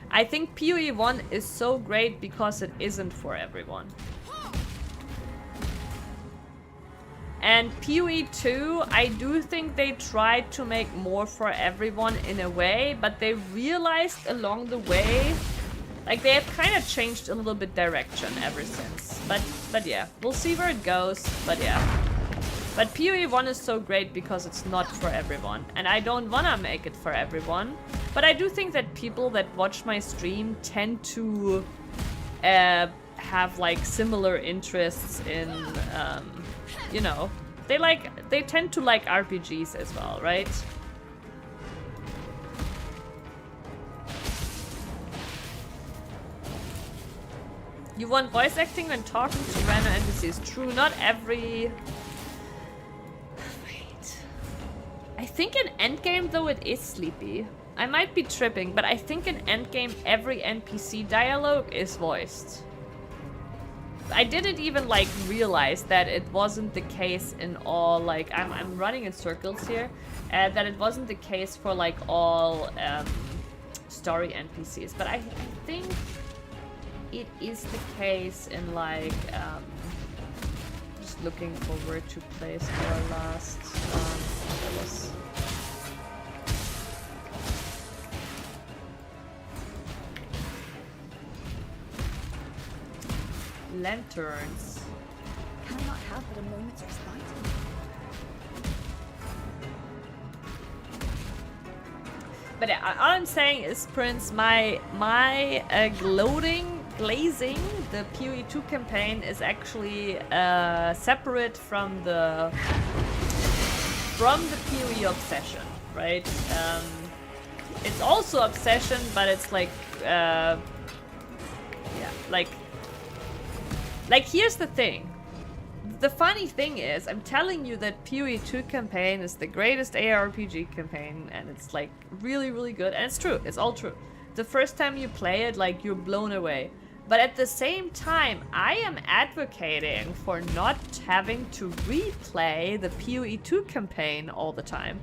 I think PoE 1 is so great because it isn't for everyone. And PoE 2, I do think they tried to make more for everyone in a way, but they realized along the way, like, they have kind of changed a little bit direction ever since. But yeah, we'll see where it goes, but yeah. But PoE 1 is so great because it's not for everyone, and I don't wanna make it for everyone. But I do think that people that watch my stream tend to have like similar interests in, you know, they tend to like RPGs as well, right? You want voice acting when talking to random NPCs. True, not every... Wait. I think in endgame though it is Sleepy. I might be tripping, but I think in Endgame every NPC dialogue is voiced. I didn't even like realize that it wasn't the case in all, like, I'm running in circles here, that it wasn't the case for like all story NPCs, but I think it is the case in like, just looking for where to place our last, that was... Lanterns. Cannot have but a moment's respite. But all I'm saying is, Prince, my glazing, the PoE2 campaign is actually separate from the PoE obsession, right? It's also obsession, but it's like yeah, like here's the thing. The funny thing is, I'm telling you that PoE2 campaign is the greatest ARPG campaign, and it's like really, really good, and it's true. It's all true. The first time you play it, like, you're blown away. But at the same time, I am advocating for not having to replay the PoE2 campaign all the time.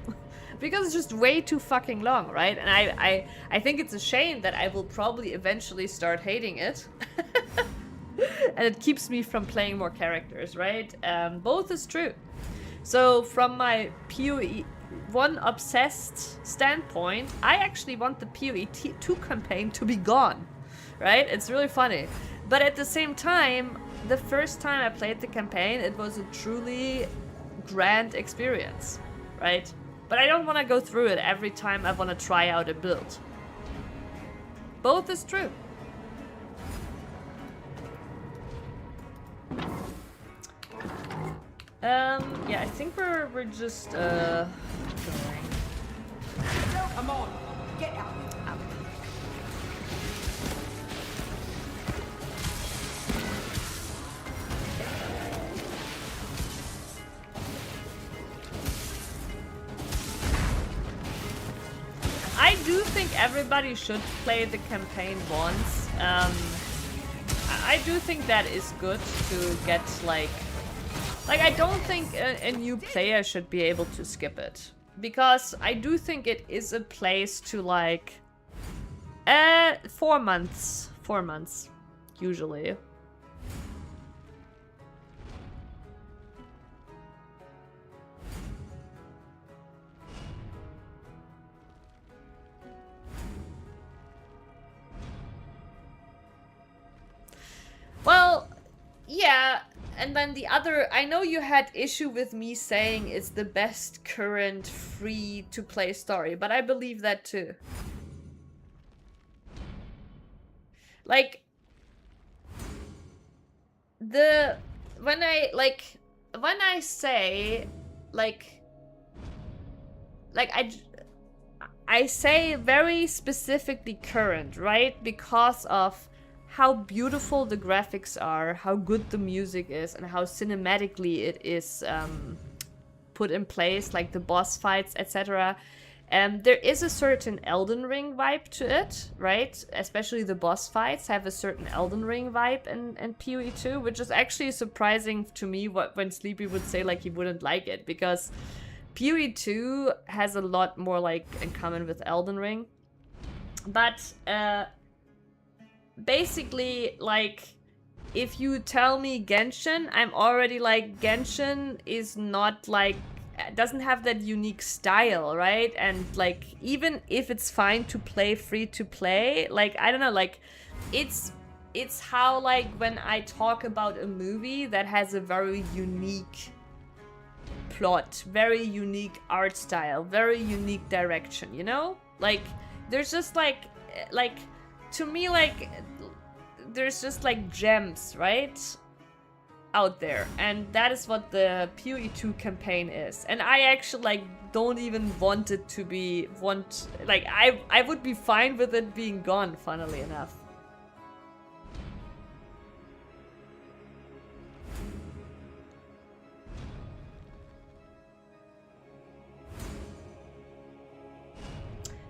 Because it's just way too fucking long, right? And I think it's a shame that I will probably eventually start hating it. And it keeps me from playing more characters, right? Both is true. So from my PoE1 obsessed standpoint, I actually want the PoE2 campaign to be gone, right? It's really funny. But at the same time, the first time I played the campaign, it was a truly grand experience, right? But I don't want to go through it every time I want to try out a build. Both is true. Yeah, I think we're just going. Come on, get out. I do think everybody should play the campaign once. I do think that is good to get like I don't think a new player should be able to skip it, because I do think it is a place to like 4 months usually. Well, yeah, and then the other, I know you had issue with me saying it's the best current free-to-play story, but I believe that too. Like, when I say, I say very specifically current, right? Because of how beautiful the graphics are, how good the music is, and how cinematically it is put in place, like the boss fights, etc. There is a certain Elden Ring vibe to it, right? Especially the boss fights have a certain Elden Ring vibe in PoE2, which is actually surprising to me when Sleepy would say like he wouldn't like it, because PoE2 has a lot more like in common with Elden Ring. But basically, like, if you tell me Genshin, I'm already like, Genshin is not like, doesn't have that unique style, right? And like, even if it's fine to play free to play, like, I don't know, like, it's how, like, when I talk about a movie that has a very unique plot, very unique art style, very unique direction, you know? Like, there's just like to me, like, there's just like gems, right? Out there. And that is what the PoE2 campaign is. And I actually like don't even want it to be, like, I would be fine with it being gone, funnily enough.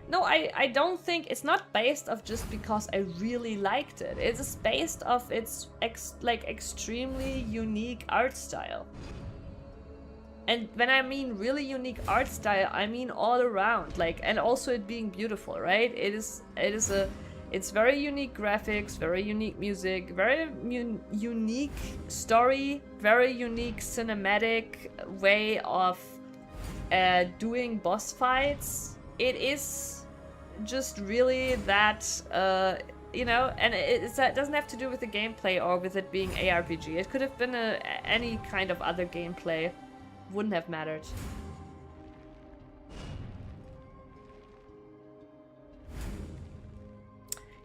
No, I don't think it's not based off just because I really liked it. It's based off its extremely unique art style. And when I mean really unique art style, I mean all around, like, and also it being beautiful, right? It's very unique graphics, very unique music, very unique story, very unique cinematic way of doing boss fights. It is just really that, you know, and it doesn't have to do with the gameplay or with it being ARPG. It could have been any kind of other gameplay. Wouldn't have mattered.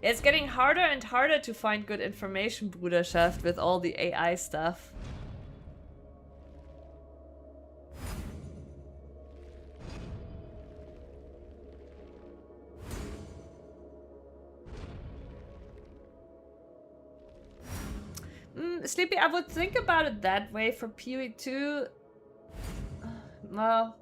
It's getting harder and harder to find good information, Bruderschaft, with all the AI stuff. Sleepy, I would think about it that way for PoE2. Well,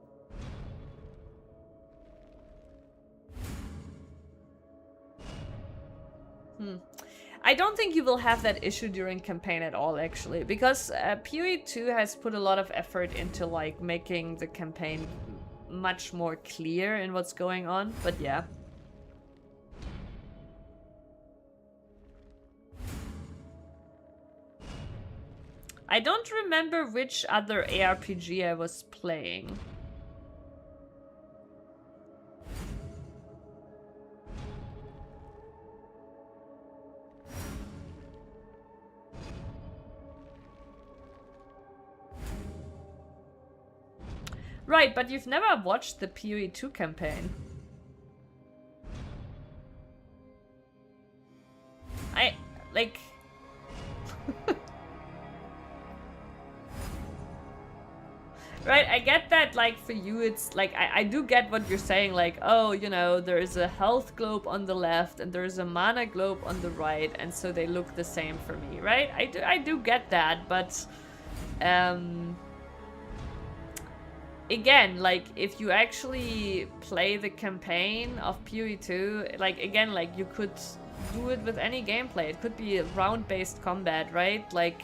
I don't think you will have that issue during campaign at all, actually, because PoE2 has put a lot of effort into like making the campaign much more clear in what's going on. But yeah. I don't remember which other ARPG I was playing. Right, but you've never watched the PoE2 campaign. Like... Right, I get that, like, for you, it's, like, I do get what you're saying, like, oh, you know, there is a health globe on the left, and there is a mana globe on the right, and so they look the same for me, right? I do get that, but, again, like, if you actually play the campaign of PoE2, like, again, like, you could do it with any gameplay. It could be round-based combat, right? Like,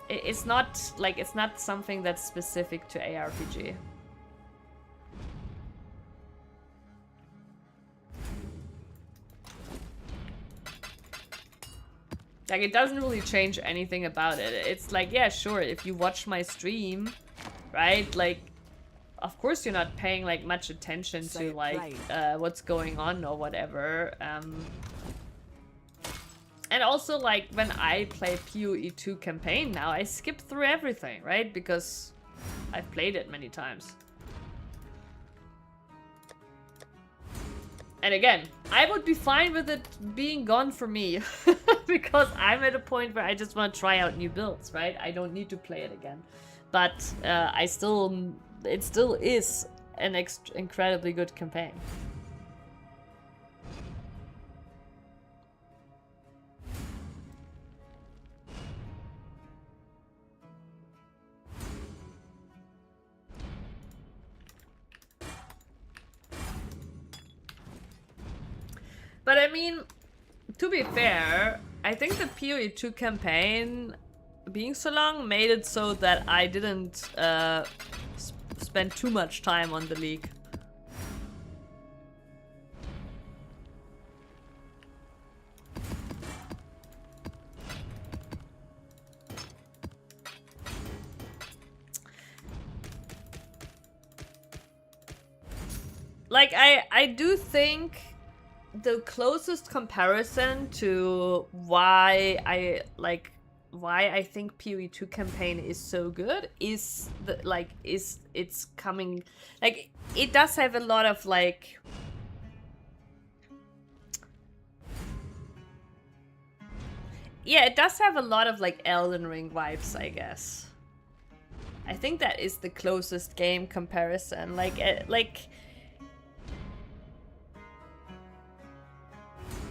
it's not, like, it's not something that's specific to ARPG. Like, it doesn't really change anything about it. It's like, yeah, sure, if you watch my stream, right, like, of course you're not paying, like, much attention to, like, what's going on or whatever. And also, like, when I play PoE2 campaign now, I skip through everything, right? Because I've played it many times. And again, I would be fine with it being gone for me. Because I'm at a point where I just want to try out new builds, right? I don't need to play it again. But it still is an incredibly good campaign. But I mean, to be fair, I think the PoE2 campaign being so long made it so that I didn't spend too much time on the league. Like, I do think the closest comparison to why I think PoE2 campaign is so good is it's coming, like, it does have a lot of, like, yeah, it does have a lot of, like, Elden Ring vibes, I guess. I think that is the closest game comparison, like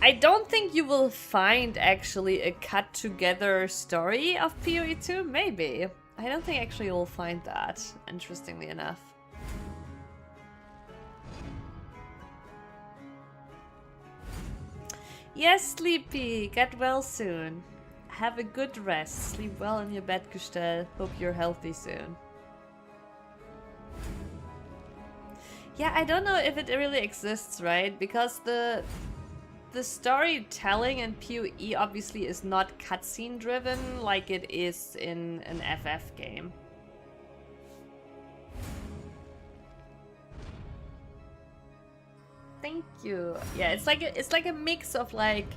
I don't think you will find actually a cut together story of PoE2, maybe. I don't think actually you'll find that, interestingly enough. Yes, Sleepy. Get well soon. Have a good rest. Sleep well in your bed, Gustell. Hope you're healthy soon. Yeah, I don't know if it really exists, right? Because the storytelling in PoE obviously is not cutscene driven like it is in an FF game. Thank you. Yeah, it's like a mix of like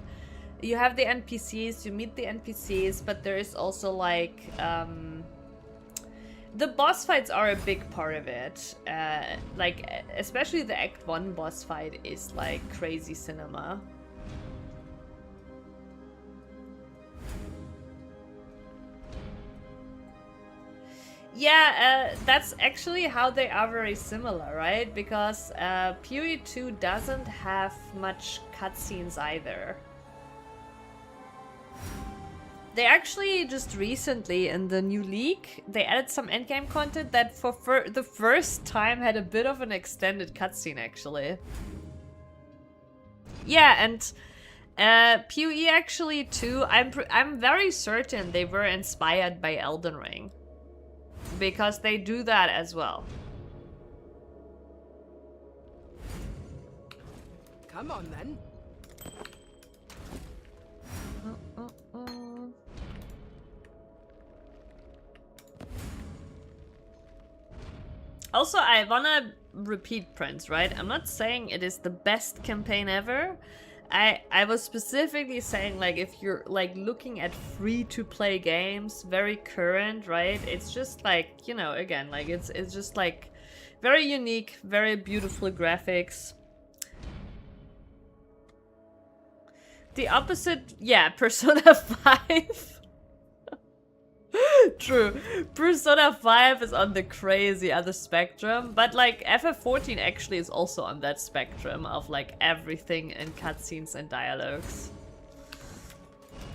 you have the NPCs, you meet the NPCs, but there is also like the boss fights are a big part of it. Like especially the Act 1 boss fight is like crazy cinema. Yeah, that's actually how they are very similar, right? Because PoE 2 doesn't have much cutscenes either. They actually just recently in the new leak, they added some endgame content that for the first time had a bit of an extended cutscene actually. Yeah, and PoE actually too, I'm very certain they were inspired by Elden Ring. Because they do that as well. Come on then. Also, I wanna repeat, Prince, right? I'm not saying it is the best campaign ever. I was specifically saying, like, if you're like looking at free-to-play games, very current, right? It's just like, you know, again, like it's just like very unique, very beautiful graphics. The opposite, yeah, Persona 5. True. Persona 5 is on the crazy other spectrum, but like FF14 actually is also on that spectrum of like everything in cutscenes and dialogues.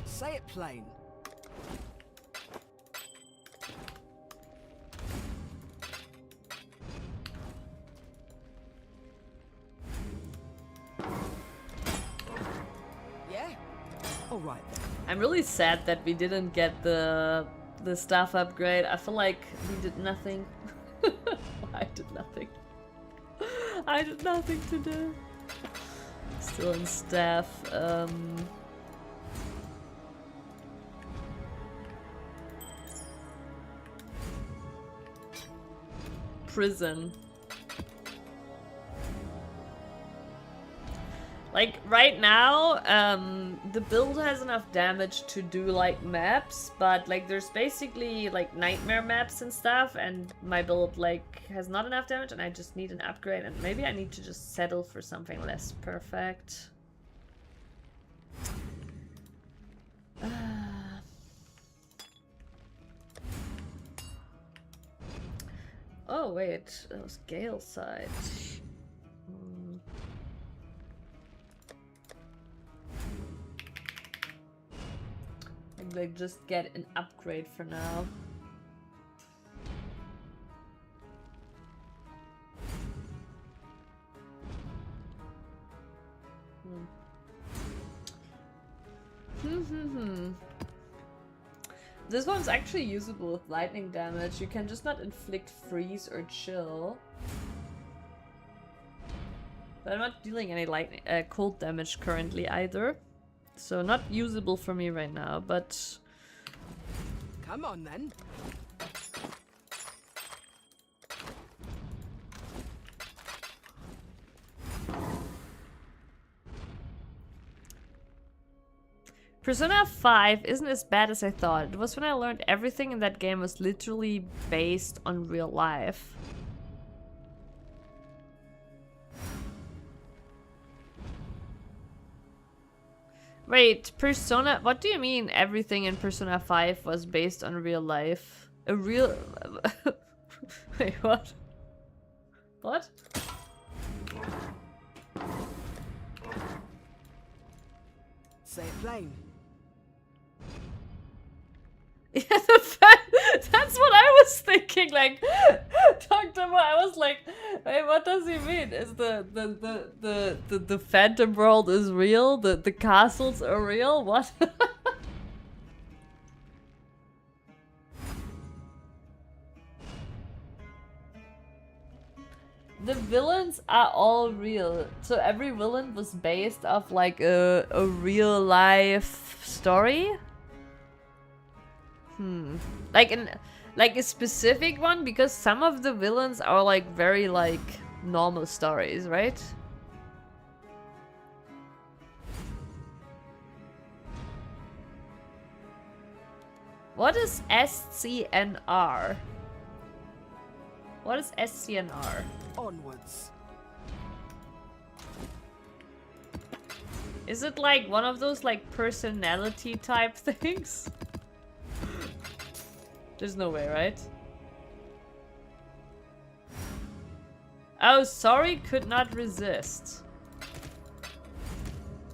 Say it plain. Yeah? All right then. I'm really sad that we didn't get the staff upgrade. I feel like we did nothing. I did nothing. I did nothing to do. Still in staff. Prison. Like, right now, the build has enough damage to do, like, maps, but, like, there's basically, like, nightmare maps and stuff, and my build, like, has not enough damage, and I just need an upgrade, and maybe I need to just settle for something less perfect. Oh, wait, that was Gale's side. Like just get an upgrade for now. This one's actually usable with lightning damage. You can just not inflict freeze or chill. But I'm not dealing any lightning cold damage currently either. So not usable for me right now, but... Come on then. Persona 5 isn't as bad as I thought. It was when I learned everything in that game was literally based on real life. Wait, Persona... What do you mean everything in Persona 5 was based on real life? A real... Wait, what? What? Say it plain. Yeah, that's what I was thinking, like, talked more. I was like, wait, what does he mean? Is the phantom world is real? The castles are real? What? The villains are all real. So every villain was based off like a real life story? Like a specific one, because some of the villains are like very like normal stories, right? What is SCNR? What is SCNR? Onwards. Is it like one of those like personality type things? There's no way, right? Oh, sorry, could not resist.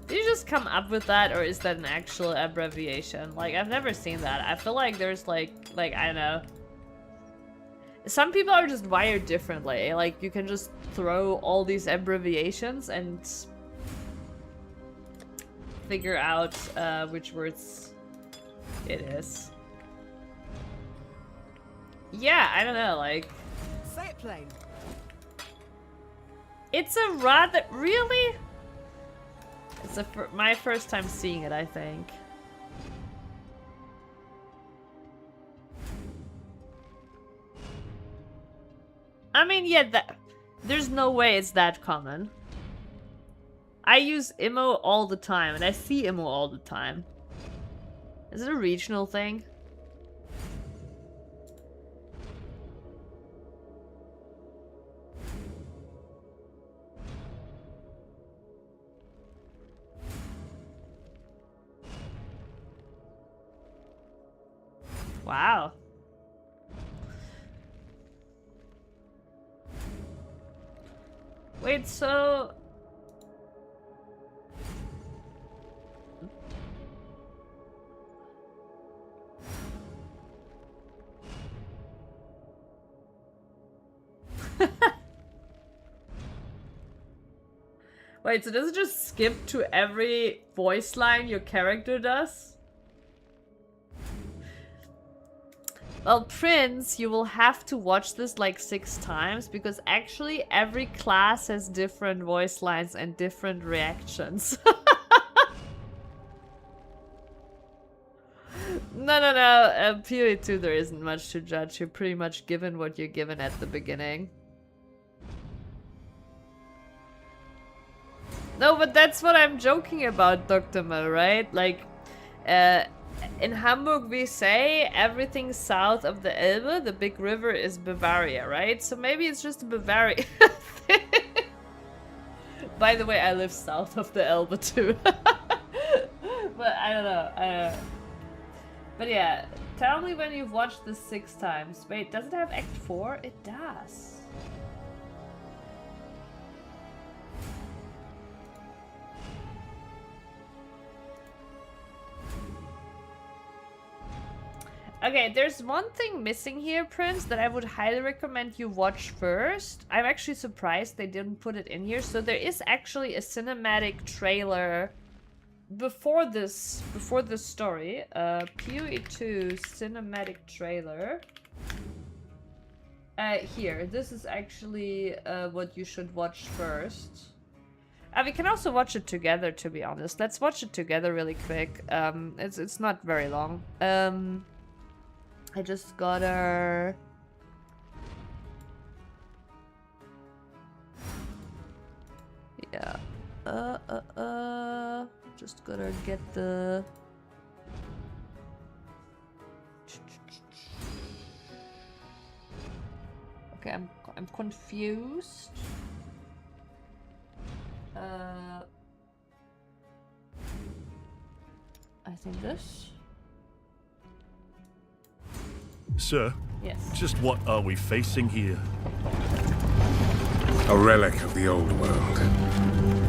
Did you just come up with that, or is that an actual abbreviation? Like, I've never seen that. I feel like there's like I don't know. Some people are just wired differently. Like, you can just throw all these abbreviations and figure out which words it is. Yeah, I don't know, like... Say it plain. It's a rather... Really? It's my first time seeing it, I think. I mean, yeah, there's no way it's that common. I use IMO all the time, and I see IMO all the time. Is it a regional thing? Wow. Wait, so... Wait, so does it just skip to every voice line your character does? Well, Prince, you will have to watch this like 6 times, because actually every class has different voice lines and different reactions. No. PoE 2, there isn't much to judge. You're pretty much given what you're given at the beginning. No, but that's what I'm joking about, Dr. Mo, right? Like, in Hamburg we say everything south of the Elbe, the big river, is Bavaria, right? So maybe it's just a Bavaria thing. By the way, I live south of the Elbe too. But I don't know. But yeah, tell me when you've watched this 6 times. Wait, does it have Act 4? It does. Okay, there's one thing missing here, Prince, that I would highly recommend you watch first. I'm actually surprised they didn't put it in here. So there is actually a cinematic trailer before this story. PoE 2 cinematic trailer. Here, this is actually what you should watch first. We can also watch it together, to be honest. Let's watch it together really quick. It's not very long. I just gotta... Yeah. Just gotta get the... Okay, I'm confused. I think this. Sir? Yes. Just what are we facing here? A relic of the old world.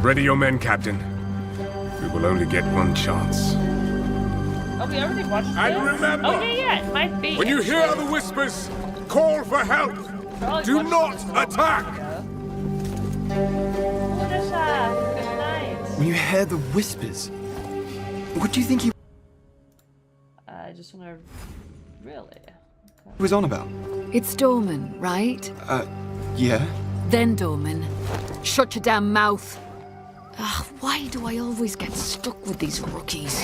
Ready your men, Captain. We will only get one chance. Oh, we already watched this? And remember, oh, yeah, it might be. when you hear the whispers, call for help. Probably Do watched not this a long attack! time ago. Good night. When you hear the whispers, what do you think he I just wanna... Really? was on about? It's Dorman, right? Yeah? Then Dorman. Shut your damn mouth. Ugh, why do I always get stuck with these rookies?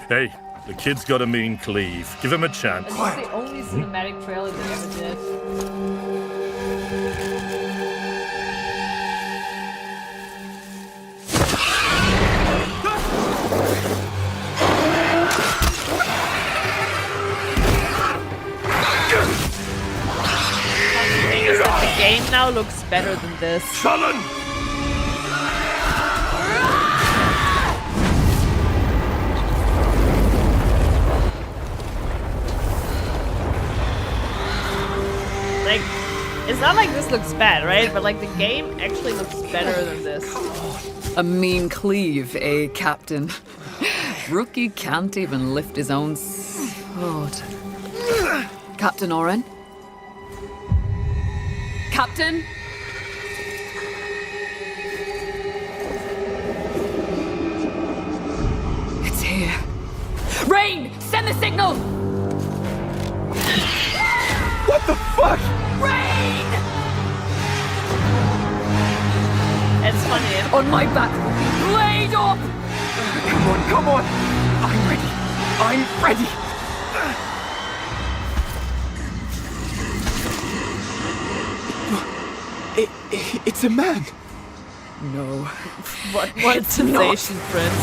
Hey, the kid's got a mean cleave. Give him a chance. This is the only cinematic trailer they ever did. The thing is that the game now looks better than this. Sullen! Like, it's not like this looks bad, right? But like the game actually looks better than this. A mean cleave, eh, Captain? Rookie can't even lift his own sword. Captain Oren? Captain? It's here. Rain! Send the signal! What the fuck? Rain! It's funny. On my back! Blade up! Come on, come on! I'm ready! I'm ready! It's a man! No. What a sensation, Prince.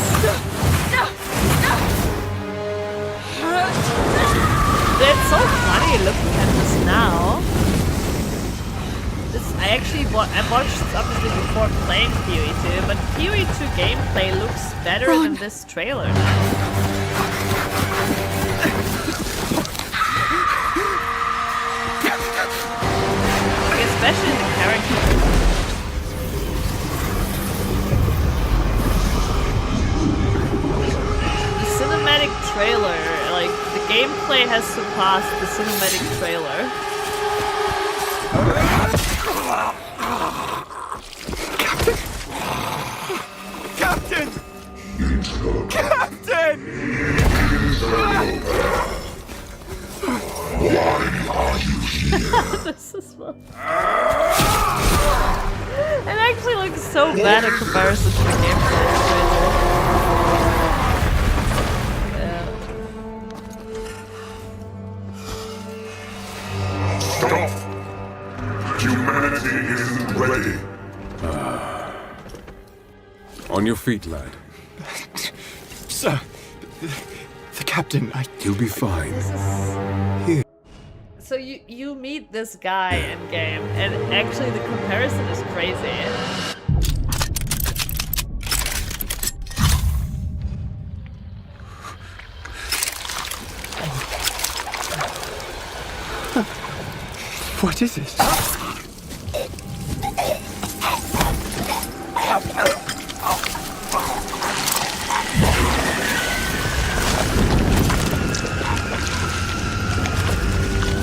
It's so funny looking at this now. I actually I watched this obviously before playing PoE 2, but PoE 2 gameplay looks better than this trailer now. Like, especially the character. The cinematic trailer, like the gameplay has surpassed the cinematic trailer. Captain! Captain! This is fun. It actually looks so bad in comparison to the gameplay. Stop! Humanity isn't ready. On your feet, lad. Sir, the captain, You'll be fine. So you meet this guy in game, and actually the comparison is crazy. What is it?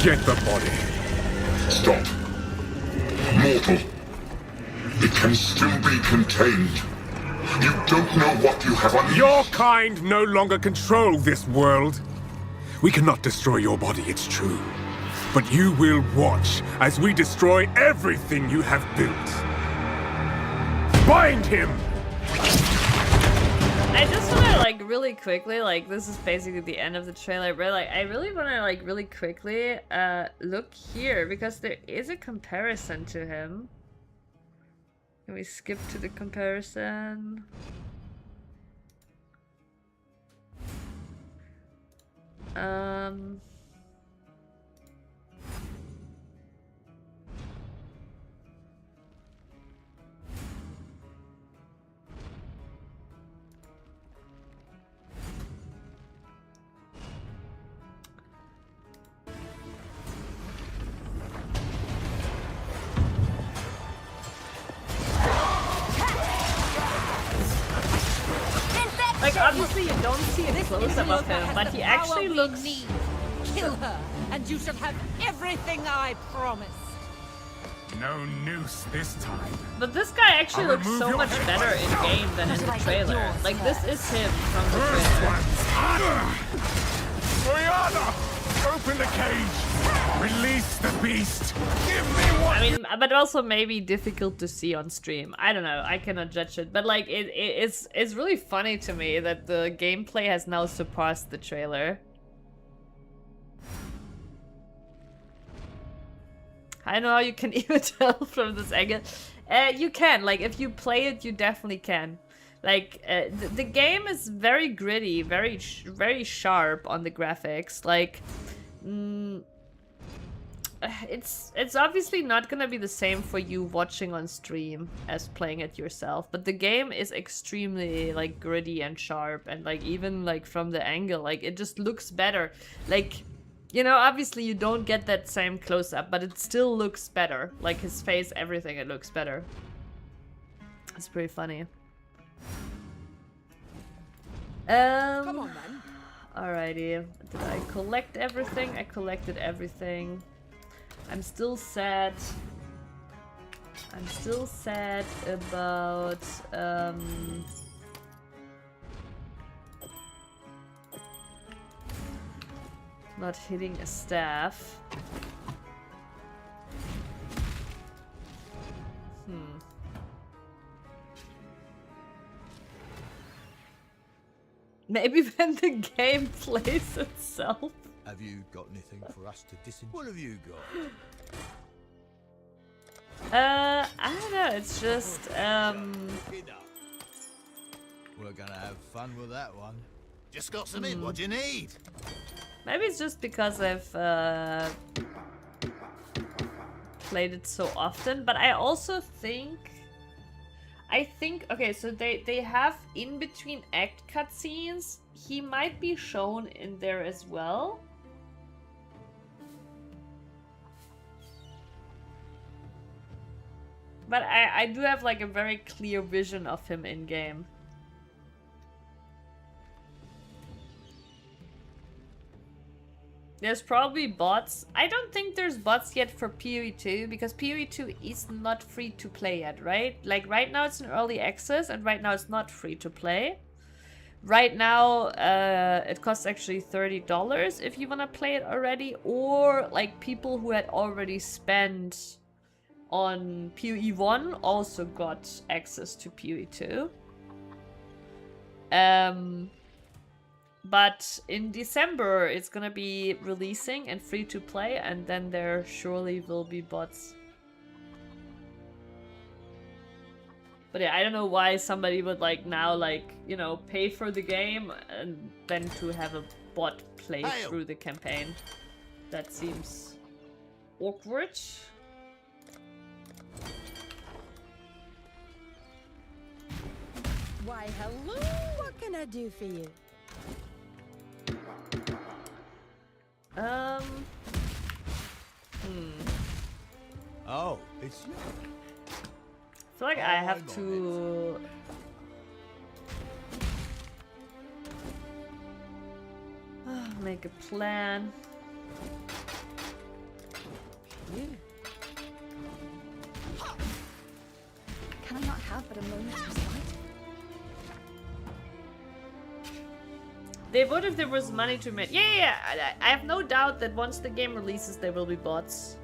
Get the body. Stop. Mortal. It can still be contained. You don't know what you have unleashed. Your kind no longer control this world. We cannot destroy your body, it's true. But you will watch as we destroy everything you have built. Bind him! I just wanna like really quickly, like this is basically the end of the trailer, but like I really wanna like really quickly look here because there is a comparison to him. Can we skip to the comparison? Like obviously you don't see a close-up of him, but he actually looks... Kill her, and you shall have everything I promised. No noose this time. But this guy actually I'll looks remove so your much head better in myself. game than in the Like trailer. yours Like this is him from the First trailer. one's hot. Rihanna, open the cage. Release the beast. Give me one. I mean, but also maybe difficult to see on stream. I don't know. I cannot judge it. But like, it's really funny to me that the gameplay has now surpassed the trailer. I don't know how you can even tell from this angle. You can. Like, if you play it, you definitely can. Like, the game is very gritty, very sharp on the graphics. Like, it's obviously not gonna be the same for you watching on stream as playing it yourself, but the game is extremely like gritty and sharp, and like even like from the angle, like it just looks better. Like, you know, obviously you don't get that same close-up, but it still looks better. Like his face, everything, it looks better. It's pretty funny. Come on, man. Alrighty. Did I collect everything? I collected everything. I'm still sad. I'm still sad about not hitting a staff. Maybe when the game plays itself. Have you got anything for us to disenchant? What have you got? I don't know, it's just, We're gonna have fun with that one. Just got some in, what do you need? maybe it's just because I've, played it so often, but I also think, okay, so they have in between act cutscenes, he might be shown in there as well. But I do have like a very clear vision of him in game. There's probably bots. I don't think there's bots yet for PoE 2 because PoE 2 is not free to play yet, right? Like right now it's in early access and right now it's not free to play. Right now it costs actually $30 if you want to play it already, or like people who had already spent on PoE 1 also got access to PoE 2. But in December it's gonna be releasing and free to play, and then there surely will be bots. But yeah, I don't know why somebody would like now like, you know, pay for the game and then to have a bot play through the campaign. That seems awkward. Why, hello. What can I do for you? Oh, it's you. I feel like I have to make a plan. Can I not have but a moment's respite? They would if there was money to make. Yeah. I have no doubt that once the game releases, there will be bots.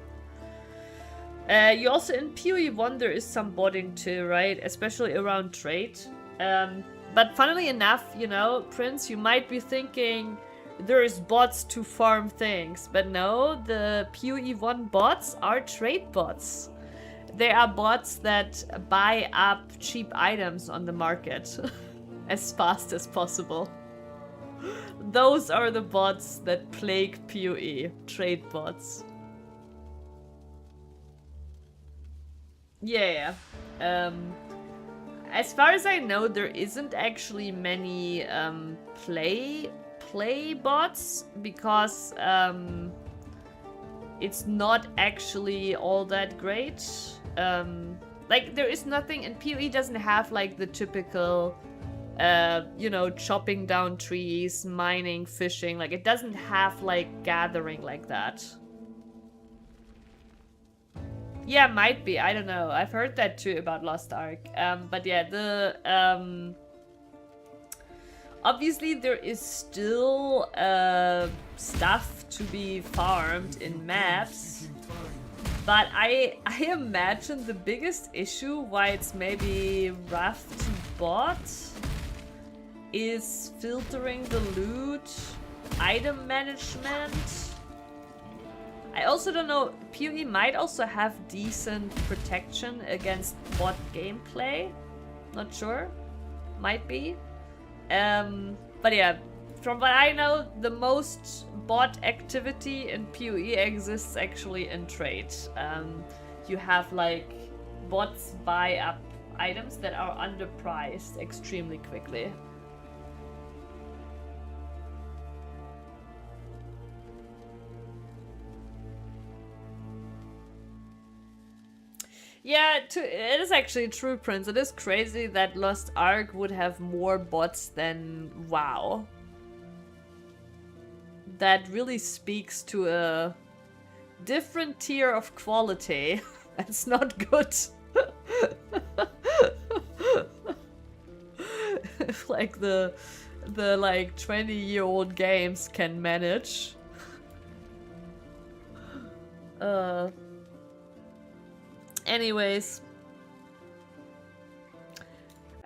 You also in PoE 1 there is some botting too, right? Especially around trade. But funnily enough, you know, Prince, you might be thinking there's bots to farm things, but no, the PoE 1 bots are trade bots. They are bots that buy up cheap items on the market as fast as possible. Those are the bots that plague PoE, trade bots. Yeah. As far as I know, there isn't actually many play bots because it's not actually all that great. Like there is nothing, and PoE doesn't have like the typical you know, chopping down trees, mining, fishing. Like it doesn't have like gathering like that. Yeah, might be. I don't know. I've heard that too about Lost Ark. But yeah, the obviously there is still stuff to be farmed in maps. But I imagine the biggest issue why it's maybe rough to bot is filtering the loot, item management. I also don't know, PoE might also have decent protection against bot gameplay. Not sure. Might be. But yeah, from what I know, the most bot activity in PoE exists actually in trade. You have like bots buy up items that are underpriced extremely quickly. Yeah, it is actually true, Prince. It is crazy that Lost Ark would have more bots than WoW. That really speaks to a different tier of quality. That's not good. If like the like 20-year-old games can manage. Anyways,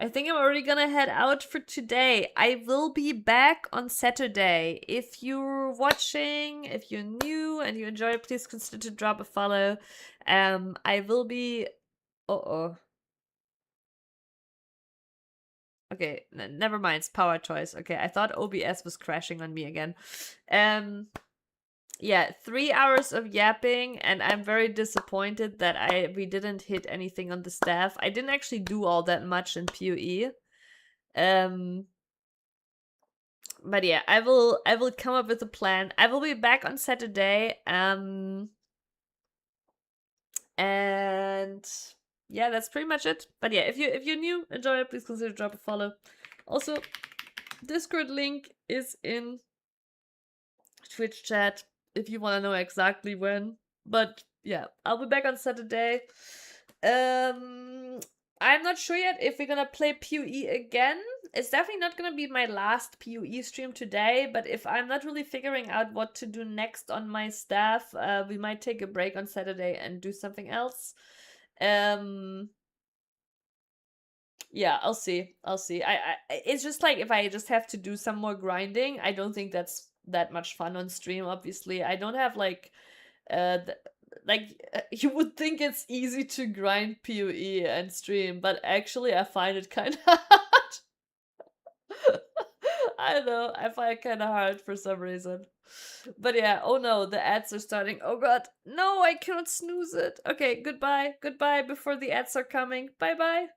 I think I'm already gonna head out for today. I will be back on Saturday. If you're watching, if you're new and you enjoy it, please consider to drop a follow. I will be... Okay, never mind. It's power choice. Okay, I thought OBS was crashing on me again. Yeah, 3 hours of yapping, and I'm very disappointed that we didn't hit anything on the staff. I didn't actually do all that much in PoE. But yeah, I will come up with a plan. I will be back on Saturday. And yeah, that's pretty much it. But yeah, if you're new, enjoy it, please consider drop a follow. Also, Discord link is in Twitch chat if you want to know exactly when. But yeah, I'll be back on Saturday. I'm not sure yet if we're gonna play PoE again. It's definitely not gonna be my last PoE stream today, but if I'm not really figuring out what to do next on my staff, we might take a break on Saturday and do something else. Yeah, I'll see. It's just like if I just have to do some more grinding, I don't think that's that much fun on stream. Obviously, I don't have like, you would think it's easy to grind PoE and stream, but actually I find it kind of hard. I don't know, I find it kind of hard for some reason. But yeah, oh no, the ads are starting. Oh god, no, I cannot snooze it. Okay, goodbye before the ads are coming. Bye bye.